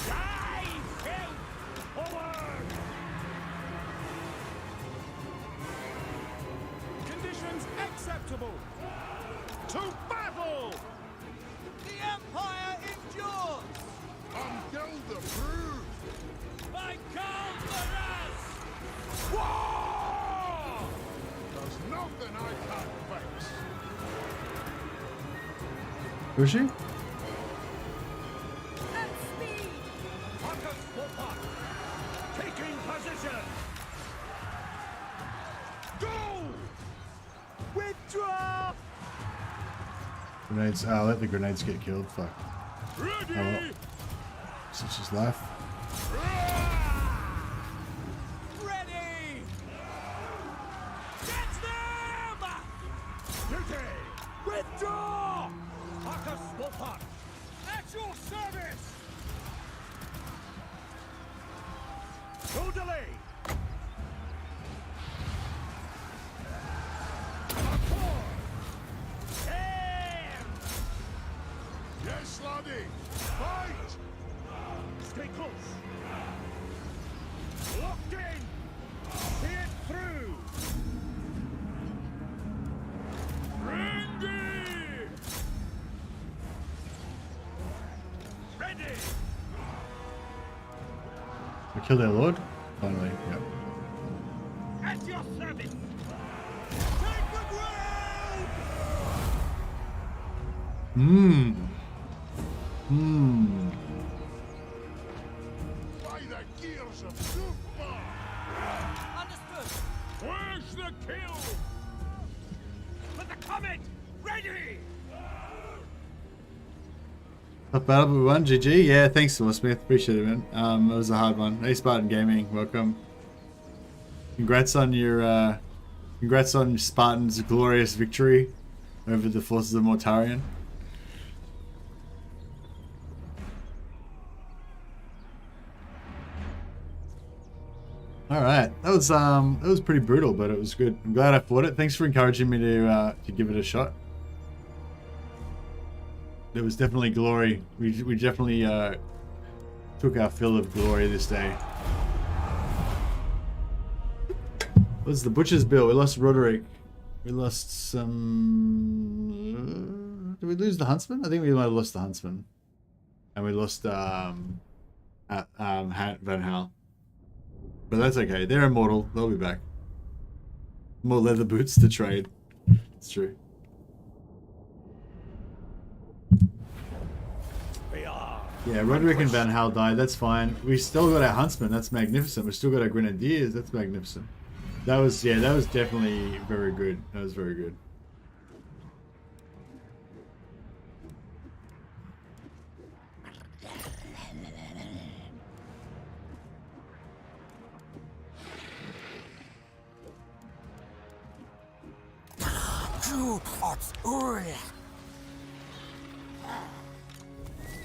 Die, filth! Forward! Conditions acceptable! To battle! The Empire endures! Until the proof! By Calderas! War! The nothing I can't fix. Who is she? At speed! Markus, Wulfhart, taking position. Go! Withdraw! Grenades. Let the grenades get killed. Fuck. Ready! Oh, well. Such is life. Ready! Get them! Duty! Withdraw! Markus, Wulfhart, at your service! No delay! Accord! Aim! Yes, laddie! Fight! Stay close! Locked in! See it through! Ready! Ready! We killed their lord? Finally, yep. At your service! Take the ground! By the gears of super! Understood! Where's the kill? For the comet! Ready! Not bad, but we won. GG. Yeah, thanks, Smith. Appreciate it, man. It was a hard one. Hey, Spartan Gaming, welcome. Congrats on your Spartan's glorious victory over the forces of Mortarion. All right, that was pretty brutal, but it was good. I'm glad I fought it. Thanks for encouraging me to give it a shot. There was definitely glory. We definitely took our fill of glory this day. What's the Butcher's Bill? We lost Roderick. We lost some... did we lose the Huntsman? I think we might have lost the Huntsman. And we lost Van Hal. But that's okay. They're immortal. They'll be back. More leather boots to trade. It's true. Yeah, Roderick and Van Hal died. That's fine. We still got our Huntsman. That's magnificent. We still got our Grenadiers. That's magnificent. That was definitely very good. That was very good.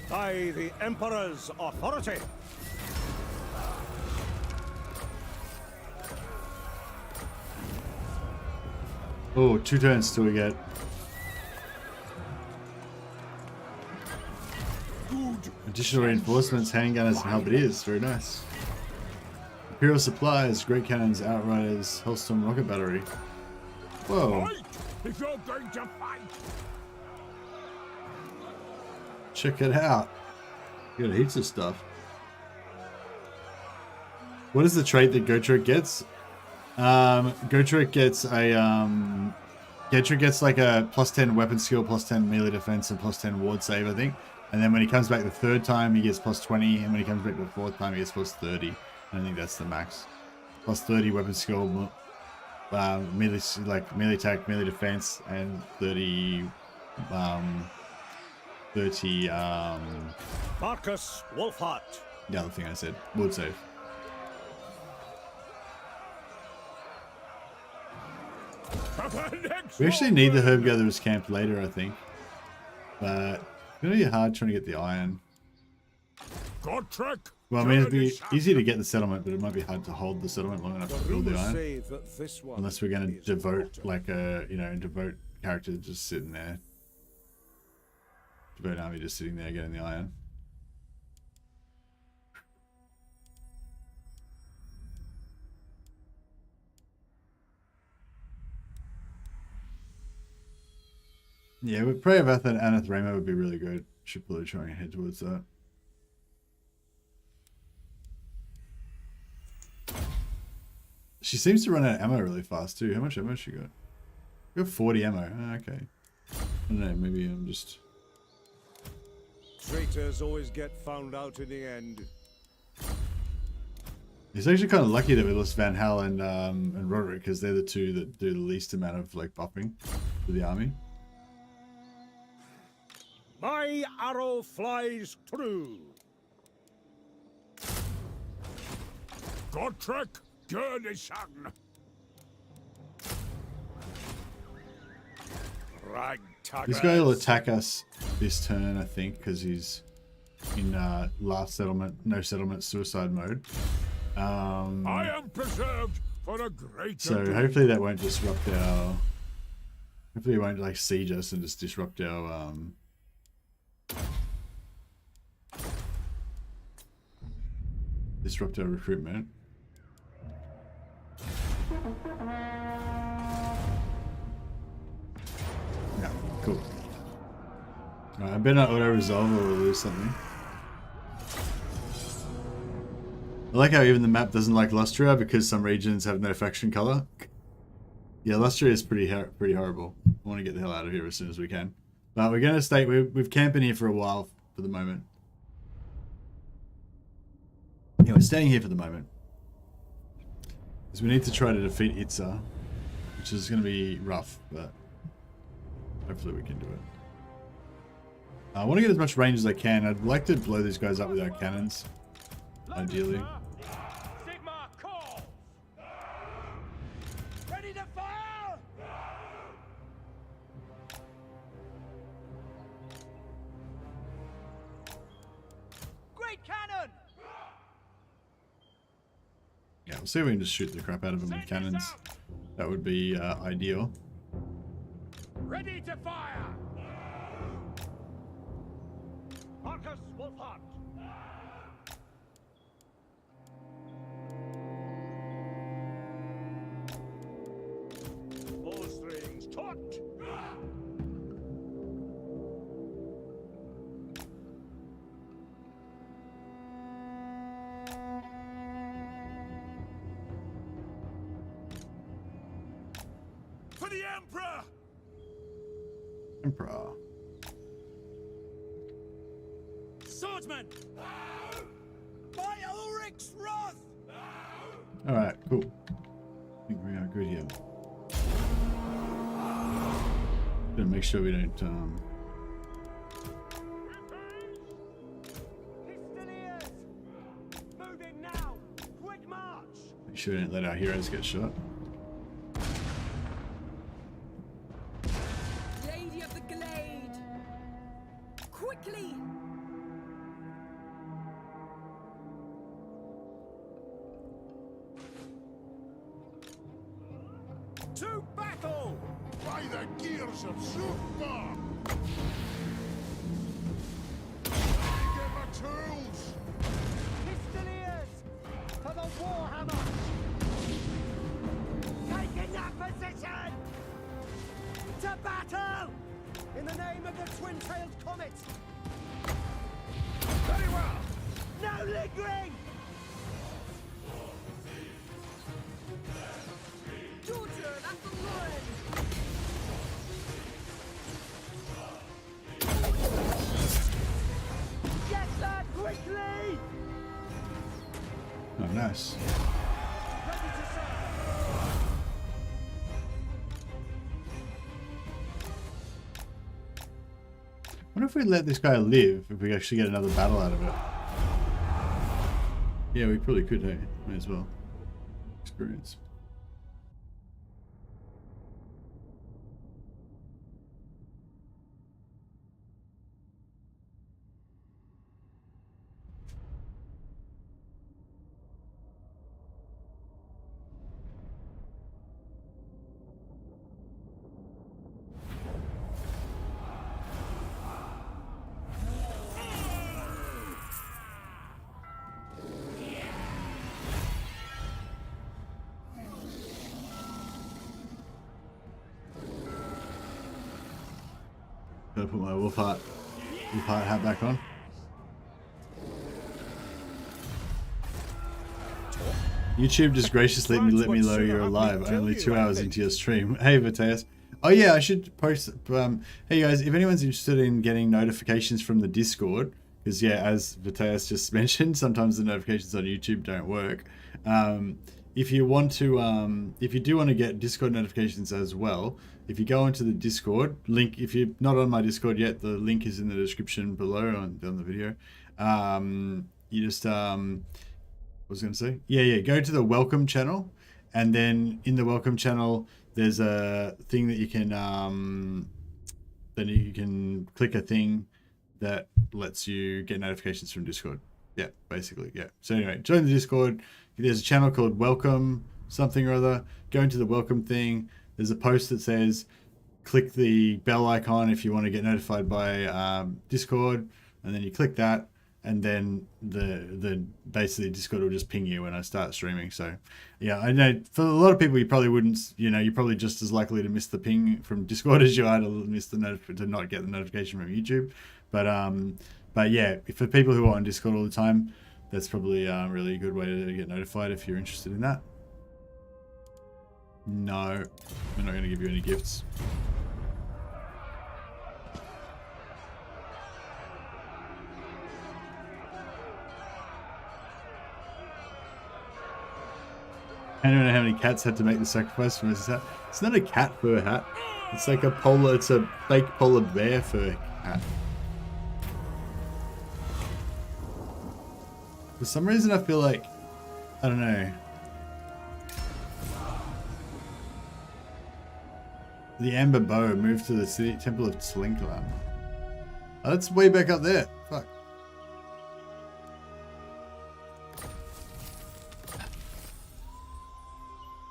By the Emperor's authority. Oh, 2 turns till we get. Good. Additional reinforcements, handgunners, and halberdiers. Very nice. Imperial supplies, great cannons, outriders, Hellstorm rocket battery. Whoa. Fight if you're going to fight. Check it out. You got heaps of stuff. What is the trait that Gotrek gets? Gotrek gets a Gotrek gets like a +10 weapon skill, +10 melee defense, and +10 ward save, I think. And then when he comes back the 3rd time, he gets +20, and when he comes back the 4th time, he gets +30. I think that's the max. +30 weapon skill, melee melee attack, melee defense, and 30 Markus, Wulfhart. the other thing I said, ward save. We actually need the herb gatherers camp later, I think. But it's gonna be hard trying to get the iron. Gotrek. Well, I mean, it'd be easy to get the settlement, but it might be hard to hold the settlement long enough to build the iron. Unless we're gonna devote like a, devote character to just sitting there. Devote army just sitting there getting the iron. Yeah, but Prayer of Ath and Anathrema would be really good. Should probably try and head towards that. She seems to run out of ammo really fast too. How much ammo has she got? You got 40 ammo. Oh, okay. I don't know, maybe I'm just... Traitors always get found out in the end. It's actually kind of lucky that we lost Van Hal and Roderick, because they're the two that do the least amount of like buffing for the army. My arrow flies true. Gotrek, garrison. This guy will attack us this turn, I think, because he's in last settlement, no settlement, suicide mode. I am preserved for a greater. So hopefully that won't disrupt our. Hopefully it won't like siege us and just disrupt our recruitment. Yeah, cool. Alright, I better not auto-resolve or we'll lose something. I like how even the map doesn't like Lustria because some regions have no faction color. Yeah, Lustria is pretty horrible. I want to get the hell out of here as soon as we can. But we're going to stay... We've camping here for a while for the moment. Yeah, we're staying here for the moment. Because we need to try to defeat Itza. Which is going to be rough, but... hopefully we can do it. I want to get as much range as I can. I'd like to blow these guys up with our cannons. Ideally. Sigma call. Ready to fire. Great cannon. Yeah, we'll see if we can just shoot the crap out of them with cannons. That would be ideal. Ready to fire. Markus, Wulfhart. Bowstrings taut. For the Emperor. Emperor. Swordsman. By Ulrich's wrath. Alright, cool. I think we are good here. Gotta make sure we don't Pistoliers. Moving now. Quick march. make sure we don't let our heroes get shot. Lady of the Glade. Quickly. To battle! By the gears of Super! Give her tools! Pistoliers. For the Warhammer. Taking that position. To battle. In the name of the twin-tailed comet. Very well! No lingering. Daughter of Athelloren. Yes, lad, quickly. Oh, nice. Ready to serve. I wonder if we let this guy live, if we actually get another battle out of it. Yeah, we probably could, hey? May as well. Experience. Gotta put my Wulfhart hat back on. 1 YouTube just graciously let me know you're alive only 2 hours into your stream. Hey, Viteas. Oh yeah, I should post. Hey guys, if anyone's interested in getting notifications from the Discord, because yeah, as Viteas just mentioned, sometimes the notifications on YouTube don't work. If you want to, if you do want to get Discord notifications as well, if you go into the Discord link, if you're not on my Discord yet, the link is in the description below on the video. You just what was I going to say? Yeah, go to the welcome channel, and then in the welcome channel, there's a thing that you can, then you can click a thing that lets you get notifications from Discord. Yeah, basically, yeah. So anyway, join the Discord. There's a channel called Welcome something or other. Go into the welcome thing. There's a post that says, click the bell icon if you want to get notified by Discord, and then you click that. And then the basically Discord will just ping you when I start streaming. So yeah, I know for a lot of people, you probably wouldn't, you know, you're probably just as likely to miss the ping from Discord as you are to miss the to not get the notification from YouTube. But yeah, for people who are on Discord all the time, that's probably a really good way to get notified if you're interested in that. No, we're not going to give you any gifts. I don't know how many cats had to make the sacrifice from his hat. It's not a cat fur hat. It's like it's a fake polar bear fur hat. For some reason I feel like, I don't know. The Amber Bow moved to the city temple of Slinklam. Oh, that's way back up there. Fuck.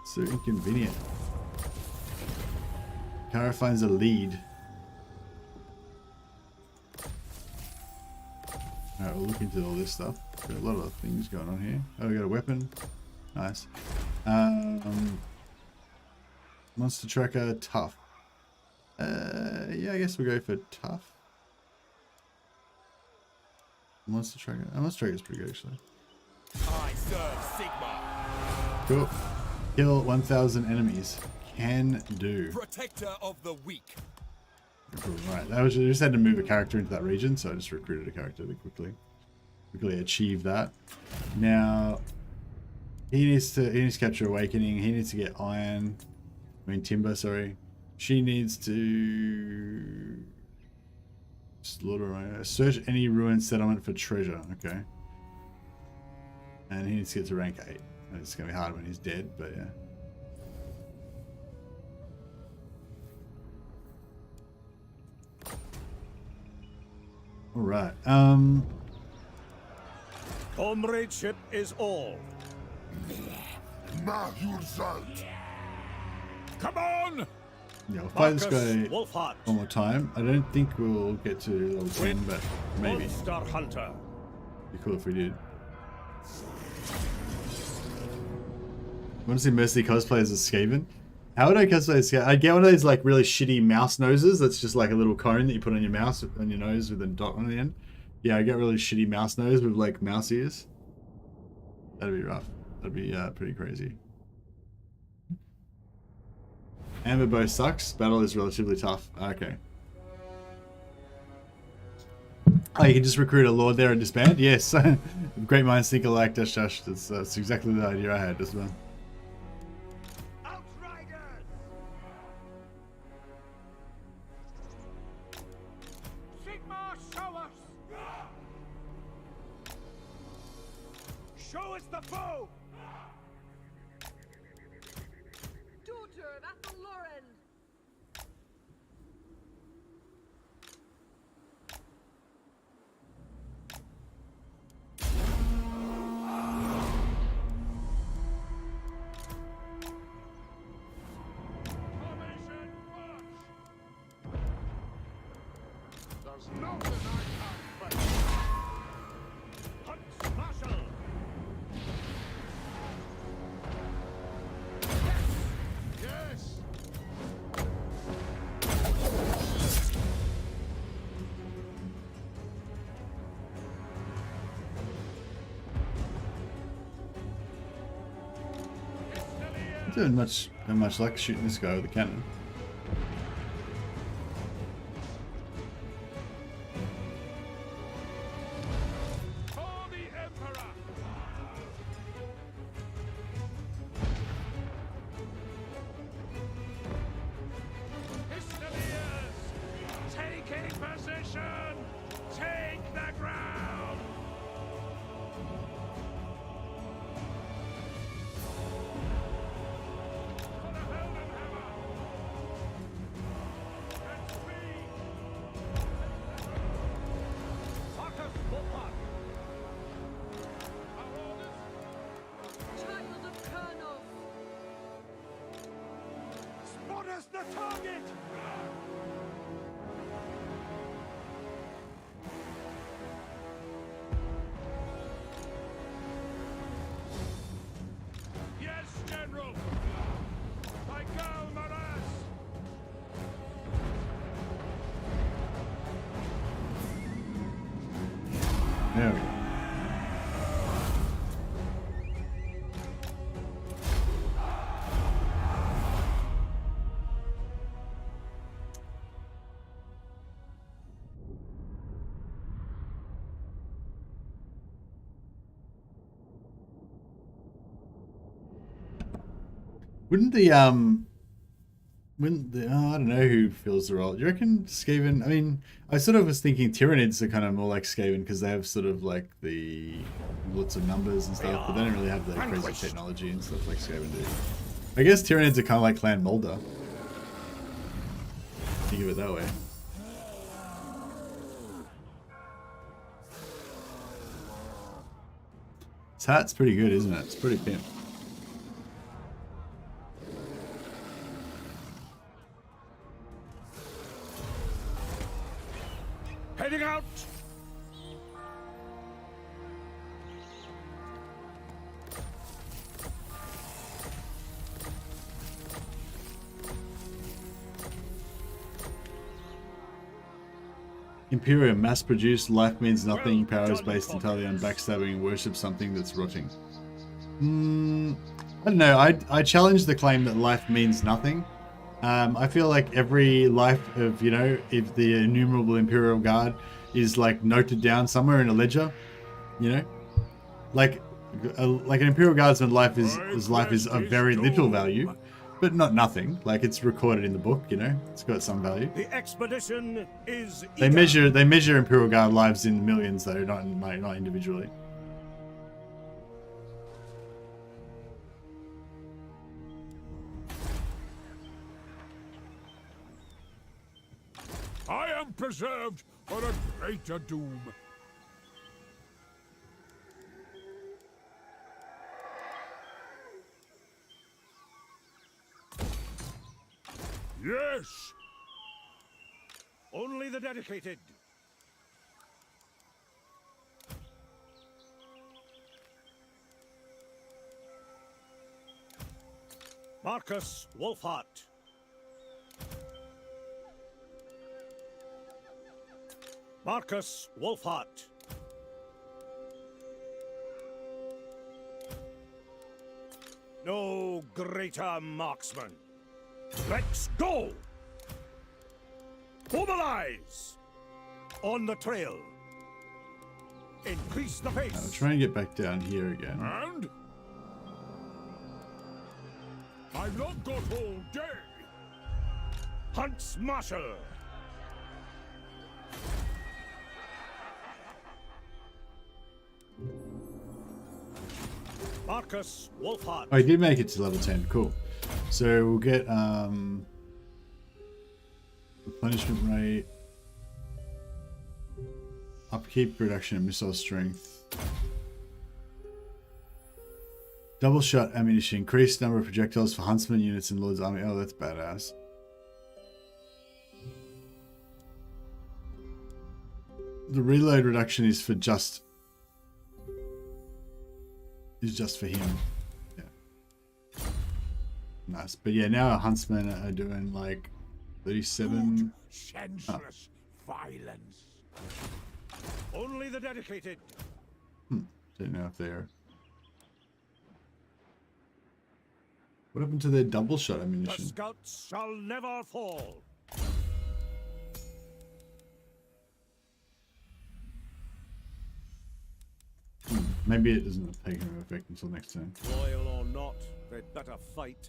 So inconvenient. Kara finds a lead. Alright, we'll look into all this stuff. Got a lot of things going on here. Oh, we got a weapon. Nice. Monster tracker, tough. Yeah, I guess we'll go for tough. Monster tracker. Oh, monster tracker is pretty good actually. I serve Sigma. Cool. Kill 1,000 enemies. Can do. Protector of the weak. Cool. Right, that was, I just had to move a character into that region, so I just recruited a character to quickly achieve that. Now he needs to capture awakening. He needs to get iron. I mean timber. Sorry. She needs to slaughter. Search any ruined settlement for treasure. Okay. And he needs to get to rank 8. It's gonna be hard when he's dead, but yeah. All right. Comradeship is all. Come on! Yeah, we'll fight this guy Wulfhart. one more time. I don't think we'll get to level 10, but maybe. Monster Hunter. Be cool if we did. Want to see Mercy cosplay as a Skaven? How would I cosplay as Skaven? I'd get one of those like really shitty mouse noses that's just like a little cone that you put on your mouse, on your nose with a dot on the end. Yeah, I get really shitty mouse nose with like mouse ears. That'd be rough. That'd be pretty crazy. Amber Bow sucks. Battle is relatively tough. Okay. Oh, you can just recruit a lord there and disband? Yes. Great minds think alike, dash dash. That's exactly the idea I had as well. Show us the foe! Daughter of Athelloren! Formation march! Does not deny our fight. Hunt Marshal! doing much luck shooting this guy with a cannon. For the Emperor! Pistoliers! Taking position! Take the ground! For the Helden Hammer! And speed! Markus, Wulfhart! Our orders? Child of Colonel! Spot us the target! Yes, General! By Gal Maras! There we go. Wouldn't the oh, I don't know who fills the role. Do you reckon Skaven? I mean, I sort of was thinking Tyranids are kind of more like Skaven because they have sort of like the lots of numbers and stuff, but they don't really have the crazy technology and stuff like Skaven do. I guess Tyranids are kind of like Clan Mulder. Think of it that way. This hat's pretty good, isn't it? It's pretty pimp. Heading out! Imperium, mass-produced, life means nothing, power is based entirely on backstabbing and worship something that's rotting. I don't know, I challenge the claim that life means nothing. I feel like every life of, you know, if the innumerable Imperial Guard is like noted down somewhere in a ledger, you know, like an Imperial Guardsman's life is of very little value, but not nothing. Like it's recorded in the book, you know, it's got some value. The expedition is They measure Imperial Guard lives in millions though, not individually. I am preserved for a greater doom. Yes! Only the dedicated. Markus, Wulfhart. Markus, Wulfhart. No greater marksman. Let's go! Mobilize! On the trail. Increase the pace. I'll try and get back down here again. And? I've not got all day. Hunts Marshal. Markus, Wulfhart. Oh, I did make it to level 10. Cool. So we'll get replenishment rate, upkeep, reduction of missile strength, double shot ammunition, increased number of projectiles for huntsman units in Lord's army. Oh, that's badass. The reload reduction is for just for him. Yeah. Nice. But yeah, now our huntsmen are doing like 37. Senseless violence. Only the dedicated. Don't know if they're What happened to their double shot The ammunition? scouts shall never fall. Maybe it doesn't take no effect until next turn. Loyal or not, they'd better fight.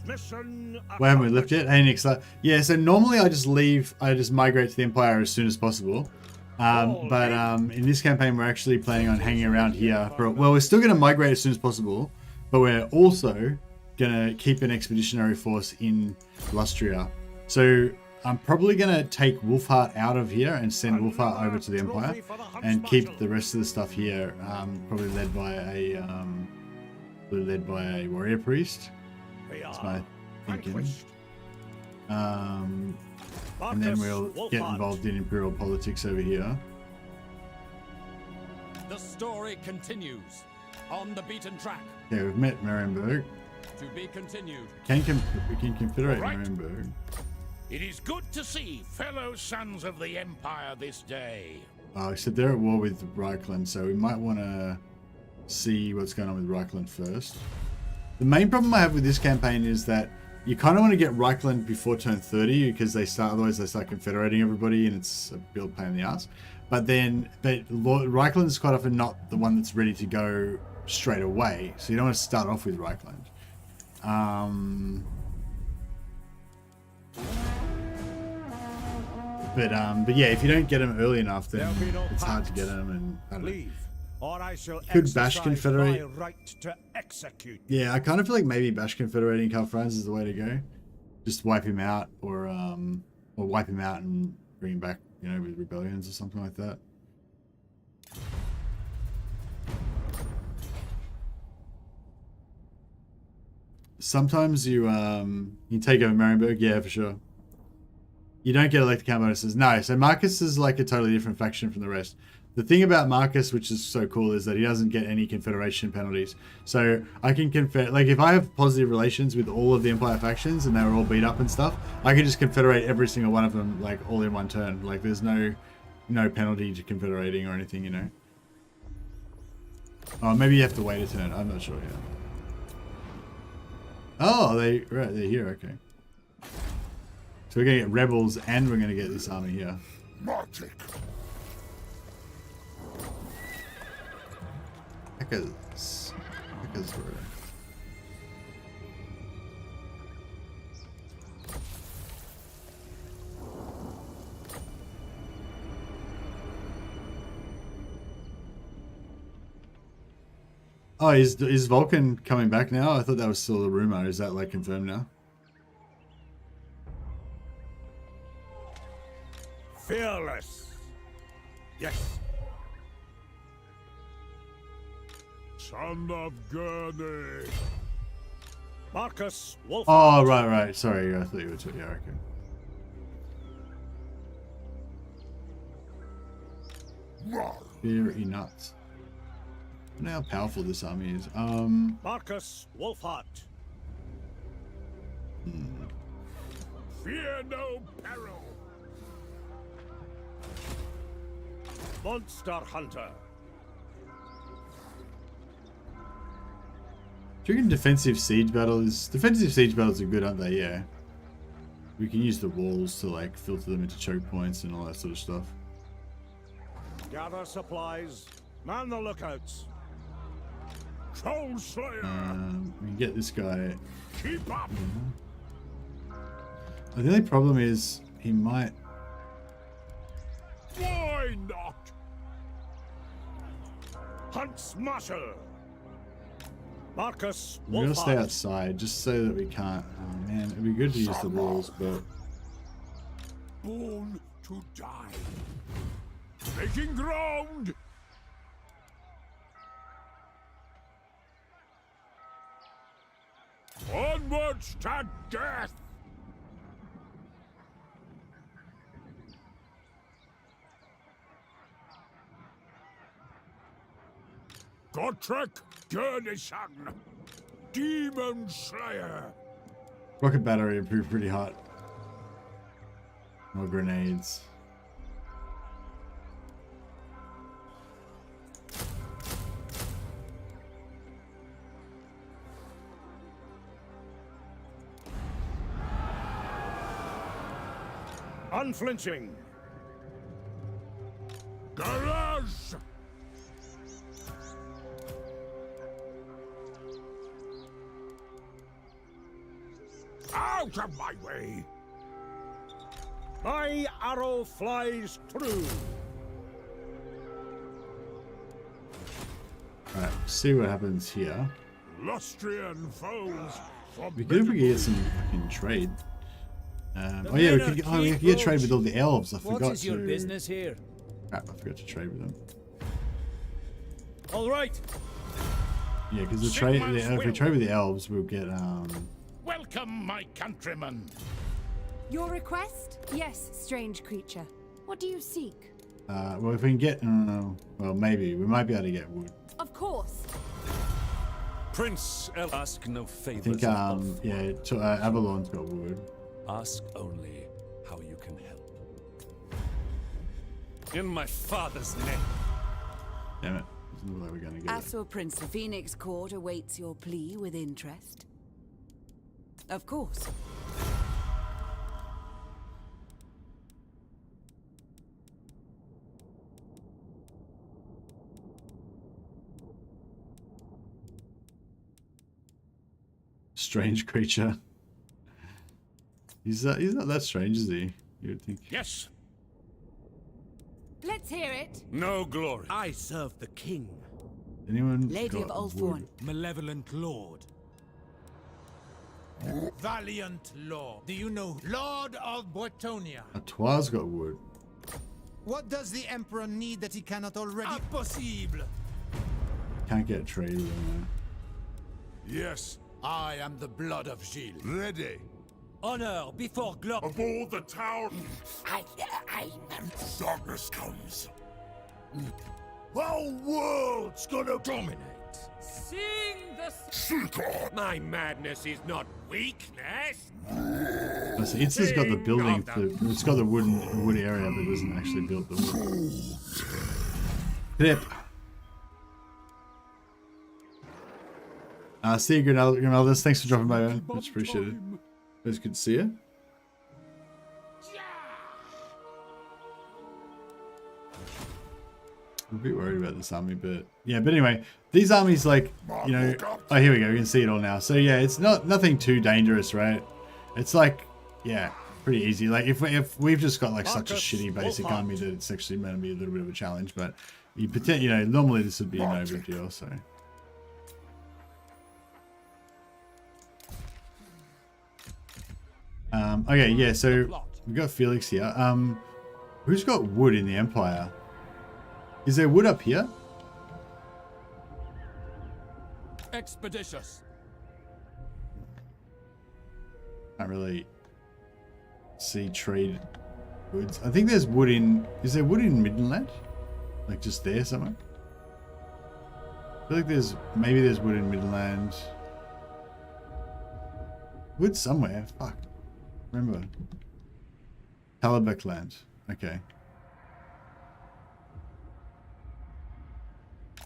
Mission Why haven't we left yet? Hey, Nick. Yeah, so normally I just migrate to the Empire as soon as possible. But in this campaign, we're actually planning on hanging around here for. Well, we're still going to migrate as soon as possible, but we're also going to keep an expeditionary force in Lustria. So I'm probably going to take Wulfhart out of here and send Wulfhart over to the Empire, and keep the rest of the stuff here, probably led by a warrior priest. That's my thinking. And then we'll get involved in imperial politics over here. The story continues on the beaten track. Okay, we've met Marienburg. To be continued. We can confederate Marienburg. It is good to see fellow sons of the Empire this day. Except they're at war with Reichland, so we might want to see what's going on with Reichland first. The main problem I have with this campaign is that you kind of want to get Reichland before turn 30 because otherwise they start confederating everybody and it's a real pain in the ass. But Reichland is quite often not the one that's ready to go straight away, so you don't want to start off with Reichland. But yeah, if you don't get them early enough, then it's hard to get them, and I don't know. Or I shall Could Bash Confederate? my right to execute. Yeah, I kind of feel like maybe Bash Confederating Karl Franz is the way to go. Just wipe him out, or wipe him out and bring him back, you know, with rebellions or something like that. Sometimes you take over Marienburg, yeah, for sure. You don't get elected count bonuses. No, so Markus is like a totally different faction from the rest. The thing about Markus, which is so cool, is that he doesn't get any confederation penalties. So I can like if I have positive relations with all of the Empire factions and they were all beat up and stuff, I can just confederate every single one of them like all in one turn. Like there's no penalty to confederating or anything, you know. Oh, maybe you have to wait a turn. I'm not sure yet. Oh, they're here. Okay. So we're gonna get rebels and we're gonna get this army here. Magic. Hackers were. Oh, is Vulcan coming back now? I thought that was still a rumor. Is that like confirmed now? Fearless. Yes. Son of Gurney. Markus Wulfhart. Oh, right. Sorry, I thought you were too. Yeah, okay. Very nuts. I don't know how powerful this army is. Markus Wulfhart. Fear no peril. Monster Hunter. Do you reckon defensive siege battles are good, aren't they? Yeah. We can use the walls to like filter them into choke points and all that sort of stuff. Gather supplies. Man the lookouts. Troll Slayer. We can get this guy. Keep up. The only problem is he might. Why not? Hunt Smasher. Markus We're gonna stay Wulfhart. outside just so that we can't. Oh man, it'd be good to use the walls, but Born to die. Making ground. Onwards to death. Gotrek, garrison, demon slayer. rocket battery improved pretty hot. More grenades. Unflinching. Garage! Out of my way! My arrow flies true. Alright, see what happens here. Lustrian foes! We could if we could get some fucking trade. Oh yeah, we could get trade with all the elves. I forgot What is your to. business here? Crap, I forgot to trade with them. All right. Yeah, because the trade, if we trade with the elves, we'll get Welcome, my countrymen! Your request? Yes, strange creature. What do you seek? well, if we can get, well, maybe we might be able to get wood. Of course. Prince, ask no I favors. think, yeah, Avalon's got wood. Ask only how you can help. In my father's name. Damn it! Doesn't look like we're gonna get it. Asur Prince, the Phoenix Court awaits your plea with interest. Of course. Strange creature. He's not that strange, is he? You would think. Yes. Let's hear it. No glory. I serve the king. Anyone? Lady of got Ulfhart. wood? Malevolent lord. Valiant lord. Do you know Lord of Bretonia? Toile's got wood. What does the emperor need that he cannot already? Impossible. Can't get trade with him. Yes. I am the blood of Gilles. Ready. Honor before glory. Aboard the tower! I'm Darkness comes. The world's gonna dominate. Sing the Seeker! My madness is not weakness. Oh, so it's got the building. It's got the wood area, but it doesn't actually build the wood. Yep. See you, Grimaldas. Thanks for dropping by, man. Much appreciated. It was good to see you. I'm a bit worried about this army, but yeah. But anyway, these armies, like, you know, oh, here we go. We can see it all now. So yeah, it's nothing too dangerous, right? It's like, yeah, pretty easy. Like if we've just got like such a shitty basic army that it's actually going to be a little bit of a challenge, but you know, normally this would be no big deal. So. Okay, yeah, so we've got Felix here. Who's got wood in the Empire? Is there wood up here? Expeditious. Can't really see trade woods. I think there's wood in... Is there wood in Midland? Like just there somewhere? I feel like there's... Maybe there's wood in Midland. Wood somewhere. Fuck. Remember. Talabek land. Okay.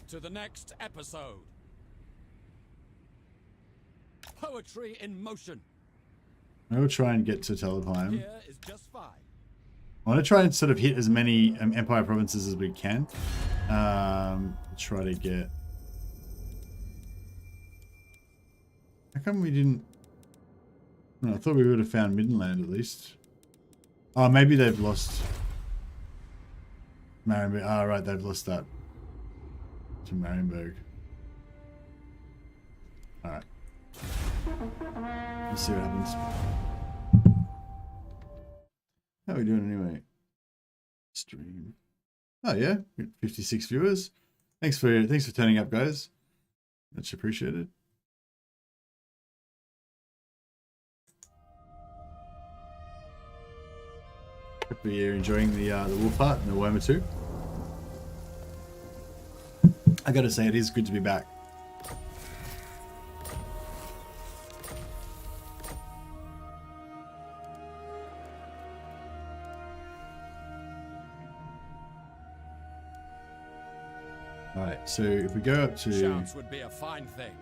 To the next episode. Poetry in motion. We'll try and get to Talabheim. Here is just fine. I want to try and sort of hit as many Empire provinces as we can. Try to get... How come we didn't... No, I thought we would have found Midland at least. Oh, maybe they've lost... Marienburg. Oh, right, they've lost that to Marienburg. Alright. Let's see what happens. How are we doing anyway? Stream. Oh yeah, 56 viewers. Thanks for turning up, guys. Much appreciated. Hope you're enjoying the Wulfhart and the Warhammer II. I gotta say, it is good to be back. Alright, so if we go up to... Shouts would be a fine thing.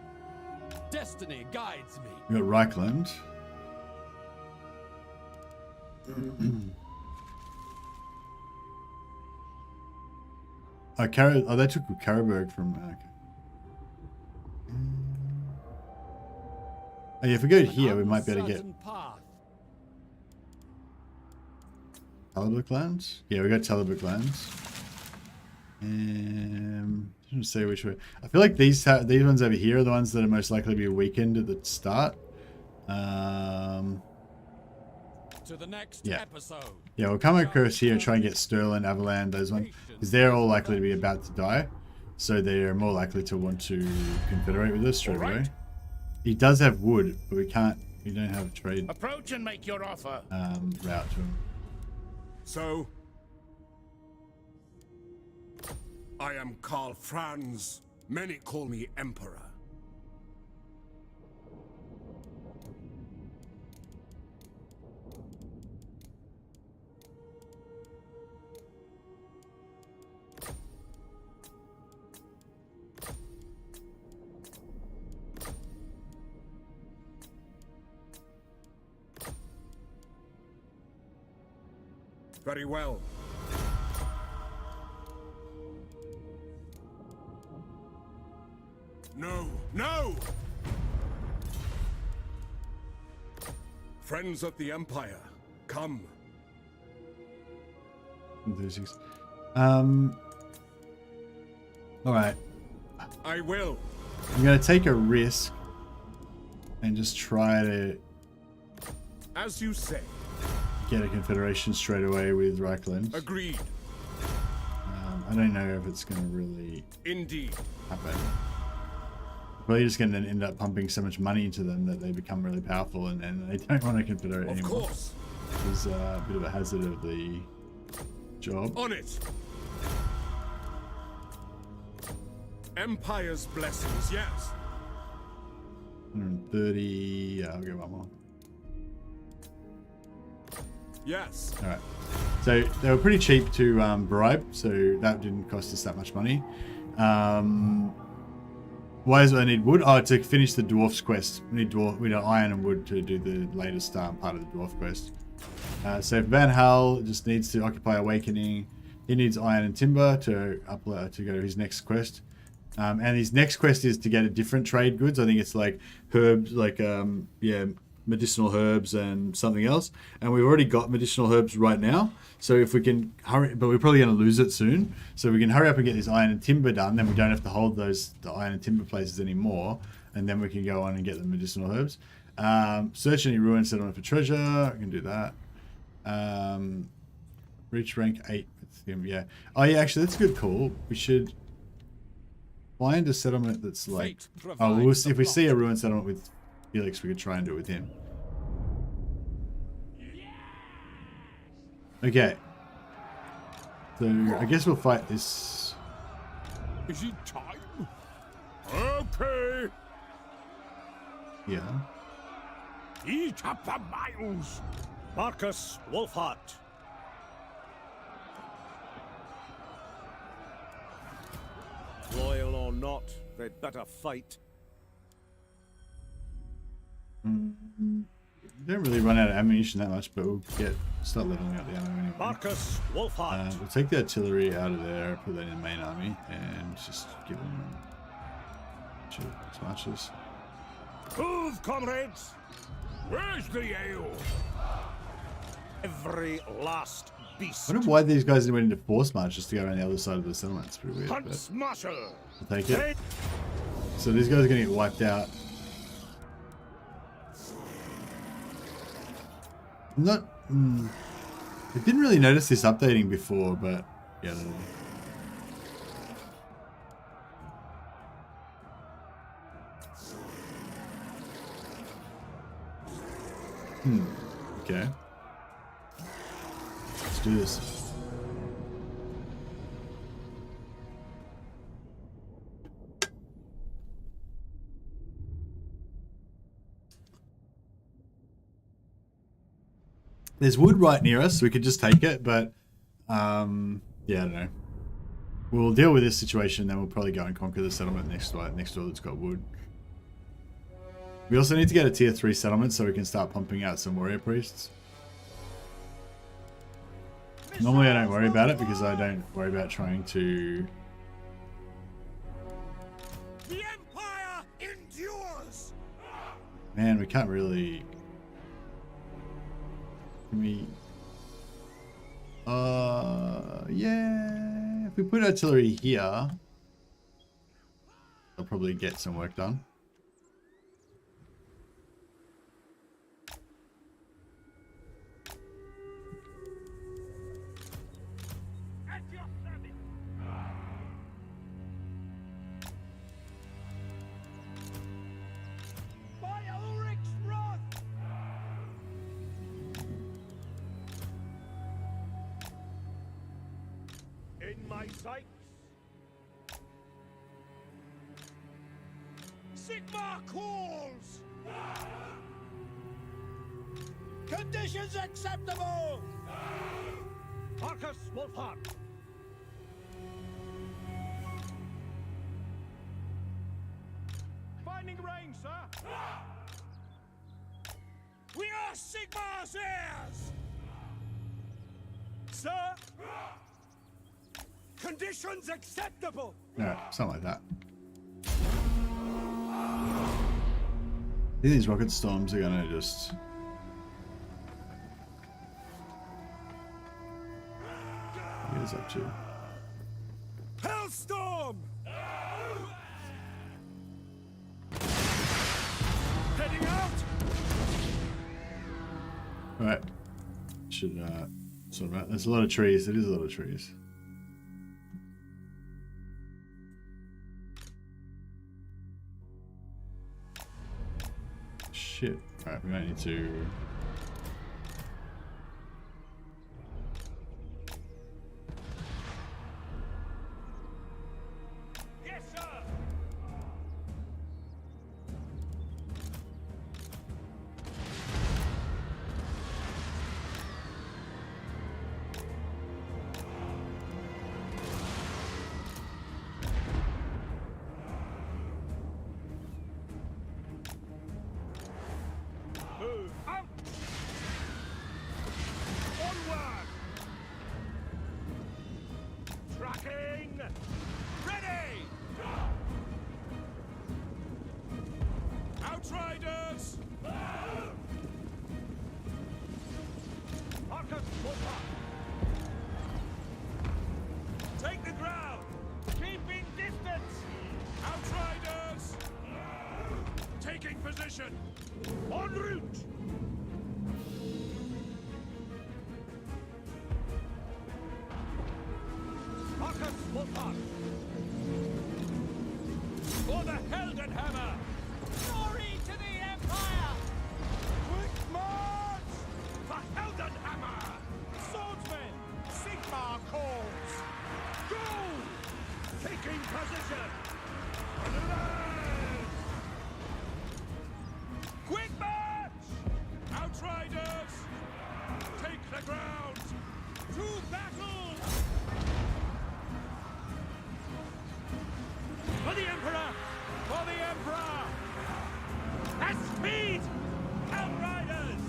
Destiny guides me. We got Reichland. Oh, they took Karabberg from... Okay. Oh, yeah, if we go here, we might be able to get... Talabuk lands? Yeah, we got Talabuk lands. I don't say which way. I feel like these ones over here are the ones that are most likely to be weakened at the start. To the next yeah. episode. Yeah, we'll come across here and try and get Sterling, Avaland, those ones. Because they're all likely to be about to die. So they're more likely to want to confederate with us straight away. He does have wood, but we don't have a trade Approach and make your offer. route to him. So, I am Karl Franz. Many call me Emperor. Very well. No, no! Friends of the Empire, come. Alright. I will. I'm going to take a risk and just try to... As you say. Get a confederation straight away with Reichland. Agreed. I don't know if it's going to really Indeed. happen. Probably just going to end up pumping so much money into them that they become really powerful and they don't want to confederate anymore. Of course. It's a bit of a hazard of the job. On it. Empire's blessings, yes. 130. Yeah, I'll get one more. Yes. Alright. So they were pretty cheap to bribe, so that didn't cost us that much money. Why does I need wood? Oh, to finish the dwarf's quest. We need iron and wood to do the latest part of the dwarf quest. So Van Hal just needs to occupy Awakening. He needs iron and timber to go to his next quest. And his next quest is to get a different trade goods. I think it's like herbs, like medicinal herbs and something else. And we've already got medicinal herbs right now. So if we can hurry, but we're probably going to lose it soon. So we can hurry up and get this iron and timber done. Then we don't have to hold the iron and timber places anymore. And then we can go on and get the medicinal herbs. Search any ruined settlement for treasure. I can do that. Reach rank 8 with him. Yeah. Oh yeah, actually that's a good call. We should find a settlement that's like... Oh, if we see a ruined settlement with Felix, we could try and do it with him. Okay. So, I guess we'll fight this. Is it time? Okay. Yeah. Eat up the miles. Markus, Wulfhart. Loyal or not, they'd better fight. We don't really run out of ammunition that much, but we'll start leveling out the ammo anyway. Markus, Wulfhart. We'll take the artillery out of there, put that in the main army, and just give them smashes. Move, comrades! Where's the ale? Every last beast. I wonder why these guys went into force march just to go around the other side of the settlement. It's pretty weird. Hunt smasher. I'll take it. So these guys are going to get wiped out. I didn't really notice this updating before, but yeah. I don't know. Okay. Let's do this. There's wood right near us, so we could just take it, but yeah, I don't know. We'll deal with this situation, then we'll probably go and conquer the settlement next door that's got wood. We also need to get a tier 3 settlement so we can start pumping out some warrior priests. Normally I don't worry about it because I don't worry about trying to Man, we can't really... Can we... Yeah. If we put artillery here, they'll probably get some work done. In my sights. Sigma calls. Conditions acceptable. Markus, Wulfhart. Finding range, sir. We are Sigma's heirs. Sir. Conditions acceptable. Yeah, something like that. I think these rocket storms are gonna just... What is up to? Hellstorm! Heading out! Alright. Should, sort of... There's a lot of trees. It is a lot of trees. Shit. Alright, we might need to... Yes, sir! Move out! Onward! Tracking! Ready! Outriders! Markus, Wulfhart! Take the ground! Keeping distance! Outriders! Taking position! En route! Markus, Wulfhart! For the Heldenhammer! Glory to the Empire! Quick march! For Heldenhammer! Swordsmen! Sigma calls! Go! Taking position! Advance! Quick march! Outriders! Take the ground! To battle! For the Emperor! For the Emperor! At speed! Outriders!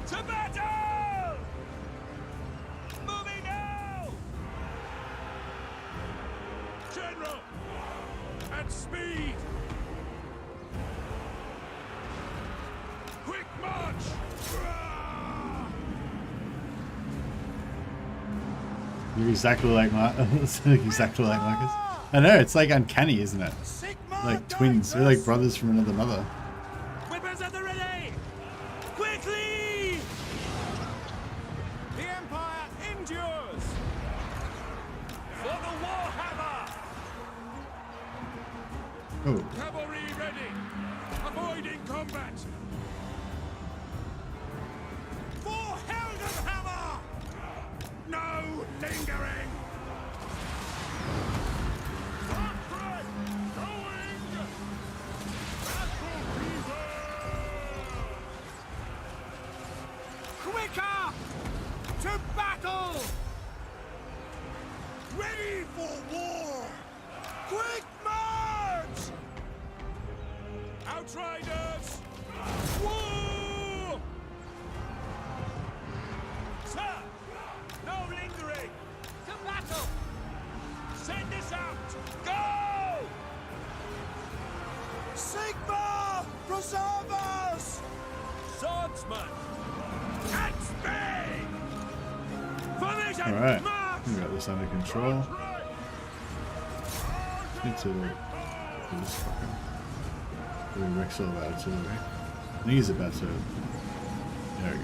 To battle! Moving now! General! At speed! Quick march! You're exactly like exactly like Markus. I know, it's like uncanny, isn't it? Like twins. We're like brothers from another mother. Whippers at the ready! Quickly! The Empire endures! For the Warhammer! Oh. Cavalry ready! Avoiding combat! For Heldenhammer! No lingering! Gotrek going! Battle fever! Quicker! To battle! Ready for war! Quick march! Outriders! Woo! Sir! No lingering! To battle! Send us out! Go! Sigma! Alright, we got this under control. Need to do this fucker. We wrecks all of our artillery. I think he's about to. There it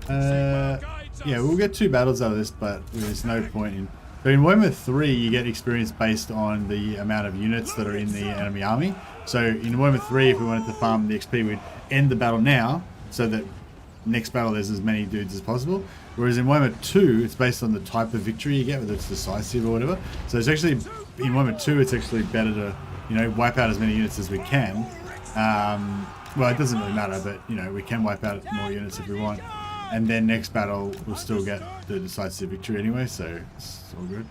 goes. Yeah, we'll get 2 battles out of this, but there's no point in. So in Warhammer 3, you get experience based on the amount of units that are in the enemy army. So in Warhammer 3, if we wanted to farm the XP, we'd end the battle now, so that next battle there's as many dudes as possible. Whereas in Warhammer 2, it's based on the type of victory you get, whether it's decisive or whatever. So it's actually, in Warhammer 2, it's actually better to, you know, wipe out as many units as we can. Well, it doesn't really matter, but, you know, we can wipe out more units if we want. And then next battle, we'll still get the decisive victory anyway, so it's all good.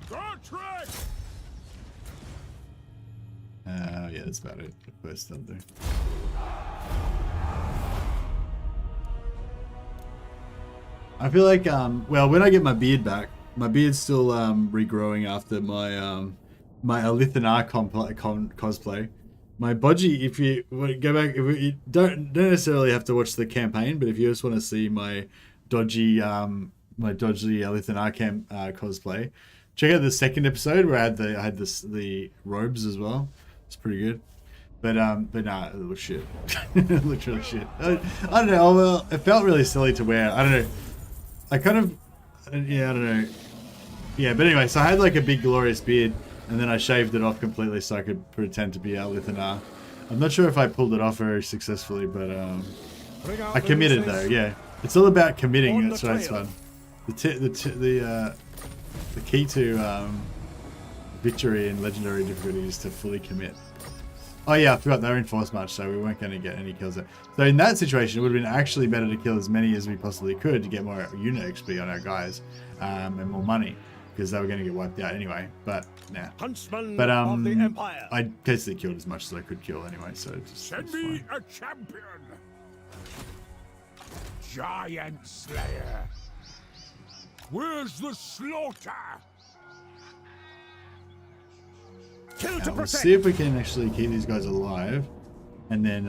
Gotrek! Yeah, that's about it. First I'll do. I feel like, well, when I get my beard back, my beard's still regrowing after my my Alithana cosplay. My bodgy, if you go back, if you don't necessarily have to watch the campaign, but if you just want to see my dodgy Alithana cosplay, check out the second episode where I had the robes as well. It's pretty good. But nah, it looks shit. It looks really shit. I don't know. Well, it felt really silly to wear. I don't know. I kind of, yeah, I don't know. Yeah, but anyway, so I had like a big glorious beard, and then I shaved it off completely so I could pretend to be Alithana. I'm not sure if I pulled it off very successfully, but I committed though. Yeah, it's all about committing. That's why it's fun. The key to victory in legendary difficulty is to fully commit. Oh yeah, I forgot they were in force march, so we weren't going to get any kills there. So in that situation, it would have been actually better to kill as many as we possibly could to get more unit XP on our guys and more money, because they were going to get wiped out anyway. But nah. But I basically killed as much as I could kill anyway, so it's just, Send me a champion, Giant Slayer. Where's the slaughter? We'll see if we can actually keep these guys alive, and then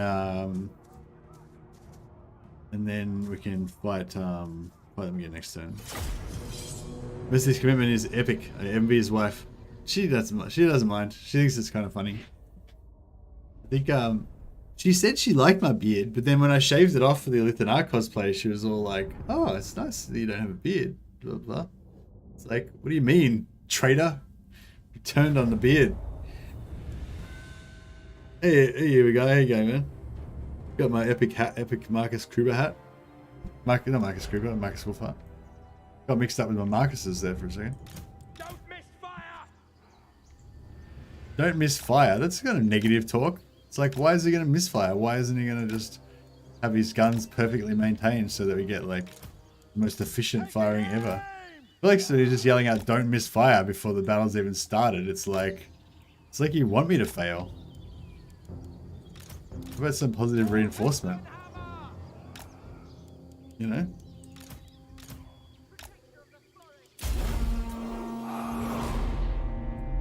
we can fight them again next turn. Missy's commitment is epic. I envy his wife. She doesn't mind. She thinks it's kind of funny. I think she said she liked my beard, but then when I shaved it off for the Alithana cosplay, she was all like, "Oh, it's nice that you don't have a beard." Blah blah. It's like, what do you mean, traitor? You turned on the beard. Hey, here we go. Here you go, man. Got my epic hat, epic Markus Kruber hat. Not Markus Kruber, Markus Wulfhart. Got mixed up with my Marcuses there for a second. Don't miss fire! Don't miss fire. That's kind of negative talk. It's like, why is he going to misfire? Why isn't he going to just have his guns perfectly maintained so that we get like the most efficient firing ever? Felix is just yelling out, "Don't miss fire" before the battle's even started. It's like you want me to fail. How about some positive reinforcement? You know?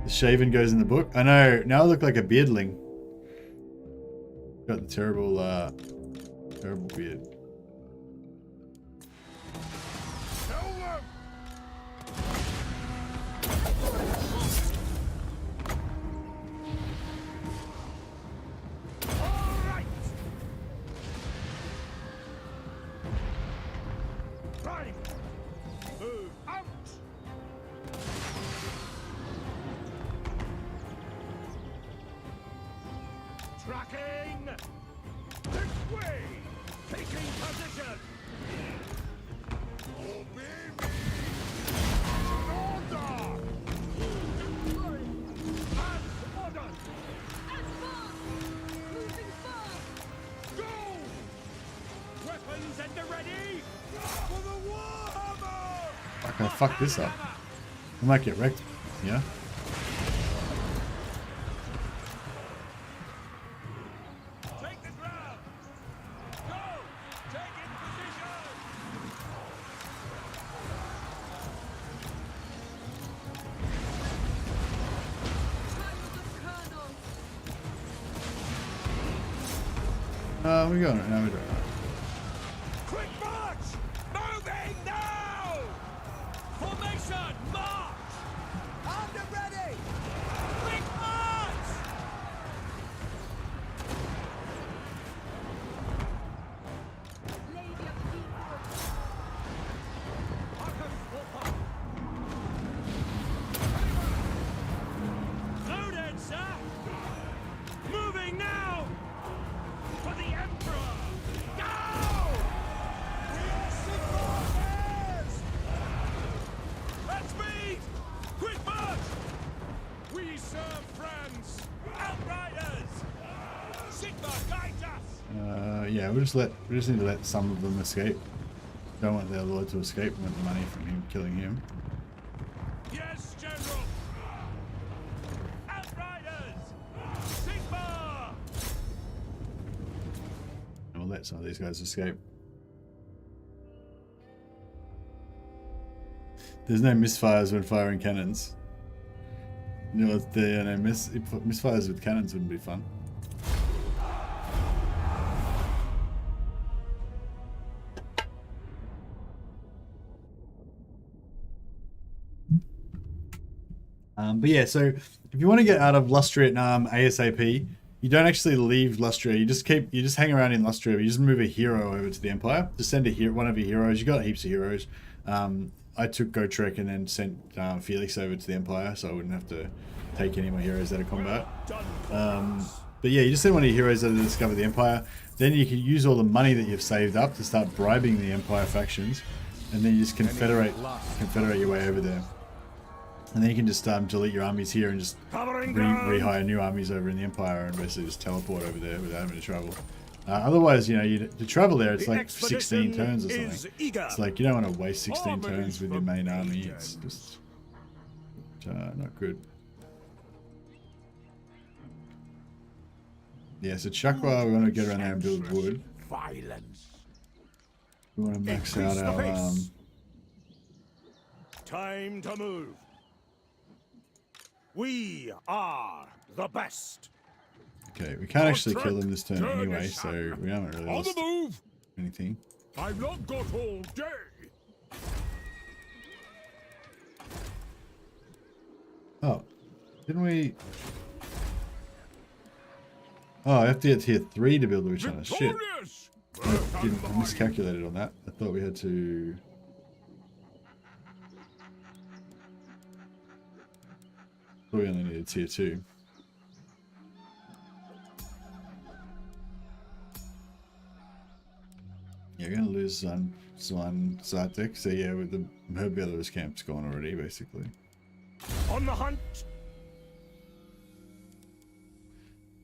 The shaven goes in the book. I know, now I look like a beardling. Got the terrible beard. Fuck this up. I might get wrecked. Yeah. Take the ground. Go! Take in position. We're going right now. We're doing it. Quick march! Moving now! Formation, march! Armed and ready! Quick march! Markus, Wulfhart! Loaded, sir! Moving now! For the Emperor! Go! We are Sigmar's heirs! At speed! Quick march! We serve France! Outriders! Sigmar guides us! Yeah, we just need to let some of them escape. Don't want their lord to escape. We want the money from him killing him. Yes, General! Outriders! Sigmar! And we'll let some of these guys escape. There's no misfires when firing cannons. You know, if there are no misfires with cannons wouldn't be fun. But yeah, so if you want to get out of Lustrietnam ASAP, you don't actually leave Lustria. You just hang around in Lustria. You just move a hero over to the Empire. Just send one of your heroes. You got heaps of heroes. I took Gotrek and then sent Felix over to the Empire, so I wouldn't have to take any more heroes out of combat. But yeah, you just send one of your heroes over to discover the Empire. Then you can use all the money that you've saved up to start bribing the Empire factions, and then you just confederate your way over there. And then you can just delete your armies here and just rehire new armies over in the Empire and basically just teleport over there without having to travel. Otherwise, you know, to travel there, it's like 16 turns or something. It's like you don't want to waste 16 turns with your main army. It's just not good. Yeah, so Chakra, we want to get around there and build wood. We want to max out our... Time to move. We are the best. Okay, we can't actually kill them this turn anyway, so we haven't really lost anything. I've not got all day. Oh, didn't we? Oh, I have to get tier 3 to build the witch hunter. Shit. I miscalculated on that. I thought we had to... I thought we only needed tier 2. Yeah, we're gonna lose Swan Zartek, so yeah, with the her Belarus camp's gone already, basically. On the hunt!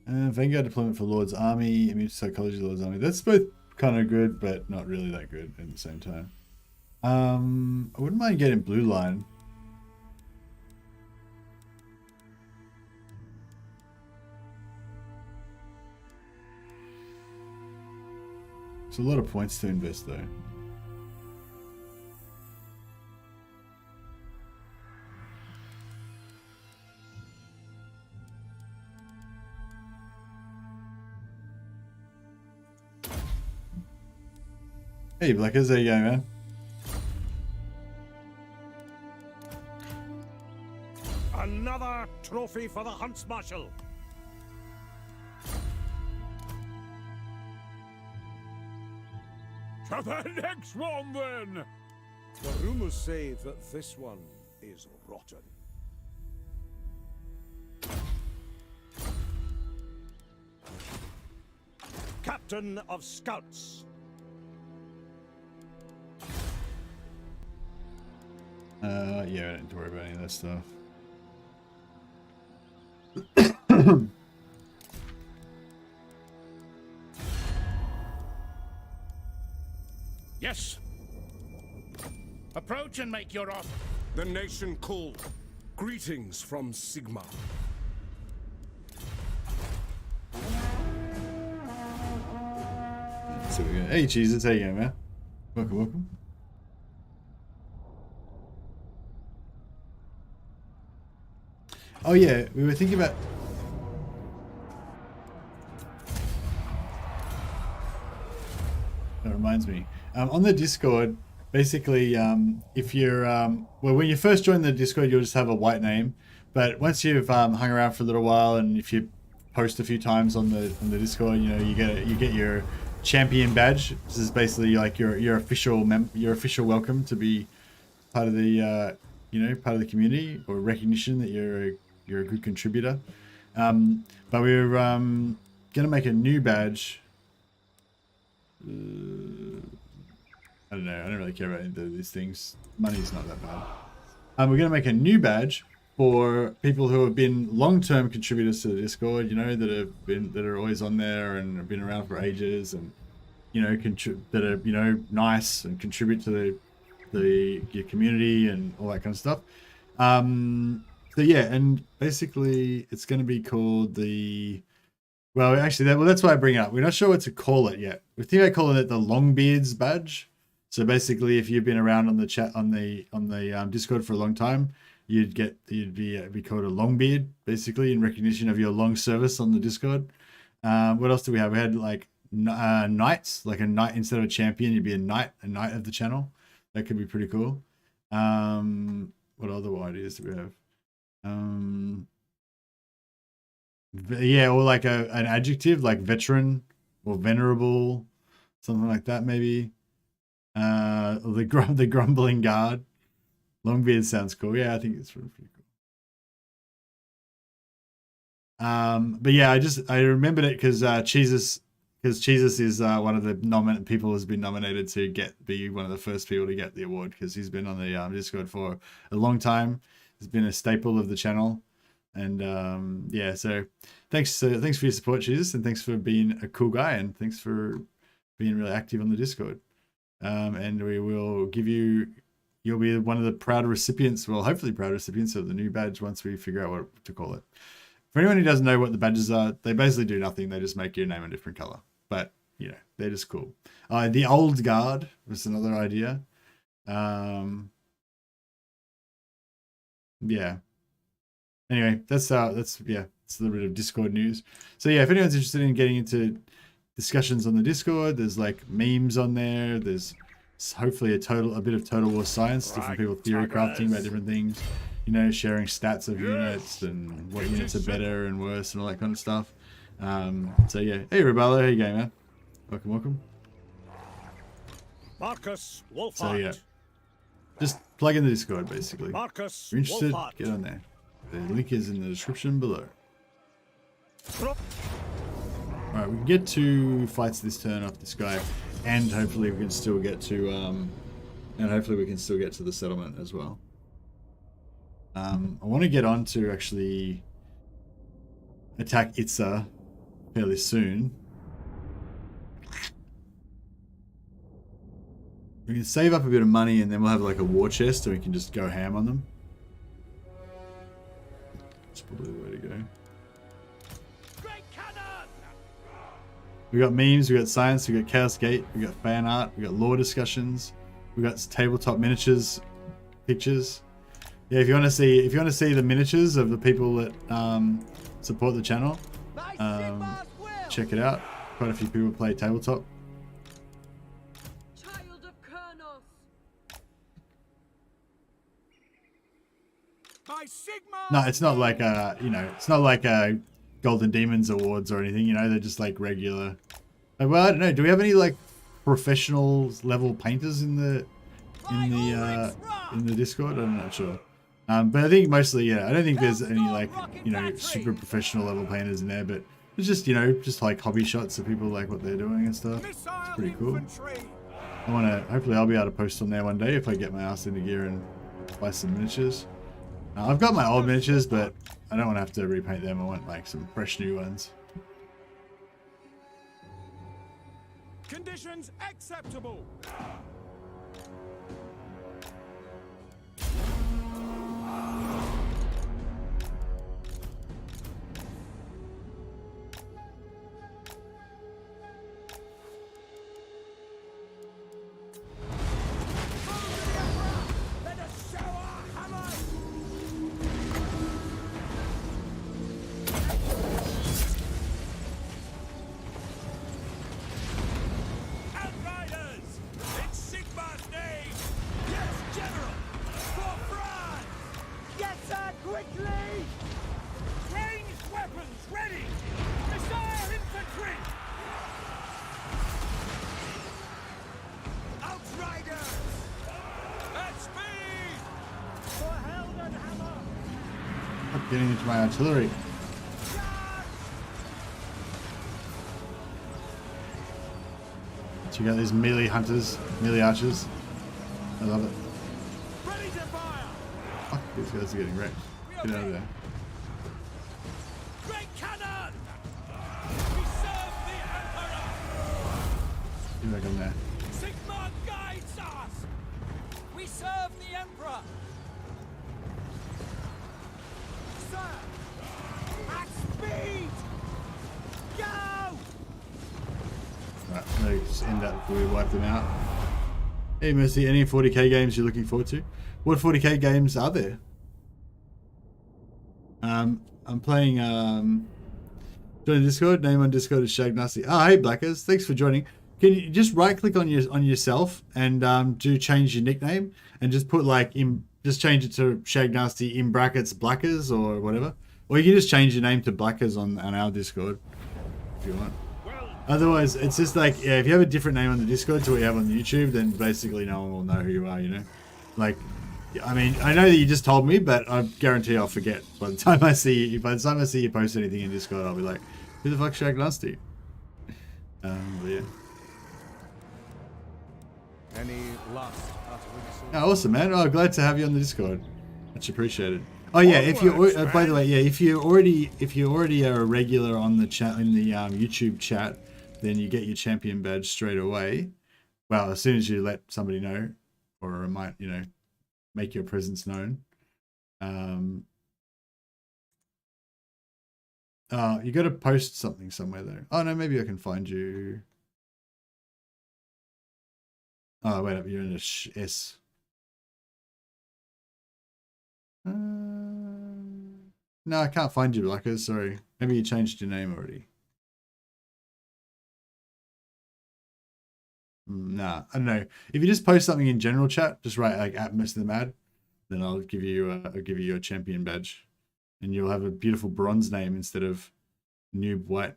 Vanguard deployment for Lord's Army, immune to psychology Lord's Army. That's both kind of good, but not really that good at the same time. I wouldn't mind getting Blue Line. It's a lot of points to invest though. Hey Blackers, there you go, man. Another trophy for the Hunts Marshal. To the next one, then! The rumors say that this one is rotten. Captain of Scouts. Yeah, I don't need to worry about any of that stuff. Yes. Approach and make your offer. The nation called. Greetings from Sigmar. So we go. Hey Jesus, how you going, man? Welcome, welcome. Oh yeah, we were thinking about... that reminds me. On the Discord, basically, if you're well, when you first join the Discord, you'll just have a white name. But once you've hung around for a little while, and if you post a few times on the Discord, you know, you get your champion badge. This is basically like your official welcome to be part of the you know, part of the community, or recognition that you're a good contributor. But we're gonna make a new badge. I don't know. I don't really care about any of these things. Money's not that bad. We're gonna make a new badge for people who have been long-term contributors to the Discord. You know, that are always on there and have been around for ages, and you know, that are, you know, nice and contribute to your community and all that kind of stuff. So yeah, and basically it's going to be called the, well, actually, that's why I bring it up. We're not sure what to call it yet. We think I calling it the Longbeards badge. So basically, if you've been around on the chat on the Discord for a long time, you'd be called a Longbeard, basically, in recognition of your long service on the Discord. What else do we have? We had like knights, like a knight instead of a champion, you'd be a knight of the channel. That could be pretty cool. What other ideas do we have? Yeah, or like an adjective like veteran or venerable, something like that maybe. Or the grumbling guard. Longbeard sounds cool. Yeah, I think it's pretty cool. But yeah, I remembered it because Jesus is one of the people who's been nominated to be one of the first people to get the award, because he's been on the Discord for a long time. He's been a staple of the channel, and yeah. So thanks for your support, Jesus, and thanks for being a cool guy, and thanks for being really active on the Discord. And we will give you. You'll be one of the proud recipients. Well, hopefully proud recipients of the new badge once we figure out what to call it. For anyone who doesn't know what the badges are, they basically do nothing. They just make your name a different color. But, you know, they're just cool. The Old Guard was another idea. Yeah. Anyway, that's yeah, it's a little bit of Discord news. So yeah, if anyone's interested in getting into discussions on the Discord, there's like memes on there. There's hopefully a bit of Total War science, different people theory crafting about different things. You know, sharing stats of units and what units are better and worse and all that kind of stuff. So yeah, hey Rebello, how you going, man? Welcome. Markus, Wulfhart. So yeah, just plug in the Discord basically. Markus, if you're interested, Wulfhart. get on there. The link is in the description below. Alright, we can get 2 fights this turn off this guy, and hopefully we can still get to the settlement as well. I want to get on to actually attack Itza fairly soon. We can save up a bit of money, and then we'll have like a war chest, so we can just go ham on them. That's probably the way to go. We got memes, we got science, we got Chaos Gate, we got fan art, we got lore discussions, we got tabletop miniatures, pictures. Yeah, if you want to see the miniatures of the people that support the channel, check it out. Quite a few people play tabletop. Child of Kurnos. No, it's not like it's not like a Golden Demons Awards or anything. You know, they're just like regular. Well, I don't know. Do we have any like professional level painters in the Discord? I'm not sure. But I think mostly, yeah. I don't think there's any like, you know, super professional level painters in there. But it's just, you know, just like hobby shots of people like what they're doing and stuff. It's pretty cool. Hopefully I'll be able to post on there one day if I get my ass into gear and buy some miniatures. I've got my old miniatures, but I don't want to have to repaint them. I want like some fresh new ones. Conditions acceptable. ready! Missile infantry! Outriders! At speed! For Helden Hammer! I'm getting into my artillery. Check out these melee hunters, melee archers. I love it. Ready to fire! Fuck, these guys are getting wrecked. Get out of there. Great cannon! We serve the Emperor! Get back on there. Sigma guides us! We serve the Emperor! Sir! At speed! Go! Right, let's just end that before we wipe them out. Hey Mercy, any 40k games you're looking forward to? What 40k games are there? I'm playing join Discord. Name on Discord is Shag Nasty. Oh, hey Blackers, thanks for joining. Can you just right click on yourself and do change your nickname and just put like just change it to Shag Nasty in brackets Blackers or whatever. Or you can just change your name to Blackers on our Discord if you want. Otherwise, it's just like, yeah, if you have a different name on the Discord to what you have on YouTube, then basically no one will know who you are, you know? Like, I mean, I know that you just told me, but I guarantee I'll forget. By the time I see you post anything in Discord, I'll be like, who the fuck's Shag Nasty? But yeah. Any last utterances? Oh, awesome, man. Oh, glad to have you on the Discord. Much appreciated. Oh yeah, if you by the way, yeah, if you already are a regular on the chat in the YouTube chat, then you get your champion badge straight away. Well, as soon as you let somebody know, or might, you know, make your presence known. You got to post something somewhere though. Oh no, maybe I can find you. Oh wait up, you're in a S. No, I can't find you, Blackers. Sorry. Maybe you changed your name already. Nah, I don't know. If you just post something in general chat, just write like @MrTheMad, then I'll give you your champion badge, and you'll have a beautiful bronze name instead of noob white.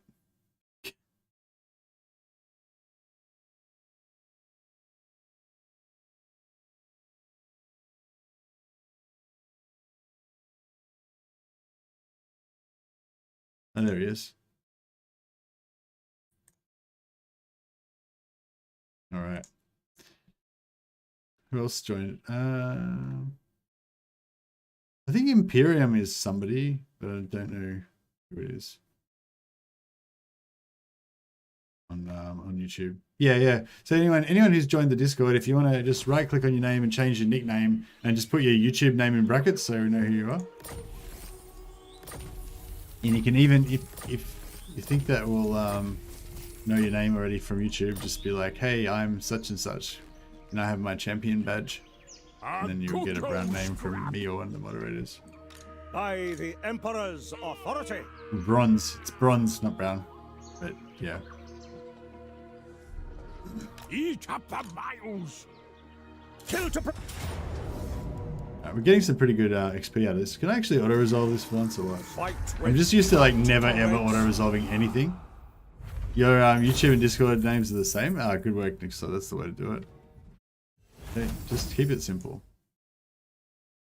Oh, there he is. All right. Who else joined? I think Imperium is somebody, but I don't know who it is. On YouTube. Yeah. So anyone who's joined the Discord, if you want to just right click on your name and change your nickname and just put your YouTube name in brackets so we know who you are. And you can even, if you think that will know your name already from YouTube, just be like, hey, I'm such and such, and I have my champion badge. And then you'll get a brown name from me or one of the moderators. By the Emperor's authority. Bronze. It's bronze, not brown. But yeah. Eat up the miles. Kill to... We're getting some pretty good XP out of this. Can I actually auto-resolve this for once or what? I'm just used to like never ever auto-resolving anything. Your YouTube and Discord names are the same? Good work, Nixla. That's the way to do it. Okay, just keep it simple.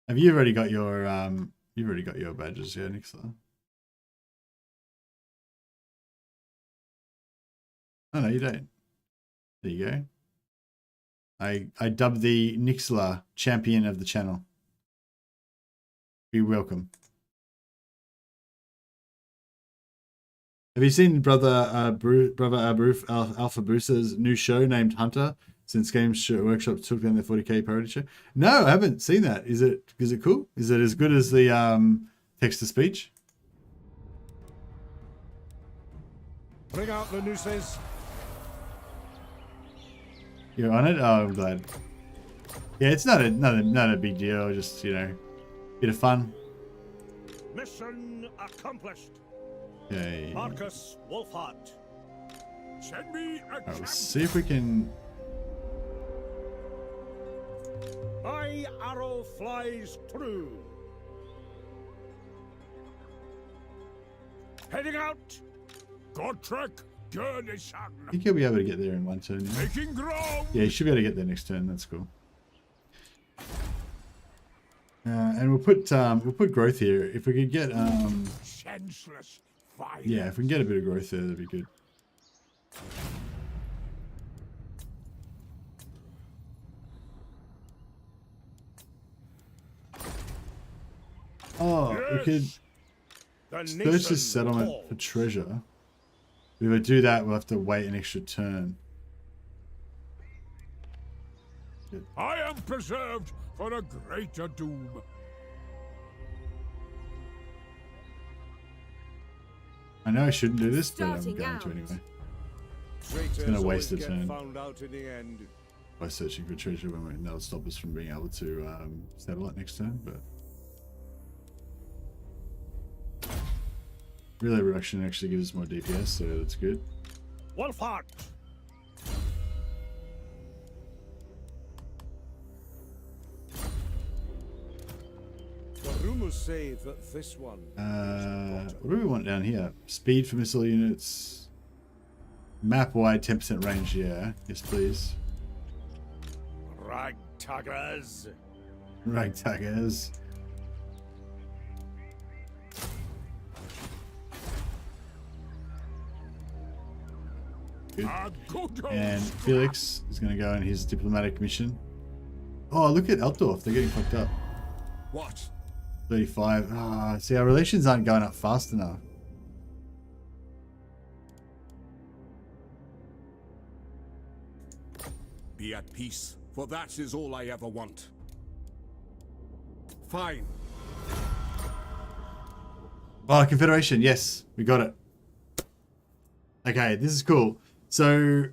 Have you already got your you've already got your badges, yeah, Nixla? Oh no, you don't. There you go. I dubbed the Nixla champion of the channel. Be welcome. Have you seen Brother Abruf Alpha Booster's new show named Hunter since Games Workshop took down their 40k parody show? No, I haven't seen that. Is it cool? Is it as good as the text-to-speech? Bring out the nooses. You're on it? Oh, I'm glad. Yeah, it's not a big deal. Just, you know, bit of fun. Mission accomplished. Okay. Markus Wulfhart. Send me a Alright, let's see if we can... My arrow flies true. Heading out. Gotrek, garrison. I think he'll be able to get there in one turn. Yeah, Making ground. yeah, he should be able to get there next turn. That's cool. And we'll put growth here. If we could get Senseless fire. yeah, if we can get a bit of growth there, that'd be good. Oh, we could search this settlement for treasure. If we do that, we'll have to wait an extra turn. I am preserved for a greater doom. I know I shouldn't do this, but I'm Starting going out. to anyway. Traitors gonna waste always a get turn. found out in the end. By searching for treasure when that'll stop us from being able to settle it next turn, but relay reduction actually gives us more DPS, so that's good. Wulfhart. The rumors say that this one. What do we want down here? Speed for missile units. Map wide 10% range, yeah. Yes, please. Ragtaggers. Ragtaggers. Good. And Felix is going to go on his diplomatic mission. Oh, look at Altdorf. They're getting fucked up. What? 35. Ah, see, our relations aren't going up fast enough. Be at peace, for that is all I ever want. Fine. Oh, Confederation. Yes, we got it. Okay, this is cool. So,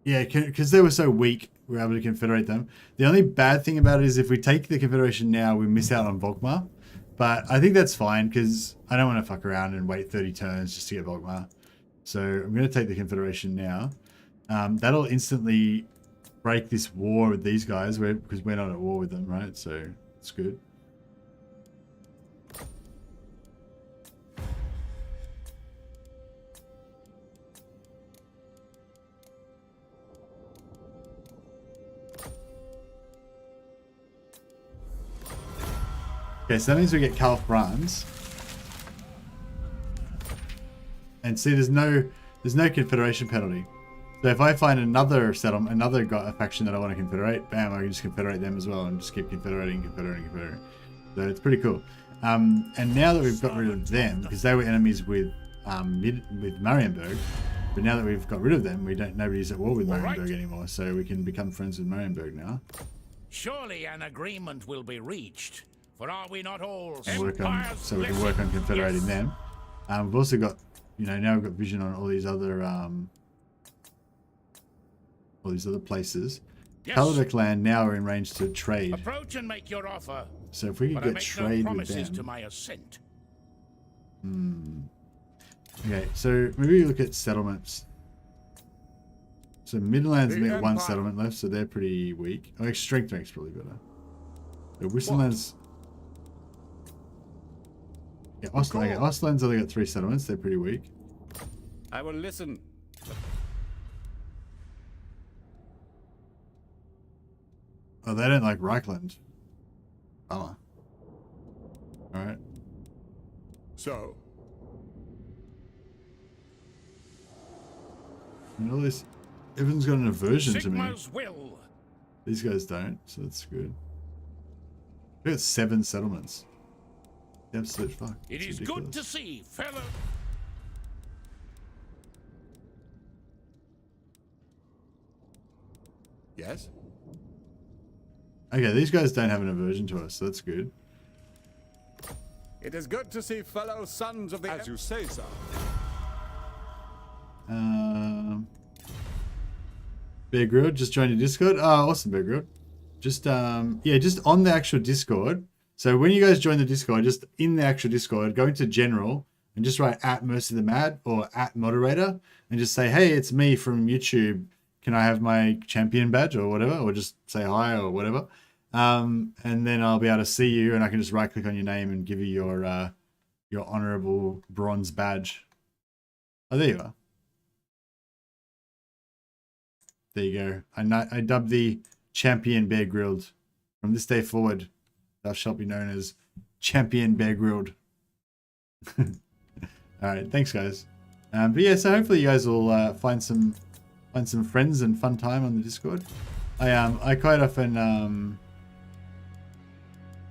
yeah, because they were so weak, we were able to confederate them. The only bad thing about it is if we take the Confederation now, we miss out on Volkmar. But I think that's fine because I don't want to fuck around and wait 30 turns just to get Volkmar. So I'm going to take the Confederation now. That'll instantly break this war with these guys because we're not at war with them, right? So it's good. Okay, so that means we get Calf Bronze. And see, there's no Confederation penalty. So if I find another settlement, another faction that I want to confederate, bam, I can just confederate them as well and just keep confederating. So it's pretty cool. And now that we've got rid of them, because they were enemies with Marienburg, but now that we've got rid of them, nobody's at war with Marienburg anymore, so we can become friends with Marienburg now. Surely an agreement will be reached. For are we not all So we can work on confederating them. We've also got, now we've got vision on all these other places. Yes. Kaladek land now are in range to trade. Approach and make your offer. So if we could But I get make trade no with promises to them. my assent. Okay, so maybe look at settlements. So Midlands only got one Empire. settlement left, so they're pretty weak. Oh, strength rank's probably better. The Wislands. Yeah, Ostland's only got 3 settlements. They're pretty weak. I will listen. Oh, they don't like Reichland. Bummer. Alright. So, And all this, everyone's got an aversion to me. Sigma's will. These guys don't, so that's good. We got 7 settlements. The absolute fuck. It It's is ridiculous. good to see, fellow. yes? Okay, these guys don't have an aversion to us, so that's good. It is good to see fellow sons of the... As you say, sir. Bear Grilled just joined your Discord. Oh, awesome, Bear Grilled. Just just on the actual Discord. So when you guys join the Discord, just in the actual Discord, go into General and just write @MercyTheMad or @Moderator and just say, hey, it's me from YouTube. Can I have my champion badge or whatever? Or just say hi or whatever. And then I'll be able to see you and I can just right click on your name and give you your your honorable bronze badge. Oh, there you are. There you go. I dubbed the champion Bear Grilled. From this day forward, thou shalt be known as Champion Bear Grilled. Alright, thanks guys. But yeah, so hopefully you guys will find some friends and fun time on the Discord. I quite often am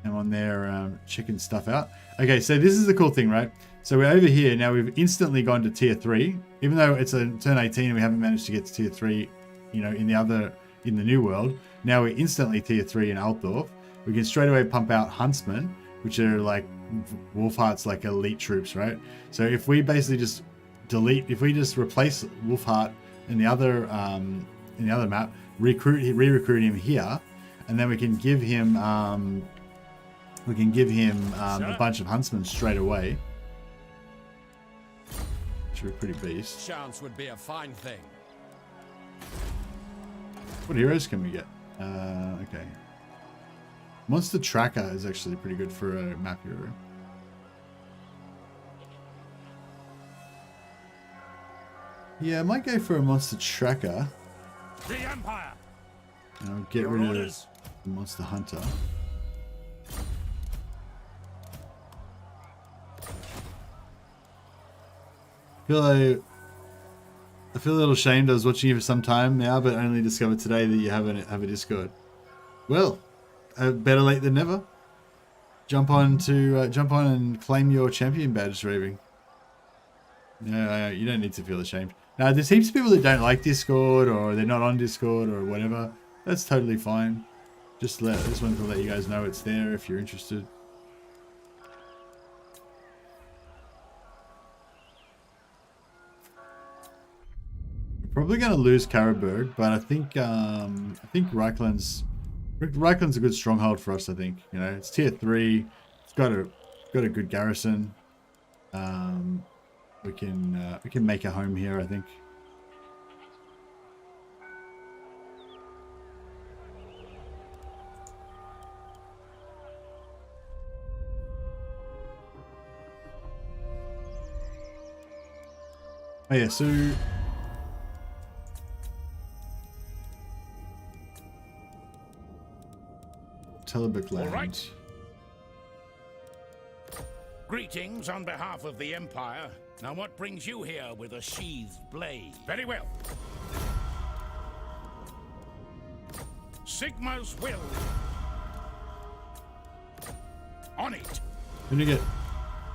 on there checking stuff out. Okay, so this is the cool thing, right? So we're over here now. We've instantly gone to tier 3, even though it's a turn 18 and we haven't managed to get to tier 3, you know, in the new world. Now we're instantly tier 3 in Altdorf. We can straight away pump out huntsmen, which are like Wulfhart's like elite troops, right? So if we basically just if we just replace Wulfhart in the other map, re-recruit him here, and then we can give him a bunch of huntsmen straight away. Which are a pretty beast. Chance would be a fine thing. What heroes can we get? Okay. Monster Tracker is actually pretty good for a map hero. Yeah, I might go for a Monster Tracker. The Empire. And I'll get rid of the Monster Hunter. I feel a little ashamed. I was watching you for some time now, but only discovered today that you have a Discord. Well, better late than never. Jump on and claim your champion badge, Raving. No, you don't need to feel ashamed. Now, there's heaps of people that don't like Discord, or they're not on Discord, or whatever. That's totally fine. I just wanted to let you guys know it's there if you're interested. Probably going to lose Karaberg, but I think Reichland's a good stronghold for us. I think, you know, it's tier 3. It's got a good garrison. We can make a home here, I think. Oh yeah, so Telebic land. All right. Greetings on behalf of the Empire. Now what brings you here with a sheathed blade? Very well. Sigma's will. On it. We're gonna get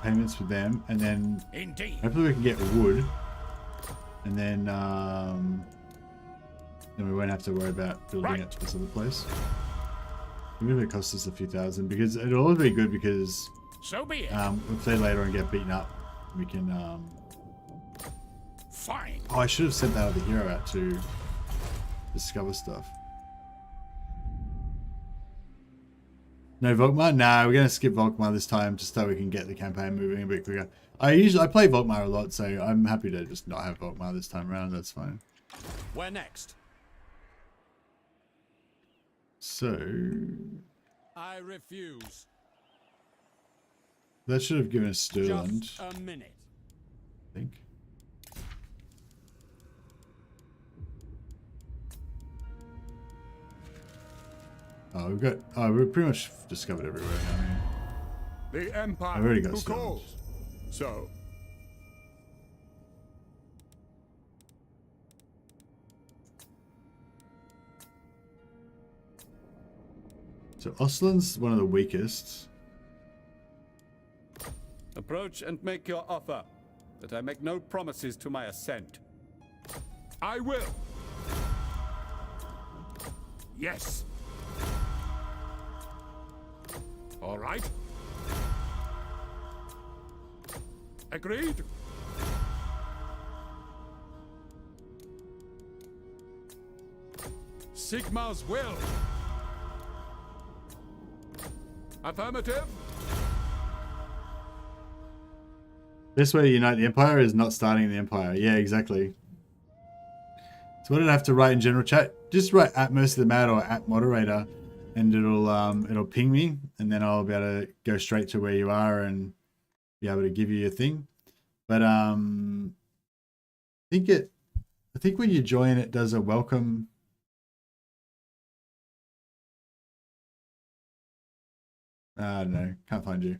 payments for them, and then indeed hopefully we can get wood, and then we won't have to worry about building it to this other place. Even if it costs us a few thousand, because it'll always be good, because so be it. We'll play later and get beaten up. We can fine. Oh, I should have sent that other hero out to discover stuff. No Volkmar? Nah, we're gonna skip Volkmar this time just so we can get the campaign moving a bit quicker. I play Volkmar a lot, so I'm happy to just not have Volkmar this time around. That's fine. Where next? So I refuse. That should have given us Sturland. Just a minute. I think. Oh, we've pretty much discovered everywhere now. The Empire I've already got who Sturland. calls. So So Osland's one of the weakest. Approach and make your offer, that I make no promises to my ascent. I will. Yes. All right. Agreed. Sigma's will. Affirmative. Best way to unite the Empire is not starting the Empire. Yeah, exactly. So what did I have to write in general chat? Just write at Mercy the Mad or at Moderator, and it'll ping me, and then I'll be able to go straight to where you are and be able to give you your thing. But I think when you join, it does a welcome. I don't know. Can't find you.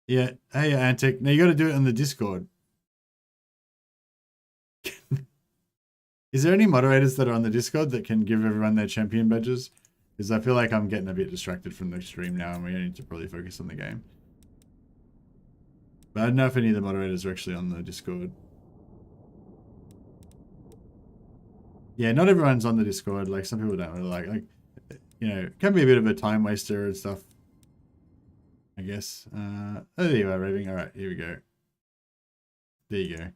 Yeah. Hey, Antic. Now you got to do it on the Discord. Is there any moderators that are on the Discord that can give everyone their champion badges? Because I feel like I'm getting a bit distracted from the stream now, and we need to probably focus on the game. But I don't know if any of the moderators are actually on the Discord. Yeah, not everyone's on the Discord. Like, some people don't really like, you know, it can be a bit of a time waster and stuff, I guess. Oh, there you are, Raving. All right, here we go. There you go.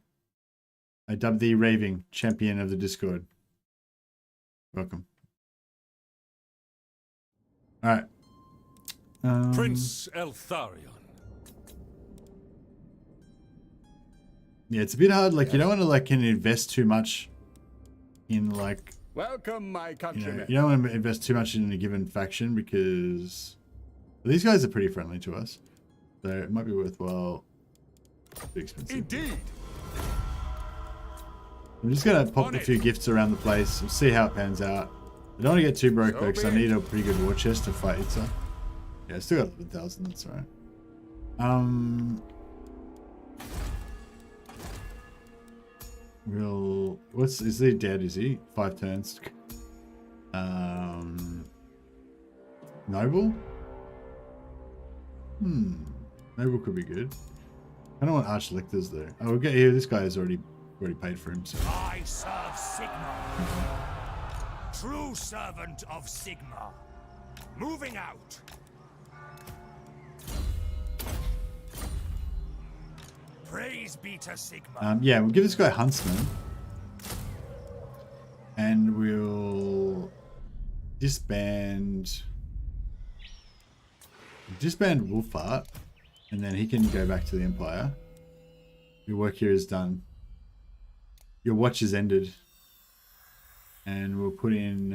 I dubbed thee Raving, champion of the Discord. Welcome. All right. Prince Eltharion. Yeah, it's a bit hard. Like, you don't want to like invest too much in like. Welcome, my countrymen. You don't want to invest too much in a given faction because these guys are pretty friendly to us, so it might be worthwhile. Be expensive. Indeed. I'm just gonna pop a few gifts around the place and see how it pans out. I don't want to get too broke though, because I need a pretty good war chest to fight Itza. Yeah, I still got 11,000. That's all right. Is he dead? Is he 5 turns? Noble. Noble could be good. I don't want Arch Lictors though. Oh, we'll get here. This guy has already paid for him. So. I serve Sigma. True servant of Sigma. Moving out. Praise be to Sigma. Yeah, we'll give this guy Huntsman. And we'll disband Wulfhart. And then he can go back to the Empire. Your work here is done. Your watch is ended. And we'll put in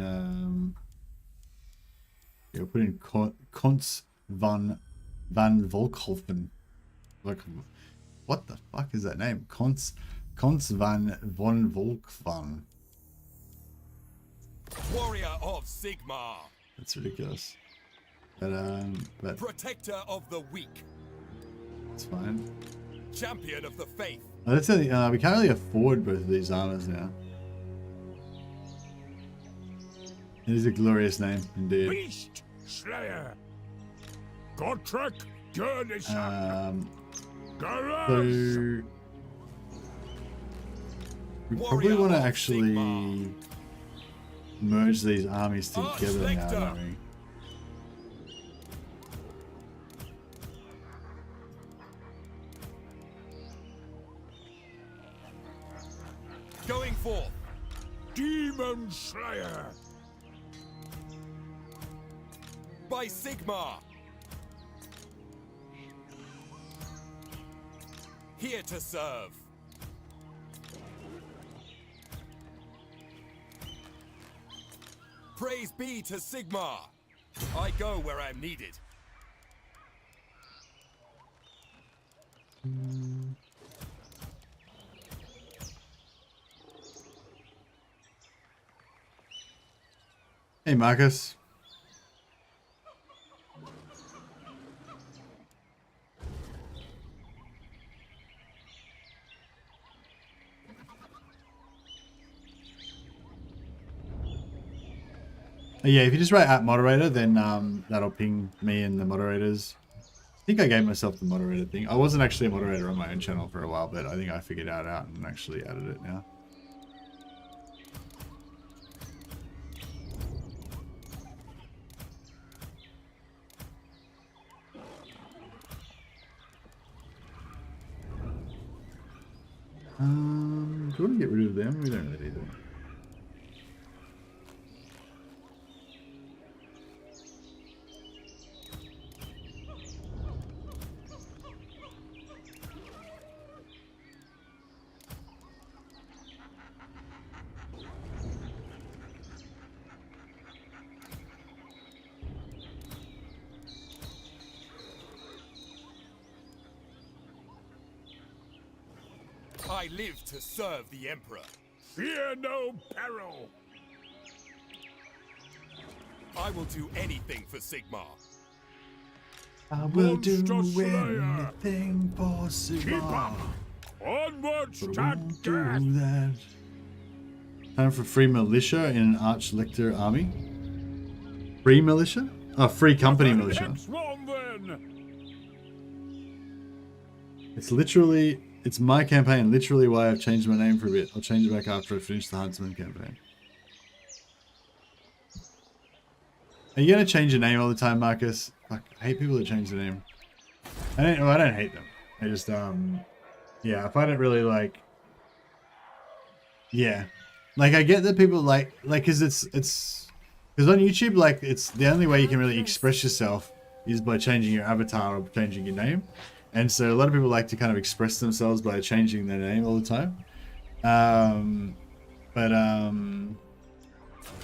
Konz van Volkhofen. Like, what the fuck is that name? Konz van von Volkvan. Warrior of Sigma. That's ridiculous. But Protector of the weak. It's fine. Champion of the faith. Oh, that's we can't really afford both of these armors now. It is a glorious name indeed. Beast Slayer. Gotrek garrison. So we probably want to actually merge these armies together now, don't we? Going forth. Demon Slayer. By Sigma. Here to serve. Praise be to Sigma. I go where I'm needed. Hey, Markus. Yeah, if you just write @moderator, then that'll ping me and the moderators. I think I gave myself the moderator thing. I wasn't actually a moderator on my own channel for a while, but I think I figured that out and actually added it now. Do you want to get rid of them? We don't really need them. I live to serve the Emperor. Fear no peril. I will do anything for Sigmar. I will do Monster Slayer. anything for Keep Sigmar. up. Onwards But to I won't do death. that. Time for free militia in an Arch-Lictor army. Free militia? Oh, free company militia. Next one then. It's literally, it's my campaign. Literally why I've changed my name for a bit. I'll change it back after I finish the Huntsman campaign. Are you gonna change your name all the time, Marcus? Fuck, I hate people that change their name. I don't hate them. I just yeah, I find it really like, yeah, like I get that people like because it's because on YouTube, like, it's the only way you can really express yourself is by changing your avatar or changing your name. And so a lot of people like to kind of express themselves by changing their name all the time.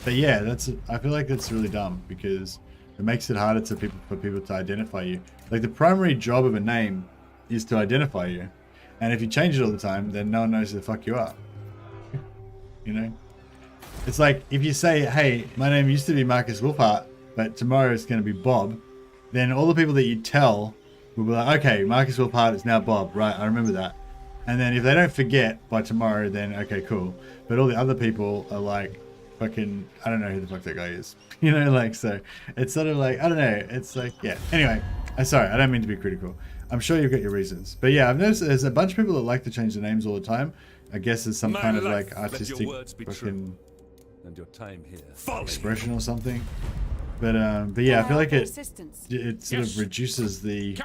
But yeah, I feel like that's really dumb because it makes it harder for people to identify you. Like, the primary job of a name is to identify you. And if you change it all the time, then no one knows who the fuck you are. You know? It's like if you say, hey, my name used to be Markus Wulfhart, but tomorrow it's going to be Bob, then all the people that you tell will be like, okay, Markus Wulfhart is now Bob, right? I remember that. And then if they don't forget by tomorrow, then okay, cool. But all the other people are like, fucking, I don't know who the fuck that guy is. You know, like, so it's sort of like, I don't know. It's like, yeah. Anyway, I'm sorry. I don't mean to be critical. I'm sure you've got your reasons. But yeah, I've noticed there's a bunch of people that like to change their names all the time. I guess it's some kind of like artistic fucking and your time here. expression or something. But yeah, I feel like it sort of reduces the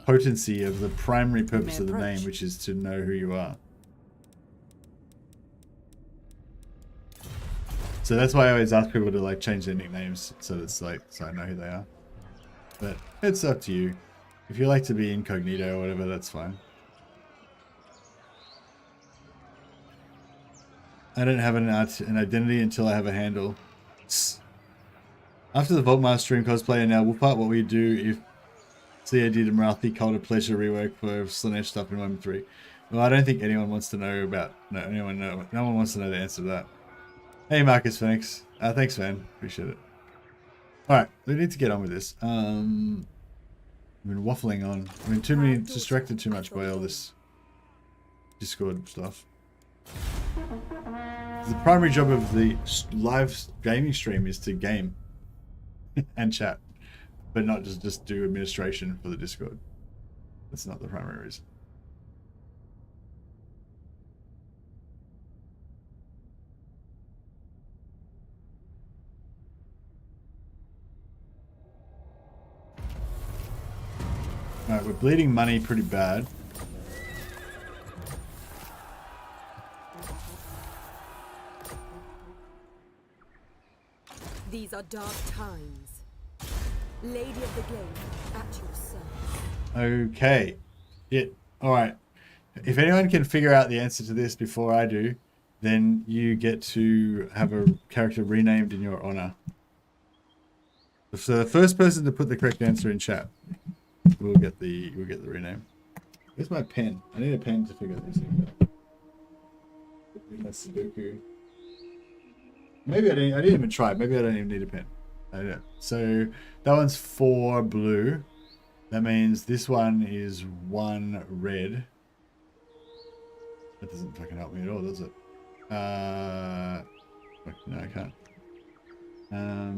potency of the primary purpose of the name, which is to know who you are. So that's why I always ask people to like change their nicknames, so it's like, so I know who they are. But it's up to you. If you like to be incognito or whatever, that's fine. I don't have an identity until I have a handle. After the Volkmar stream cosplay and now Wulfhart, what will you do if CAD did a Marathi Cult of Pleasure rework for Slanesh stuff in 1.3? Well, I don't think anyone wants to know about, no one wants to know the answer to that. Hey Marcus Phoenix. Thanks man, appreciate it. Alright, we need to get on with this. I've been waffling on. I've been distracted too much by all this Discord stuff. The primary job of the live gaming stream is to game and chat, but not just do administration for the Discord. That's not the primary reason. Alright, we're bleeding money pretty bad. These are dark times. Lady of the Game, at your service. Okay. Yeah. Alright. If anyone can figure out the answer to this before I do, then you get to have a character renamed in your honor. So the first person to put the correct answer in chat will get the rename. Where's my pen? I need a pen to figure these things out. That's Sudoku. Maybe I didn't even try. Maybe I don't even need a pen. I don't know. So that one's 4 blue. That means this one is 1 red. That doesn't fucking help me at all, does it? No, I can't. I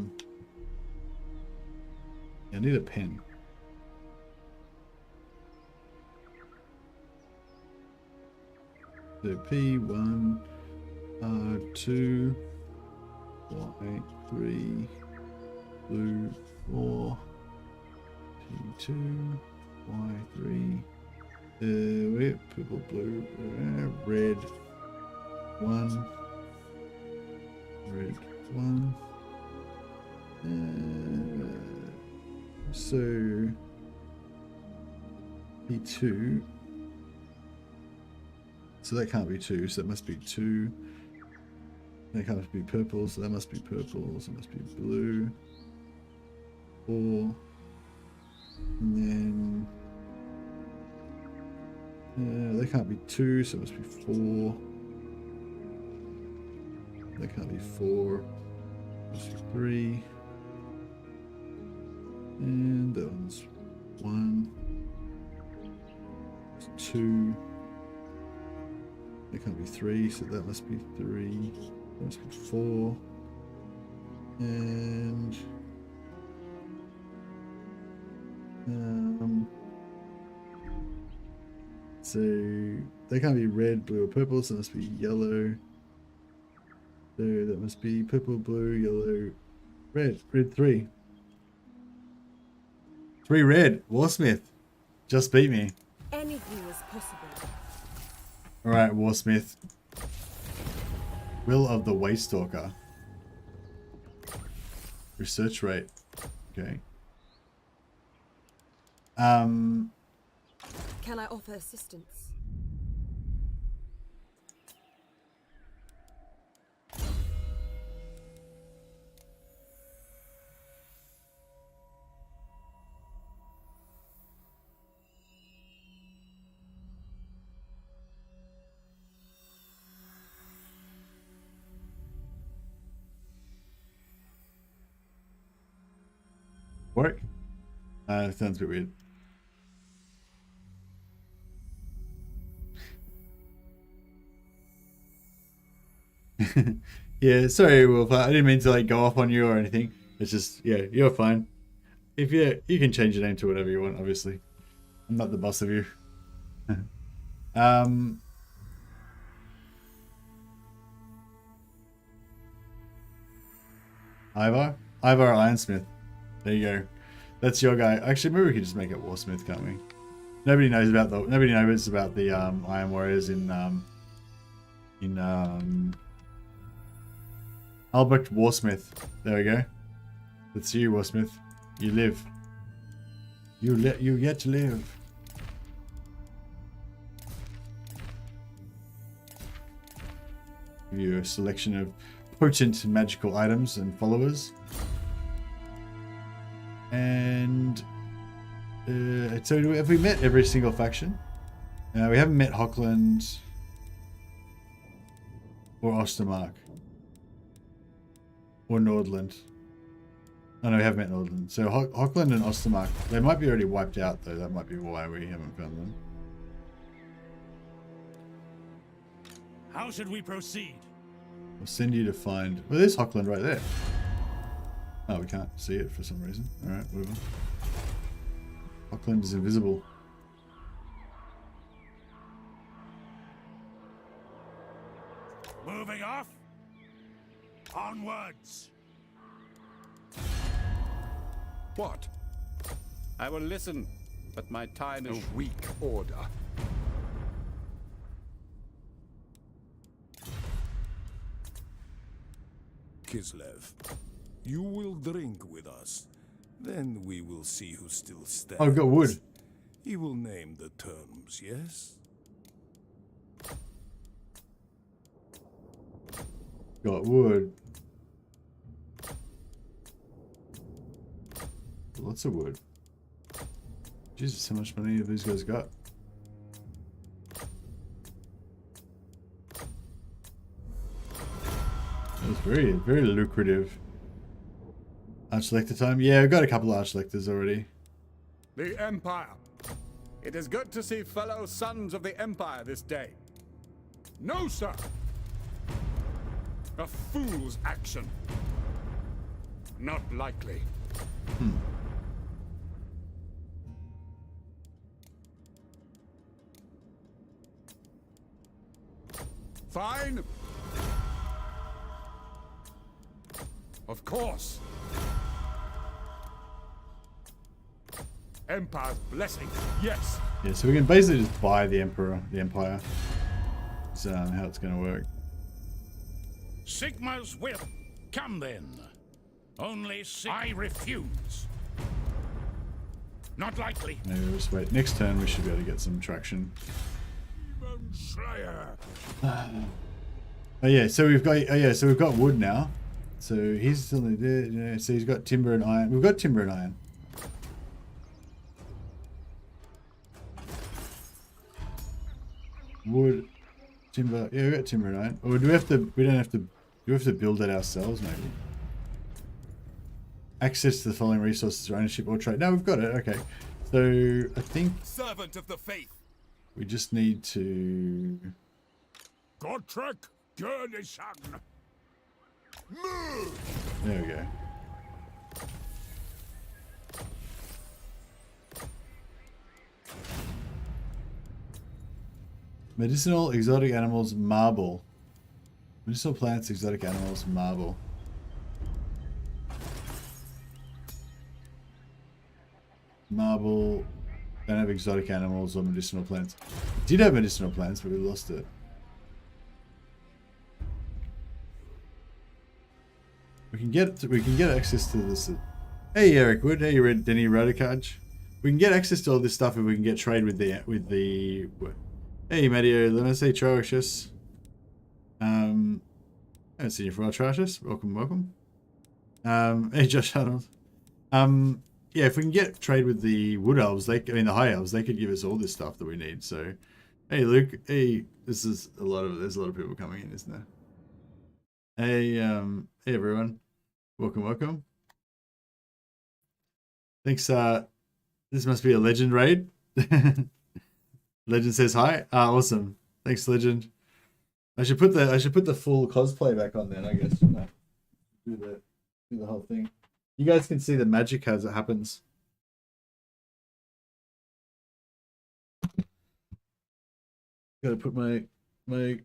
need a pen. So P1, R2, Y3, blue 4, P2, Y3, purple, blue, red 1, red 1. So P2. So that can't be 2, so that must be 2. That can't be purple, so that must be purple, so it must be blue. 4. And then They can't be 2, so it must be 4. They can't be 4. Must be 3. And that one's 1. It's 2. They can't be 3, so that must be 3. That must be 4. And so they can't be red, blue, or purple, so it must be yellow. So that must be purple, blue, yellow, red. Red 3. 3 red. Warsmith just beat me. Anything is possible. Alright, Warsmith. Will of the Waystalker. Research rate. Okay. Can I offer assistance? Work? Sounds a bit weird. Yeah, sorry, Wolf. I didn't mean to like go off on you or anything. It's just, yeah, you're fine. If you can change your name to whatever you want, obviously. I'm not the boss of you. Ivar Ironsmith. There you go. That's your guy. Actually, maybe we could just make it Warsmith, can't we? Nobody knows about the Iron Warriors in Albrecht Warsmith. There we go. That's you, Warsmith. You live. You get to live. Give you a selection of potent magical items and followers. And so have we met every single faction? We haven't met Hochland or Ostermark or Nordland. Oh no, we haven't met Nordland. So Hochland and Ostermark, they might be already wiped out though. That might be why we haven't found them. How should we proceed? I'll send you to find... Well, there's Hochland right there. Oh, we can't see it for some reason. Alright, whatever. Hochland is invisible. Moving off. Onwards. What? I will listen, but my time is... A weak order. Kislev, you will drink with us. Then we will see who still stands. Oh, I've got wood. He will name the terms, yes? Got wood. Lots of wood. Jesus, how much money have these guys got? That was very, very lucrative. Archlector time? Yeah, I've got a couple of Archlectors already. The Empire. It is good to see fellow sons of the Empire this day. No, sir. A fool's action. Not likely. Fine. Of course. Empire's blessing. Yes. Yeah, so we can basically just buy the Empire. That's how it's going to work. Sigma's will. Come then. Only I refuse. Not likely. Maybe we'll just wait. Next turn we should be able to get some traction. Oh yeah, so we've got wood now. So he's still there. Yeah, so he's got timber and iron. We've got timber and iron. Wood, timber. Yeah, we got timber and iron. Or do we have to? We don't have to. Do we have to build it ourselves? Maybe. Access to the following resources: ownership or trade. No, we've got it. Okay. So I think. Servant of the faith. We just need to. Gotrek, garrison. Move. There we go. Medicinal, exotic animals, marble. Medicinal plants, exotic animals, marble. Marble. Don't have exotic animals or medicinal plants. Did have medicinal plants, but we lost it. We can get access to this. Hey Eric Wood, hey Denny Radicaj. We can get access to all this stuff if we can get trade with the. Hey Matteo, let me say Trocious. I haven't seen you for a while, Trocious. Welcome. Hey Josh Arnold. Yeah, if we can get trade with the wood elves, the high elves, they could give us all this stuff that we need. So, hey Luke, hey, there's a lot of people coming in, isn't there? Hey, hey everyone, welcome. Thanks. This must be a legend raid. Legend says hi. Awesome. Thanks, Legend. I should put the full cosplay back on then, I guess. Shouldn't I? Do the whole thing. You guys can see the magic as it happens. Got to put my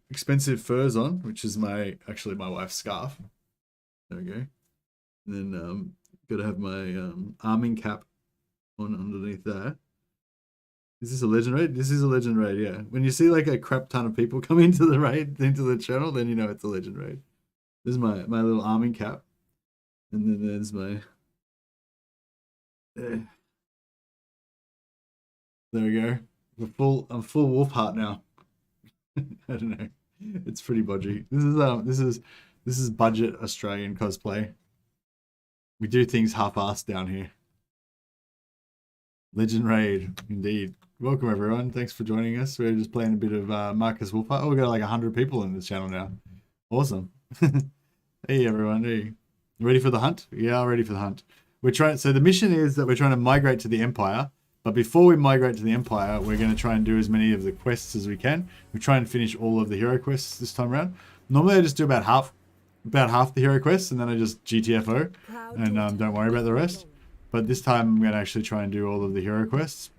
expensive furs on, which is actually my wife's scarf. There we go. And then got to have my arming cap on underneath there. Is this a legend raid? This is a legend raid, yeah. When you see like a crap ton of people come into the raid, into the channel, then you know it's a legend raid. This is my little arming cap. And then there's my... There we go. I'm full Wulfhart now. I don't know. It's pretty bodgy. This is budget Australian cosplay. We do things half-assed down here. Legend raid, indeed. Welcome everyone. Thanks for joining us. We're just playing a bit of Markus Wulfhart. Oh, we've got like 100 people in this channel now. Awesome. Hey everyone. Hey. Ready for the hunt? Yeah, ready for the hunt. So the mission is that we're trying to migrate to the Empire. But before we migrate to the Empire, we're going to try and do as many of the quests as we can. We try and finish all of the hero quests this time around. Normally I just do about half the hero quests, and then I just GTFO and don't worry about the rest. But this time I'm going to actually try and do all of the hero quests.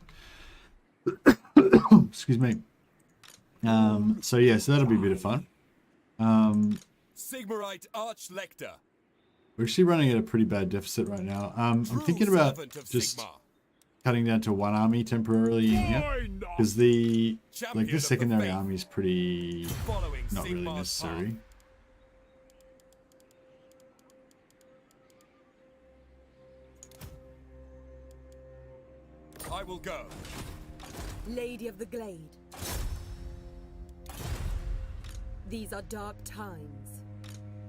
Excuse me. So yeah, so that'll be a bit of fun. Sigmarite Archlector. We're actually running at a pretty bad deficit right now. I'm thinking about just cutting down to one army temporarily in here, because the secondary army is pretty not really necessary. I will go. Lady of the Glade. These are dark times.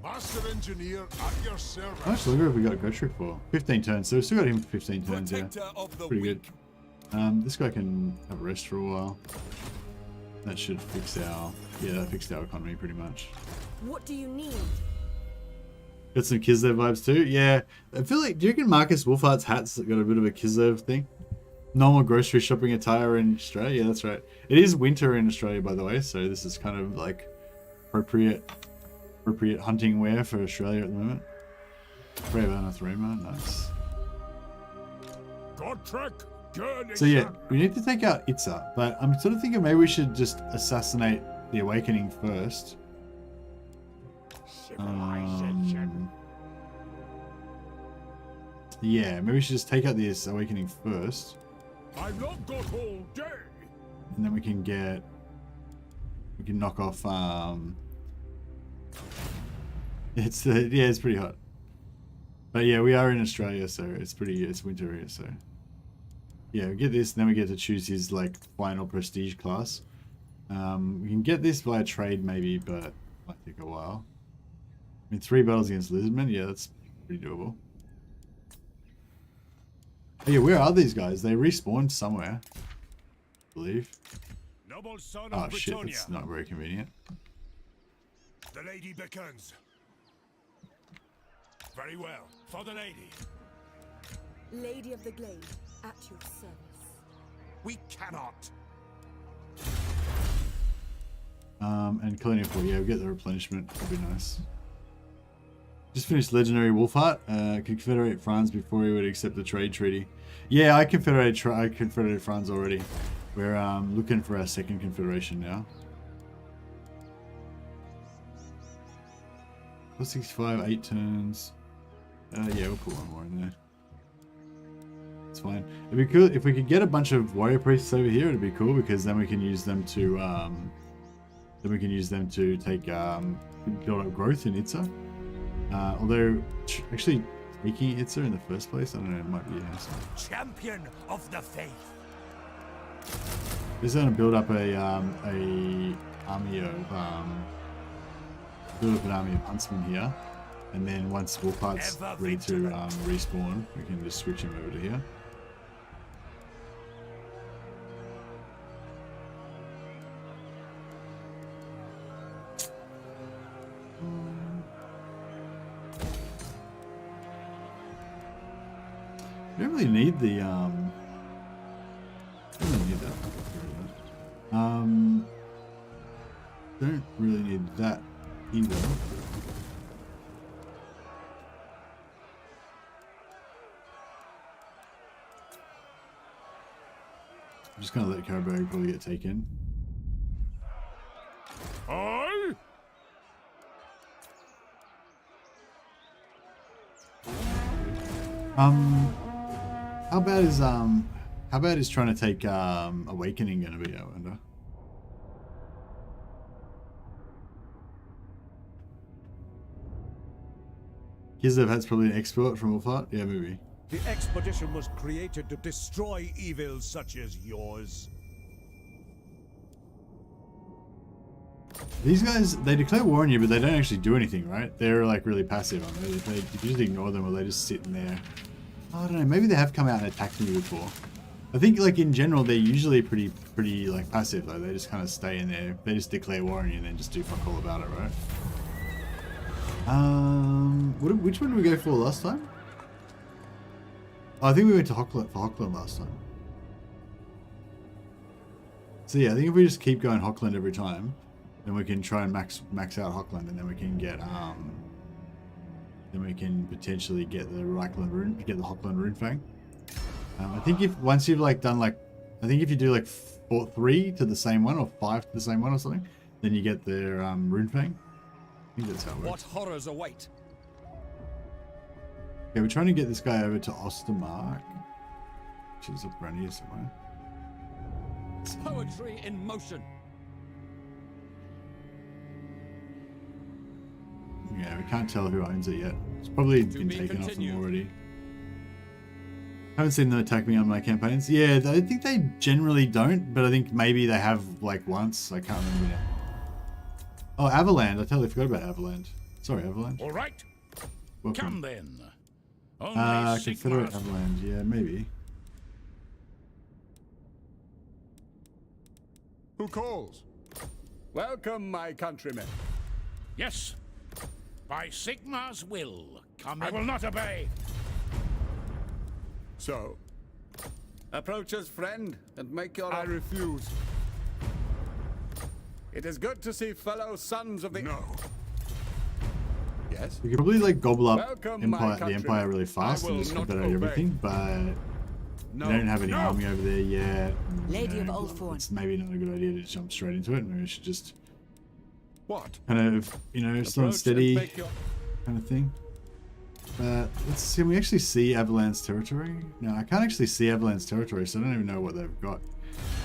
Master Engineer at your service. How much longer have we got Gotrek for? 15 turns, so we've still got him for 15 turns, yeah. Pretty good. This guy can have a rest for a while. That should fix that fixed our economy pretty much. What do you need? Got some Kislev vibes too? Yeah. I feel like, do you reckon Markus Wulfhart's hat's got a bit of a Kislev thing? Normal grocery shopping attire in Australia? Yeah, that's right. It is winter in Australia, by the way, so this is kind of like appropriate hunting wear for Australia at the moment. Brave Anathema, nice. So yeah, we need to take out Itza, but I'm sort of thinking maybe we should just assassinate the Awakening first. Yeah, maybe we should just take out this Awakening first. I've not got all day. And then we can knock off it's pretty hot. But yeah, we are in Australia, so it's winter here, so yeah, we get this, and then we get to choose his like final prestige class. We can get this via trade maybe, but it might take a while. I mean, 3 battles against Lizardmen, yeah, that's pretty doable. Oh, yeah, where are these guys? They respawned somewhere, I believe. Noble son Oh of shit, Britonia. that's not very convenient. The lady beckons. Very well. For the lady. Lady of the Glade, at your service. We cannot. And Colonial 4, yeah, we'll get the replenishment. That'd be nice. Just finished Legendary Wulfhart. Confederate France before he would accept the trade treaty. Yeah, I confederated France already. We're looking for our second confederation now. 465, 8 turns. Yeah, we'll put one more in there. It's fine. It'd be cool if we could get a bunch of warrior priests over here. It'd be cool because then we can use them to take build up growth in Itza. Although actually taking Itza in the first place, I don't know, it might be a hassle. Champion of the faith. This is going to build up a army of huntsmen here, and then once Wulfhart's ready to respawn, we can just switch him over to here. You don't really need the don't really need that. Don't really need that either. I'm just gonna let Carabao probably get taken. Aye. How bad is trying to take Awakening gonna be, I wonder? Kizev's probably an export from Wulfhart? Yeah, maybe. The expedition was created to destroy evils such as yours. These guys, they declare war on you, but they don't actually do anything, right? They're like really passive on it. They just ignore them, or they just sit in there. I don't know, maybe they have come out and attacked me before. I think like in general, they're usually pretty like passive though. They just kind of stay in there. They just declare war on you and then just do fuck all about it, right? Which one did we go for last time? Oh, I think we went to Hochland last time. So yeah, I think if we just keep going Hochland every time, then we can try and max out Hochland, and then we can get then we can potentially get the Reichland rune, get the Hochland rune fang. I think once you've like done like, I think if you do like 3 to the same one or 5 to the same one or something, then you get their rune fang. I think that's how it works. What horrors await? Okay, we're trying to get this guy over to Ostermark, which is up around here somewhere. It's poetry in motion. Yeah, we can't tell who owns it yet. It's probably been taken off them already. Haven't seen them attack me on my campaigns. Yeah, I think they generally don't, but I think maybe they have like once. I can't remember now. Oh, Avaland. I totally forgot about Avaland. Sorry, Avaland. All right. Welcome. Come then. Only Confederate Sigmar's Avaland. Yeah, maybe. Who calls? Welcome, my countrymen. Yes. By Sigmar's will. Come in. I will not obey. So, approach us, friend, and make your... I refuse. It is good to see fellow sons of the... No. Yes? We could probably like gobble up Welcome, the Empire really fast and just confederate everything, but we don't have any army over there yet. Lady of Wulfhart. It's maybe not a good idea to jump straight into it. Maybe we should just what? Kind of, slow and steady kind of thing. But let's see, can we actually see Avalan's territory? No, I can't actually see Avalan's territory, so I don't even know what they've got.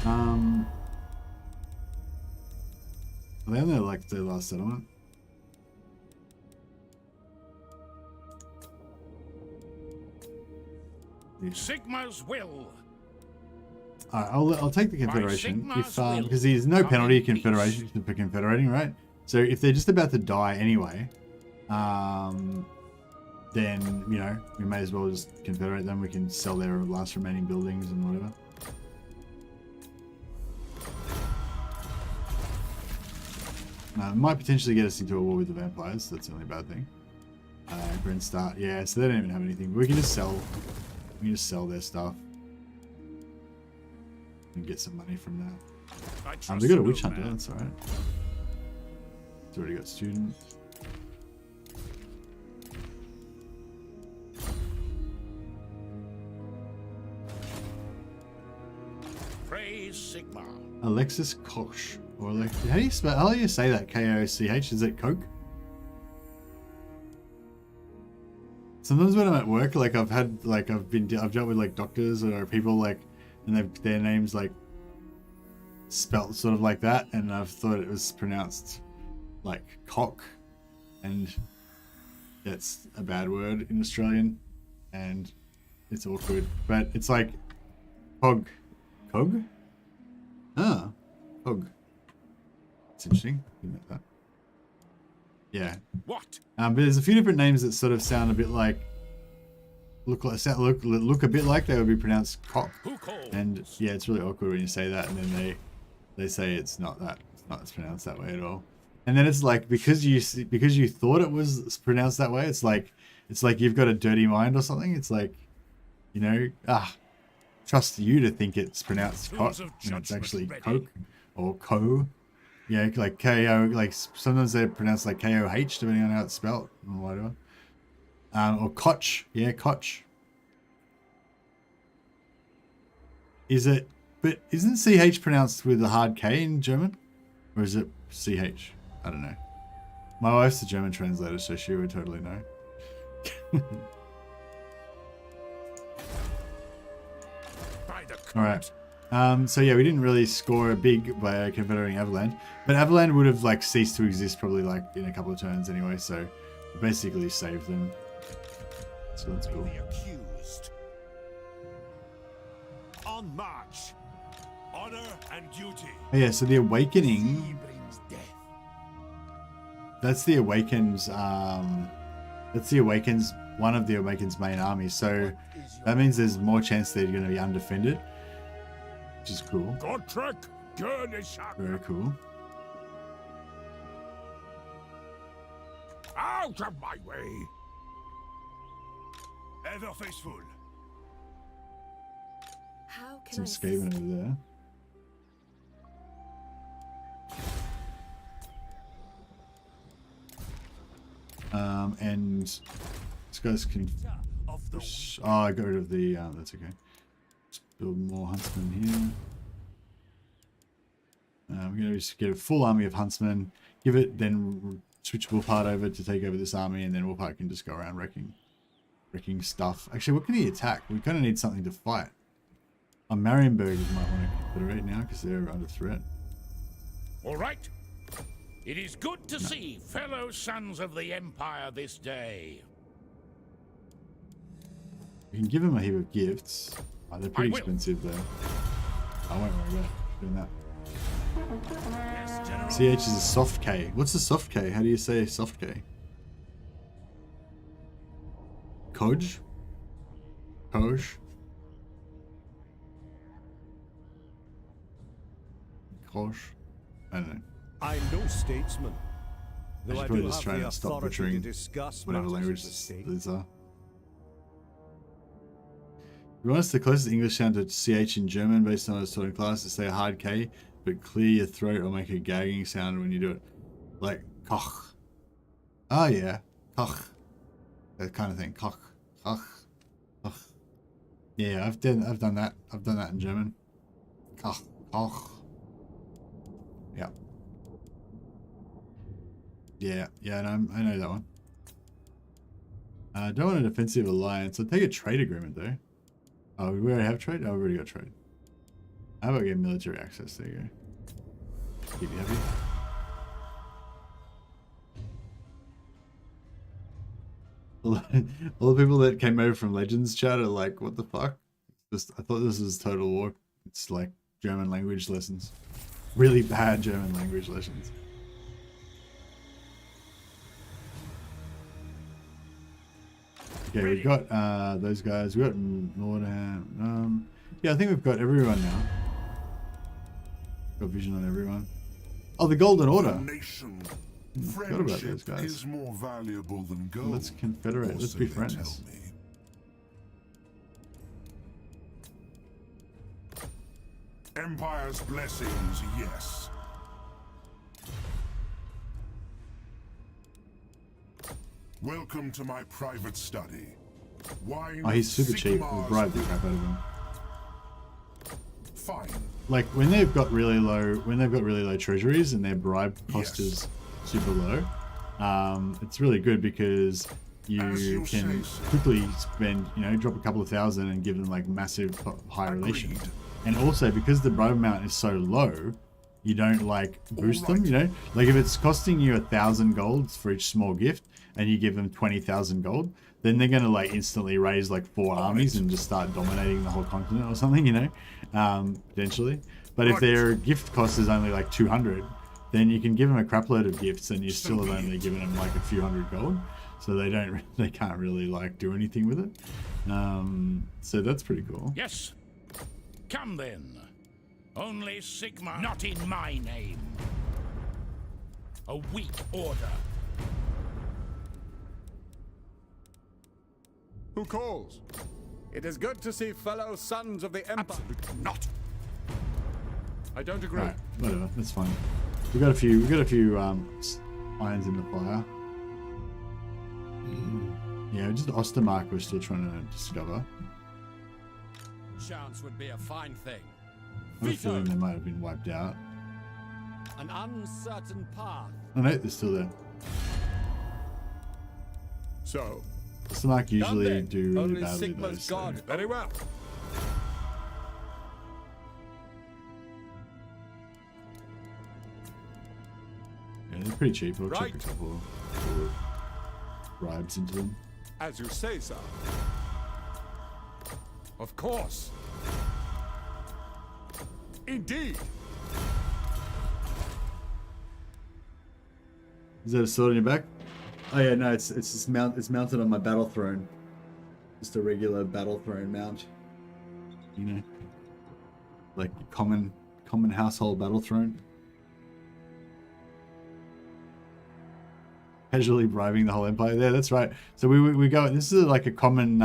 Are they on their last settlement? Sigmar's will. Alright, I'll take the Confederation if because there's no penalty Confederation for confederating, right? So if they're just about to die anyway, then we may as well just confederate them. We can sell their last remaining buildings and whatever. Might potentially get us into a war with the vampires. That's the only bad thing. Grand Start. Yeah, so they don't even have anything. We can just sell. We can just sell their stuff and get some money from that. They got a witch hunter. That's all right. It's already got student. Praise Sigma. Alexis Koch, or like, how do you spell? How do you say that? K-O-C-H? Is it Coke? Sometimes when I'm at work, like I've dealt with like doctors or people like, and their names like spelt sort of like that, and I've thought it was pronounced like cock, and that's a bad word in Australian, and it's awkward. But it's like cog. Ah, cog. It's interesting. Didn't know that. Yeah. What? But there's a few different names that sort of sound a bit like, look a bit like they would be pronounced cock. And yeah, it's really awkward when you say that, and then they say it's not pronounced that way at all. And then it's like because you thought it was pronounced that way, it's like you've got a dirty mind or something. It's like, you know, trust you to think it's pronounced cock when it's actually coke or co. Yeah, like K-O, like sometimes they're pronounced like K-O-H depending on how it's spelled or whatever. Or Koch, yeah, Koch. Is it, but isn't CH pronounced with a hard K in German? Or is it CH? I don't know. My wife's a German translator, so she would totally know. Alright. So yeah, we didn't really score a big by Confederating Everland, but Everland would have like ceased to exist probably like in a couple of turns anyway, so we basically saved them. So that's cool. The accused. On march. Honor and duty. Oh yeah, so the Awakening. That's the Awakens. That's the Awakens. One of the Awakens' main armies. So that means there's more chance they're going to be undefended. Which is cool. Gotrek, very cool. Out of my way. Ever faithful. How can Some I Skaven over there. And this guy's can. Oh, I got rid of the. That's okay. Let's build more huntsmen here. We're going to just get a full army of huntsmen. Give it, then switch Wulfhart over to take over this army, and then Wulfhart can just go around wrecking stuff. Actually, what can he attack? We kind of need something to fight. Marienburg might want to confederate now because they're under threat. All right. It is good to see fellow sons of the Empire this day. You can give him a heap of gifts. Oh, they're pretty expensive though. I won't worry about doing that. Yes, CH is a soft K. What's a soft K? How do you say soft K? Koj? Koj? Koj? I don't know. I'm no statesman. I should probably just try and stop butchering whatever language these are. You want us the closest English sound to CH in German based on a sort of class to say a hard K, but clear your throat or make a gagging sound when you do it. Like Koch. Oh yeah. Koch. That kind of thing. Koch. Koch. Koch. Yeah, I've done that. I've done that in German. Koch. Koch. Yeah. Yeah, I know that one. I don't want a defensive alliance. I'll take a trade agreement though. Oh, we already have trade? Oh, we already got trade. How about getting military access? There you go. Keep you happy. All the people that came over from Legends chat are like, what the fuck? Just, I thought this was Total War. It's like German language lessons. Really bad German language lessons. Okay, we've got those guys. We've got Nordham. Yeah, I think we've got everyone now. Got vision on everyone. Oh, the Golden Order. Nation. Forgot about those guys. Is more valuable than gold. Let's confederate. Let's be friends. Empire's blessings, yes. Welcome to my private study. Wine. Oh, he's super cheap. We'll bribe the crap out of him. Fine. Like when they've got really low treasuries and their bribe cost is super low, it's really good because you can quickly spend, drop a couple of thousand and give them like massive high relation. And also because the bribe amount is so low, you don't like boost them, like if it's costing you 1,000 gold for each small gift and you give them 20,000 gold, then they're going to like instantly raise like 4 armies and just start dominating the whole continent or something, potentially. But if their gift cost is only like 200, then you can give them a crap load of gifts and you still have only given them like a few hundred gold. So they can't really like do anything with it. So that's pretty cool. Yes. Come then. Only Sigma, not in my name. A weak order. Who calls? It is good to see fellow sons of the Empire. Absolutely not. I don't agree. Right, whatever, that's fine. We got a few irons in the fire. Yeah, just Ostermark we're still trying to discover. Chance would be a fine thing. I have a feeling they might have been wiped out. An uncertain path. Oh no, they're still there. So, Ostermark usually do really only badly Sigma's though. God. Very well. Yeah, they're pretty cheap. I'll chuck a couple of bribes into them. As you say, sir. Of course. Indeed. Is that a sword on your back? Oh yeah, no, it's just mounted on my battle throne. Just a regular battle throne mount. Like common household battle throne. Casually bribing the whole empire. Yeah, that's right. So we go. This is like a common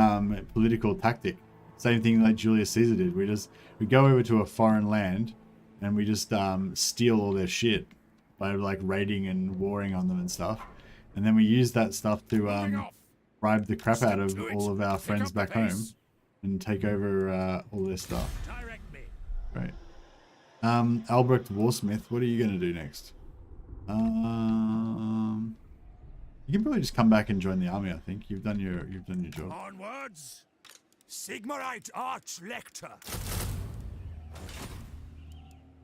political tactic. Same thing like Julius Caesar did. We go over to a foreign land, and we just steal all their shit by like raiding and warring on them and stuff. And then we use that stuff to bribe the crap out of all of our friends back home and take over all their stuff. Right. Albrecht Warsmith, what are you going to do next? You can probably just come back and join the army. I think you've done your job. Onwards, Sigmarite Archlector.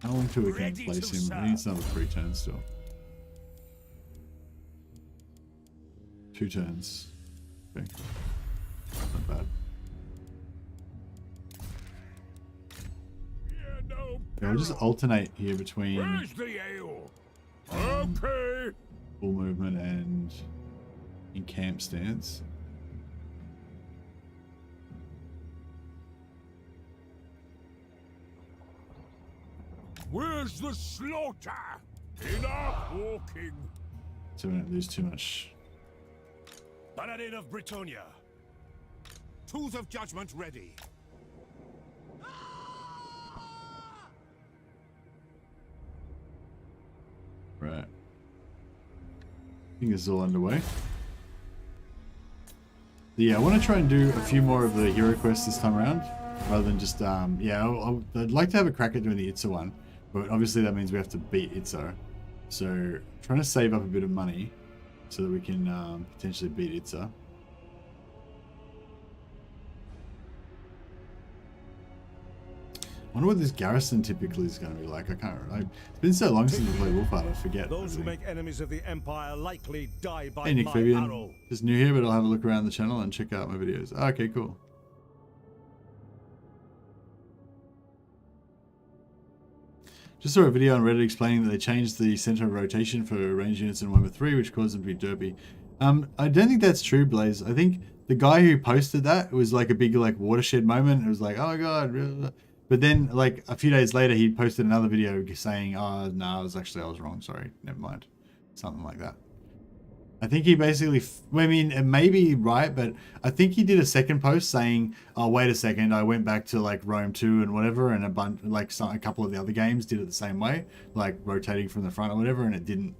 How long till we can Ready place to him? serve. He needs another 3 turns still. 2 turns. Okay. Not bad. Yeah, we'll just alternate here between Where's the ale? Okay. full movement and in camp stance. Where's the slaughter? Enough walking. So we don't lose too much. Paladin of Britannia. Tools of judgment ready. Right. I think this is all underway. Yeah, I want to try and do a few more of the hero quests this time around, rather than just I'd like to have a crack at doing the Itza one, but obviously that means we have to beat Itza. So trying to save up a bit of money so that we can potentially beat Itza. I wonder what this garrison typically is going to be like. I can't remember. It's been so long since we played Wulfhart, I forget. Those who make enemies of the Empire likely die by Hey Nick my Fabian, arrow. just new here, but I'll have a look around the channel and check out my videos. Okay, cool. Just saw a video on Reddit explaining that they changed the center of rotation for range units in Warhammer 3, which caused them to be derpy. I don't think that's true, Blaze. I think the guy who posted that, it was like a big like watershed moment. It was like, oh my god. But then, like, a few days later, he posted another video saying, oh, no, I was wrong. Sorry. Never mind. Something like that. I think he basically, I mean, it may be right, but I think he did a second post saying, oh, wait a second, I went back to like Rome 2 and whatever, and a couple of the other games did it the same way, like rotating from the front or whatever, and it didn't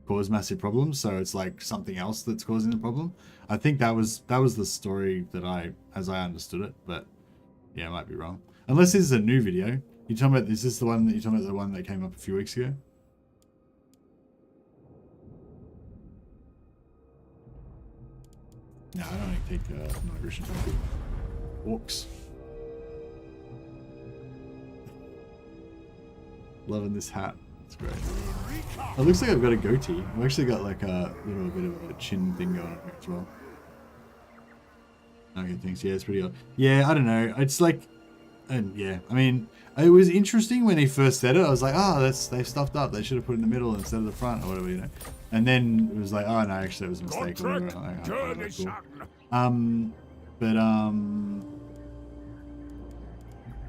cause massive problems. So it's like something else that's causing the problem. I think that was the story that as I understood it, but yeah, I might be wrong. Unless this is a new video. You talking about, is this the one that you're talking about, the one that came up a few weeks ago? No, I don't take migration topic. Orcs. Loving this hat. It's great. It looks like I've got a goatee. I've actually got like a little bit of a chin thing going on here as well. Okay, thanks. Yeah, it's pretty odd. Yeah, I don't know. It's like, and yeah, I mean, it was interesting when he first said it. I was like, oh, they've stuffed up. They should have put it in the middle instead of the front or whatever, you know. And then it was like, oh no, actually it was a mistake. Gotrek, like, garrisons.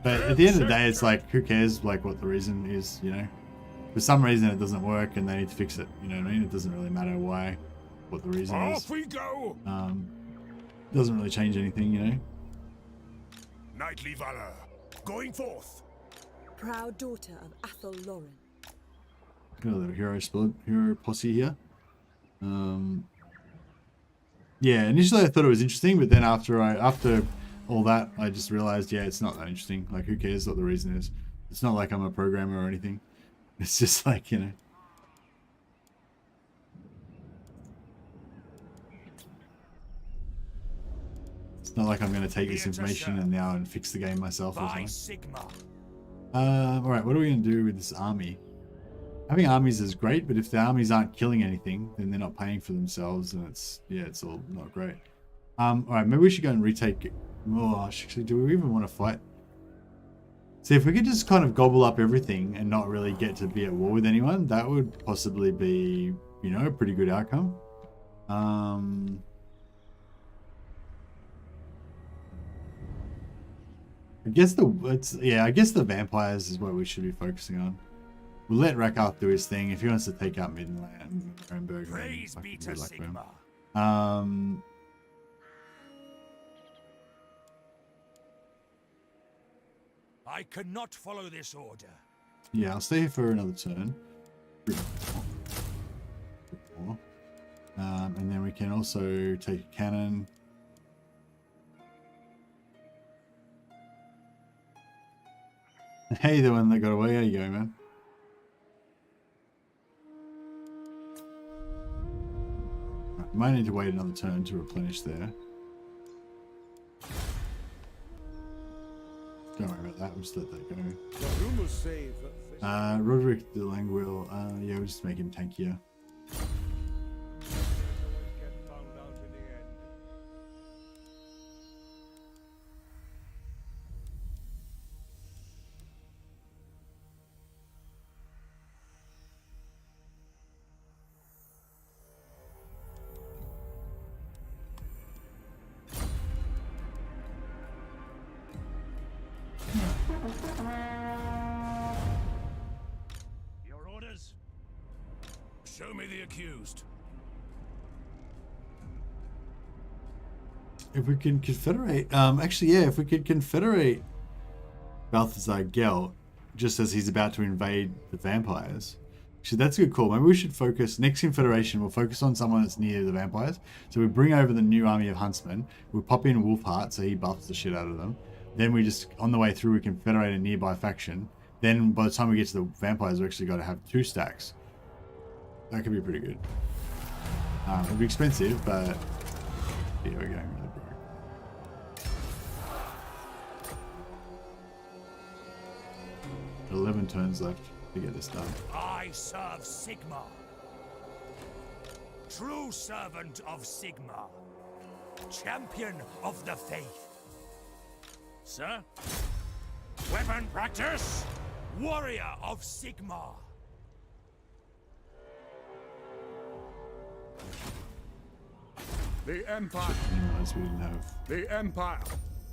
But at the end of the day, it's like, who cares like what the reason is, you know? For some reason it doesn't work and they need to fix it, you know what I mean? It doesn't really matter what the reason is. Off we go. Doesn't really change anything, you know? Knightly valor, going forth. Proud daughter of Athel Lauren. Got a little hero posse here. Yeah, initially I thought it was interesting, but then after all that, I just realized, yeah, it's not that interesting. Like, who cares what the reason is? It's not like I'm a programmer or anything. It's just like, you know. It's not like I'm going to take this information and fix the game myself or something. Alright, what are we going to do with this army? Having armies is great, but if the armies aren't killing anything, then they're not paying for themselves, and it's all not great. Alright, maybe we should go and retake it. Oh, actually, do we even want to fight? See, if we could just kind of gobble up everything and not really get to be at war with anyone, that would possibly be, you know, a pretty good outcome. I guess the vampires is what we should be focusing on. We'll let Rakarth do his thing. If he wants to take out Midland, Nuremberg, praise be to Sigma. I cannot follow this order. Yeah, I'll stay here for another turn. And then we can also take a cannon. Hey, the one that got away. How you going, man? Right, might need to wait another turn to replenish there. Don't worry about that. We'll just let that go. Roderick de Languille. Yeah, we'll just make him tankier. Your orders? Show me the accused. If we can confederate, actually, yeah, if we could confederate Balthazar Gelt just as he's about to invade the vampires. Actually, that's a good call. Maybe we should focus, next confederation, we'll focus on someone that's near the vampires. So we bring over the new army of huntsmen. We'll pop in Wulfhart so he buffs the shit out of them. Then we just, on the way through, we confederate a nearby faction. Then by the time we get to the vampires, we actually got to have 2 stacks. That could be pretty good. It'd be expensive, but yeah, we're going really broke. 11 turns left to get this done. I serve Sigma. True servant of Sigma. Champion of the faith. Sir? Weapon practice? Warrior of Sigma. The Empire. We didn't have. The Empire.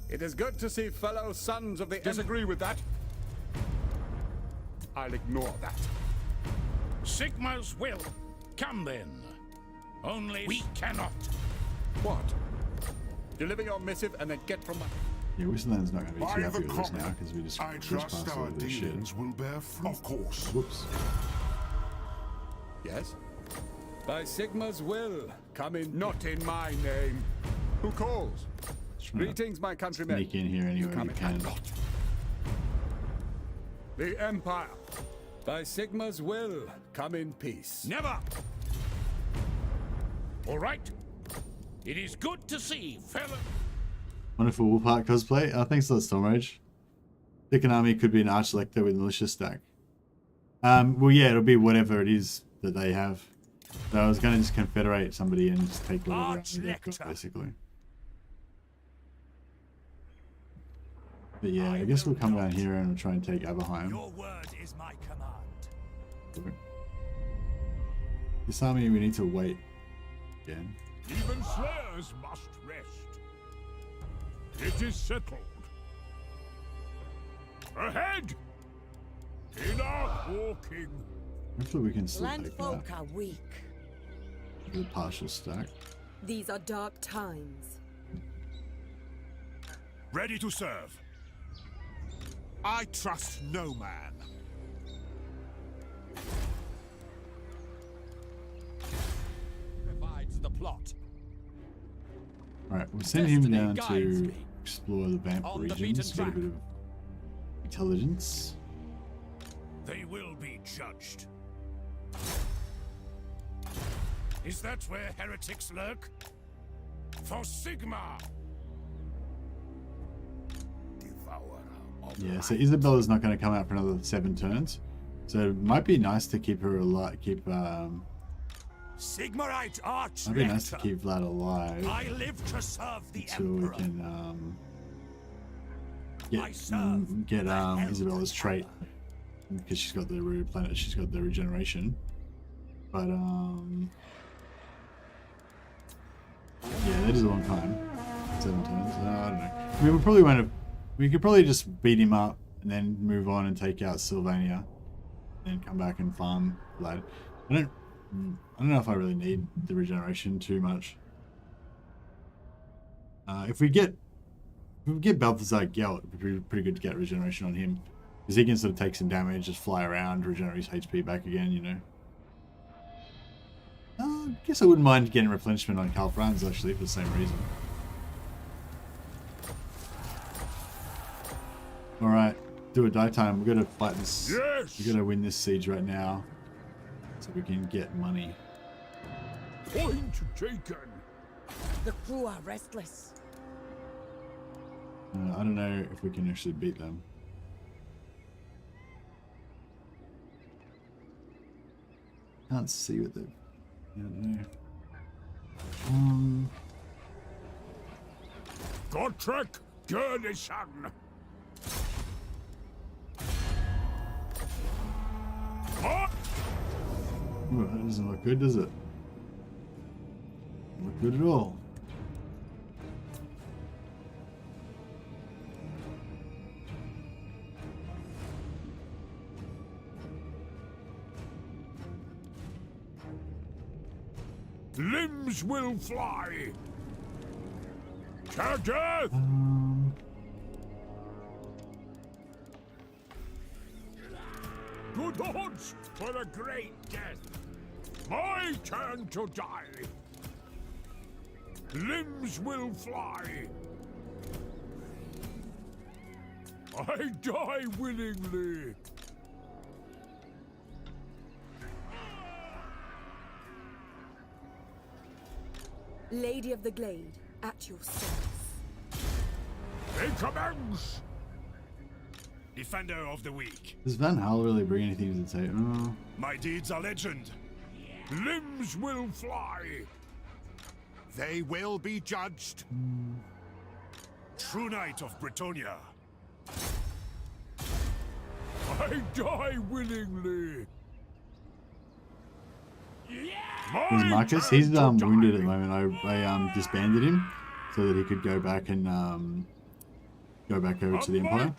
It is good to see fellow sons of the Disagree with that. I'll ignore that. Sigma's will. Come then. Only we cannot. What? Deliver your missive and then get from my... Yeah, Whistleland's not going to be too By happy the with us now common, because we just I pushed trust past all our of this shit. dealings will bear fruit. Of course. Whoops. Yes? By Sigma's will. Come in. Not in my name. Who calls? Greetings, my countrymen. Sneak in here anywhere come you in can. not. The Empire. By Sigma's will. Come in peace. Never. All right. It is good to see, fella. Wonderful Wulfhart cosplay. Thanks a lot, Stormrage. Pick an army could be an arch lector with militia stack. Well, yeah, it'll be whatever it is that they have. So I was going to just confederate somebody and just take whatever army they've got, basically. But yeah, I guess we'll come down here and try and take Aberheim. Your word is my command. This army we need to wait again. Even slayers must rest. It is settled. Ahead! Enough walking. Hopefully we can still take Landfolk that. are weak. The partial stack. These are dark times. Ready to serve. I trust no man. Provides the plot. Alright, we'll send him Destiny down guides to me. explore the Vamp On the regions, beaten get a bit of intelligence. They will be judged. Is that where heretics lurk? For Sigma! Devourer of Yeah, so Isabella's not going to come out for another 7 turns. So it might be nice to keep her alive, Sigmarite arch might be nice to keep Vlad alive I live to serve the until Emperor. we can get Isabella's trait, because she's got the planet, she's got the regeneration. But yeah, that is a long time. 7 turns. I don't know. I mean, we probably won't have. We could probably just beat him up and then move on and take out Sylvania, and come back and farm Vlad. I don't know if I really need the regeneration too much. If we get Balthazar Gelt, it'd be pretty good to get regeneration on him, because he can sort of take some damage, just fly around, regenerate his HP back again, you know. I guess I wouldn't mind getting replenishment on Karl Franz, actually, for the same reason. Alright, do a die time. We've got to fight this. Yes! We've got to win this siege right now, so we can get money. Point taken. The crew are restless. I don't know if we can actually beat them. Can't see what they... I don't know. Gotrek, garrison. What? Ooh, that doesn't look good, does it? Doesn't look good at all. Limbs will fly. To death. Good odds for a great death. My turn to die. Limbs will fly. I die willingly. Lady of the Glade, at your service. They commence. Defender of the weak. Does Van Hal really bring anything to the table? My deeds are legend. Limbs will fly. They will be judged. True Knight of Britonia. I die willingly. There's Markus. He's wounded at the moment. I disbanded him so that he could go back and go back over to the Empire.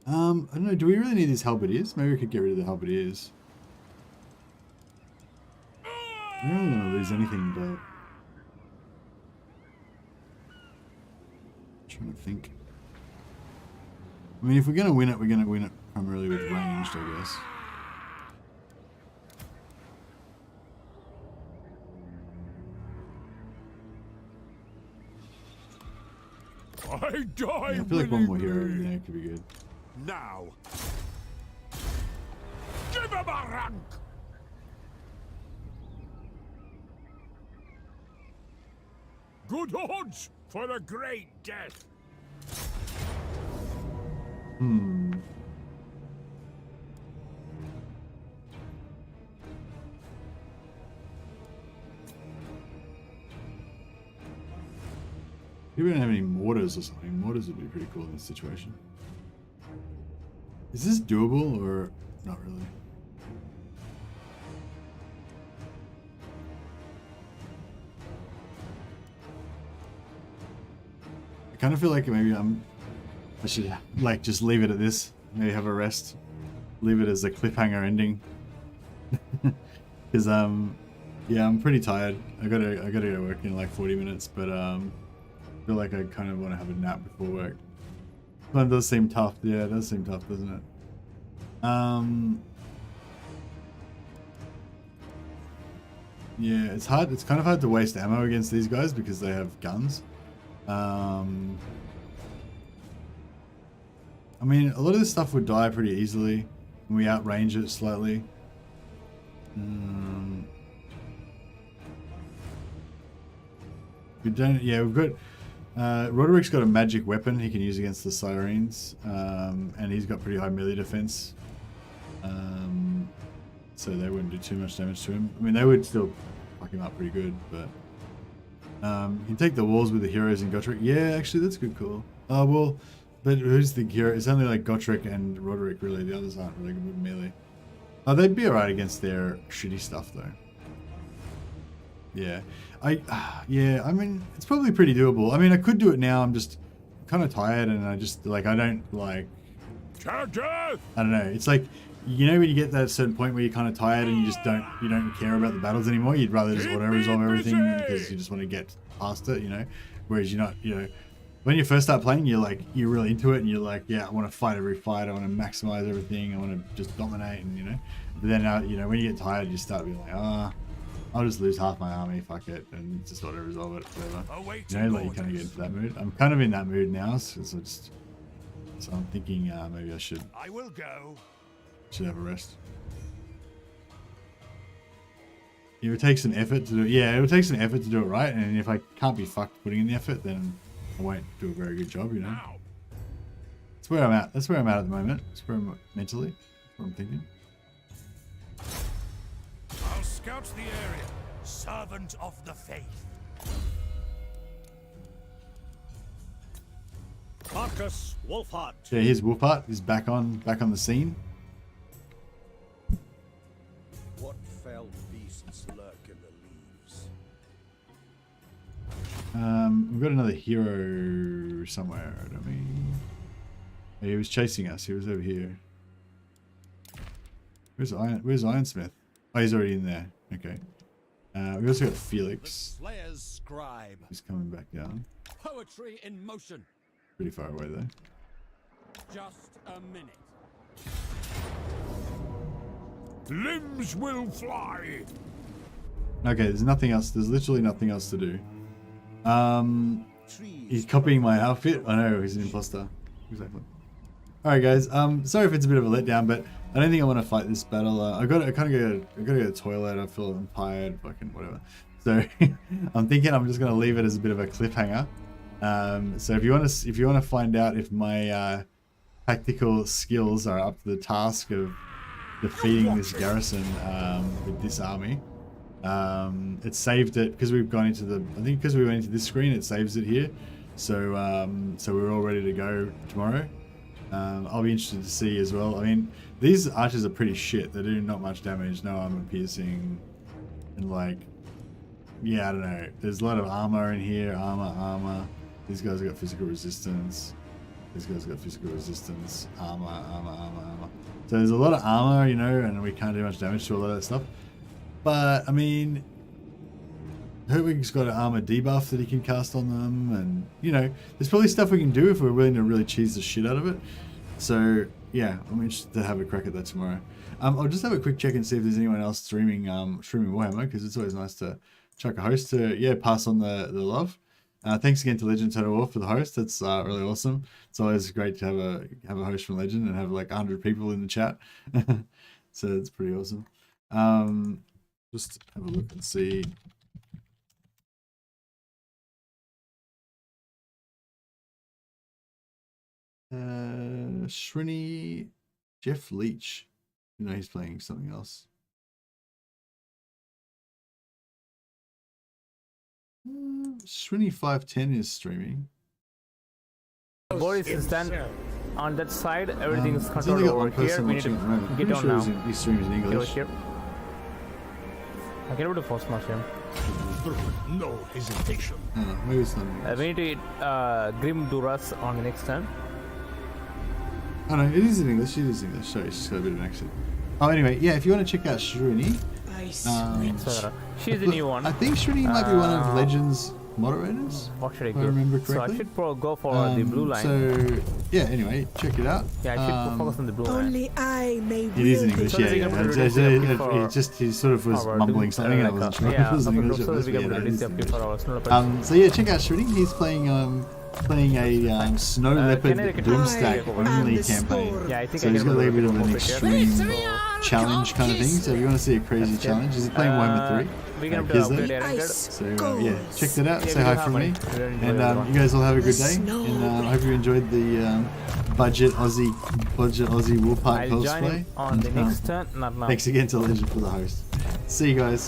I don't know, do we really need these halberdiers? Maybe we could get rid of the halberdiers. I don't want to lose anything, but... I'm trying to think. I mean, if we're going to win it, we're going to win it primarily with ranged, I guess. I die. Yeah, I feel like one more hero in there could be good. Now. Give him a rank. Good odds for a great death. Hmm. If we don't have any mortars or something, mortars would be pretty cool in this situation. Is this doable or not really? I kind of feel like maybe I should like just leave it at this. Maybe have a rest. Leave it as a cliffhanger ending. Because yeah, I'm pretty tired. I gotta go work in like 40 minutes, but I feel like I kind of want to have a nap before work. But it does seem tough. Yeah, it does seem tough, doesn't it? Yeah, it's hard. It's kind of hard to waste ammo against these guys because they have guns. I mean, a lot of this stuff would die pretty easily when we outrange it slightly. We don't. Yeah, we've got. Roderick's got a magic weapon he can use against the sirens, and he's got pretty high melee defense. So they wouldn't do too much damage to him. I mean, they would still fuck him up pretty good, but you can take the walls with the heroes in Gotrek. Yeah, actually, that's a good call. Oh well, but who's the hero? It's only like Gotrek and Roderick, really. The others aren't really good with melee. Oh, they'd be alright against their shitty stuff, though. Yeah, yeah. I mean, it's probably pretty doable. I mean, I could do it now. I'm just kind of tired, and I just like I don't like. I don't know. It's like, you know, when you get that certain point where you're kind of tired and you just don't care about the battles anymore. You'd rather just auto resolve everything because you just want to get past it, you know. Whereas you're not, you know, when you first start playing, you're really into it and you're like, yeah, I want to fight every fight. I want to maximize everything. I want to just dominate, and you know. But then, you know, when you get tired, you start being like, I'll just lose half my army, fuck it, and just auto resolve it, whatever. You know, like you kind of get into that mood. I'm kind of in that mood now, so I'm thinking maybe I should. I will go. Should have a rest. It would take some effort to do. Yeah, it would take some effort to do it right, and if I can't be fucked putting in the effort, then I won't do a very good job, you know. That's where I'm at. That's where I'm at the moment. That's where I'm mentally. That's what I'm thinking. I'll scout the area. Servant of the faith. Markus, Wulfhart. Yeah, here's Wulfhart. He's back on the scene. What fell beasts lurk in the leaves? We've got another hero somewhere, don't we? Oh, he was chasing us. He was over here. Where's Ironsmith? Oh, he's already in there. Okay. We also got Felix. Slayer's scribe. He's coming back down. Poetry in motion. Pretty far away though. Just a minute. Limbs will fly. Okay, there's nothing else. There's literally nothing else to do. He's copying my outfit. I know, he's an imposter. Exactly. Alright guys, sorry if it's a bit of a letdown, but I don't think I want to fight this battle. I gotta go to the toilet. I feel I'm tired, fucking whatever. So I'm thinking I'm just gonna leave it as a bit of a cliffhanger. So if you want to find out if my tactical skills are up to the task of defeating this garrison with this army, it saved it because we've gone into I think because we went into this screen, it saves it here. So so we're all ready to go tomorrow. I'll be interested to see as well. I mean, these archers are pretty shit. They do not much damage, no armor piercing, and like, yeah, I don't know. There's a lot of armor in here, armor. These guys have got physical resistance. This guy's got physical resistance, armor. So there's a lot of armor, you know, and we can't do much damage to all of that stuff. But I mean, Herwig's got an armor debuff that he can cast on them, and you know, there's probably stuff we can do if we're willing to really cheese the shit out of it. So yeah, I'm interested to have a crack at that tomorrow. I'll just have a quick check and see if there's anyone else streaming Warhammer, because it's always nice to chuck a host to pass on the love. Thanks again to Legend Total War for the host. That's really awesome. It's always great to have a host from Legend and have like 100 people in the chat. So it's pretty awesome. Just have a look and see. Shrini, Jeff Leach. You know, he's playing something else. Shrini 510 is streaming. Boris is stand on that side. Everything is controlled over here. We need to get down now. He streams in English. Over here. I get able to force march him. No hesitation. Maybe it's not. We need to eat Grim Duras on the next turn. Oh no, it is in English. It is English. Sorry, it's just got a bit of an accent. Oh, anyway, yeah. If you want to check out Shrini, she's the new one. I think Shrini might be one of Legends moderators. What should I if I remember correctly. So I should go for the blue line. So yeah. Anyway, check it out. Yeah, I should focus on the blue line. Only I may. It is in English. He sort of was mumbling something, and I wasn't sure if it was in English. So yeah, check out Shrini. He's playing a Snow Leopard Doomstack only campaign. Yeah, I think so he's got a little bit of an extreme challenge kind of thing. So if you want to see a crazy challenge, he's playing Warhammer 3. So yeah, check that out. Say hi from me, and you guys all have a good day. And I hope you enjoyed the budget Aussie Wulfhart cosplay. On the next turn. Thanks again to Legend for the host. See you guys.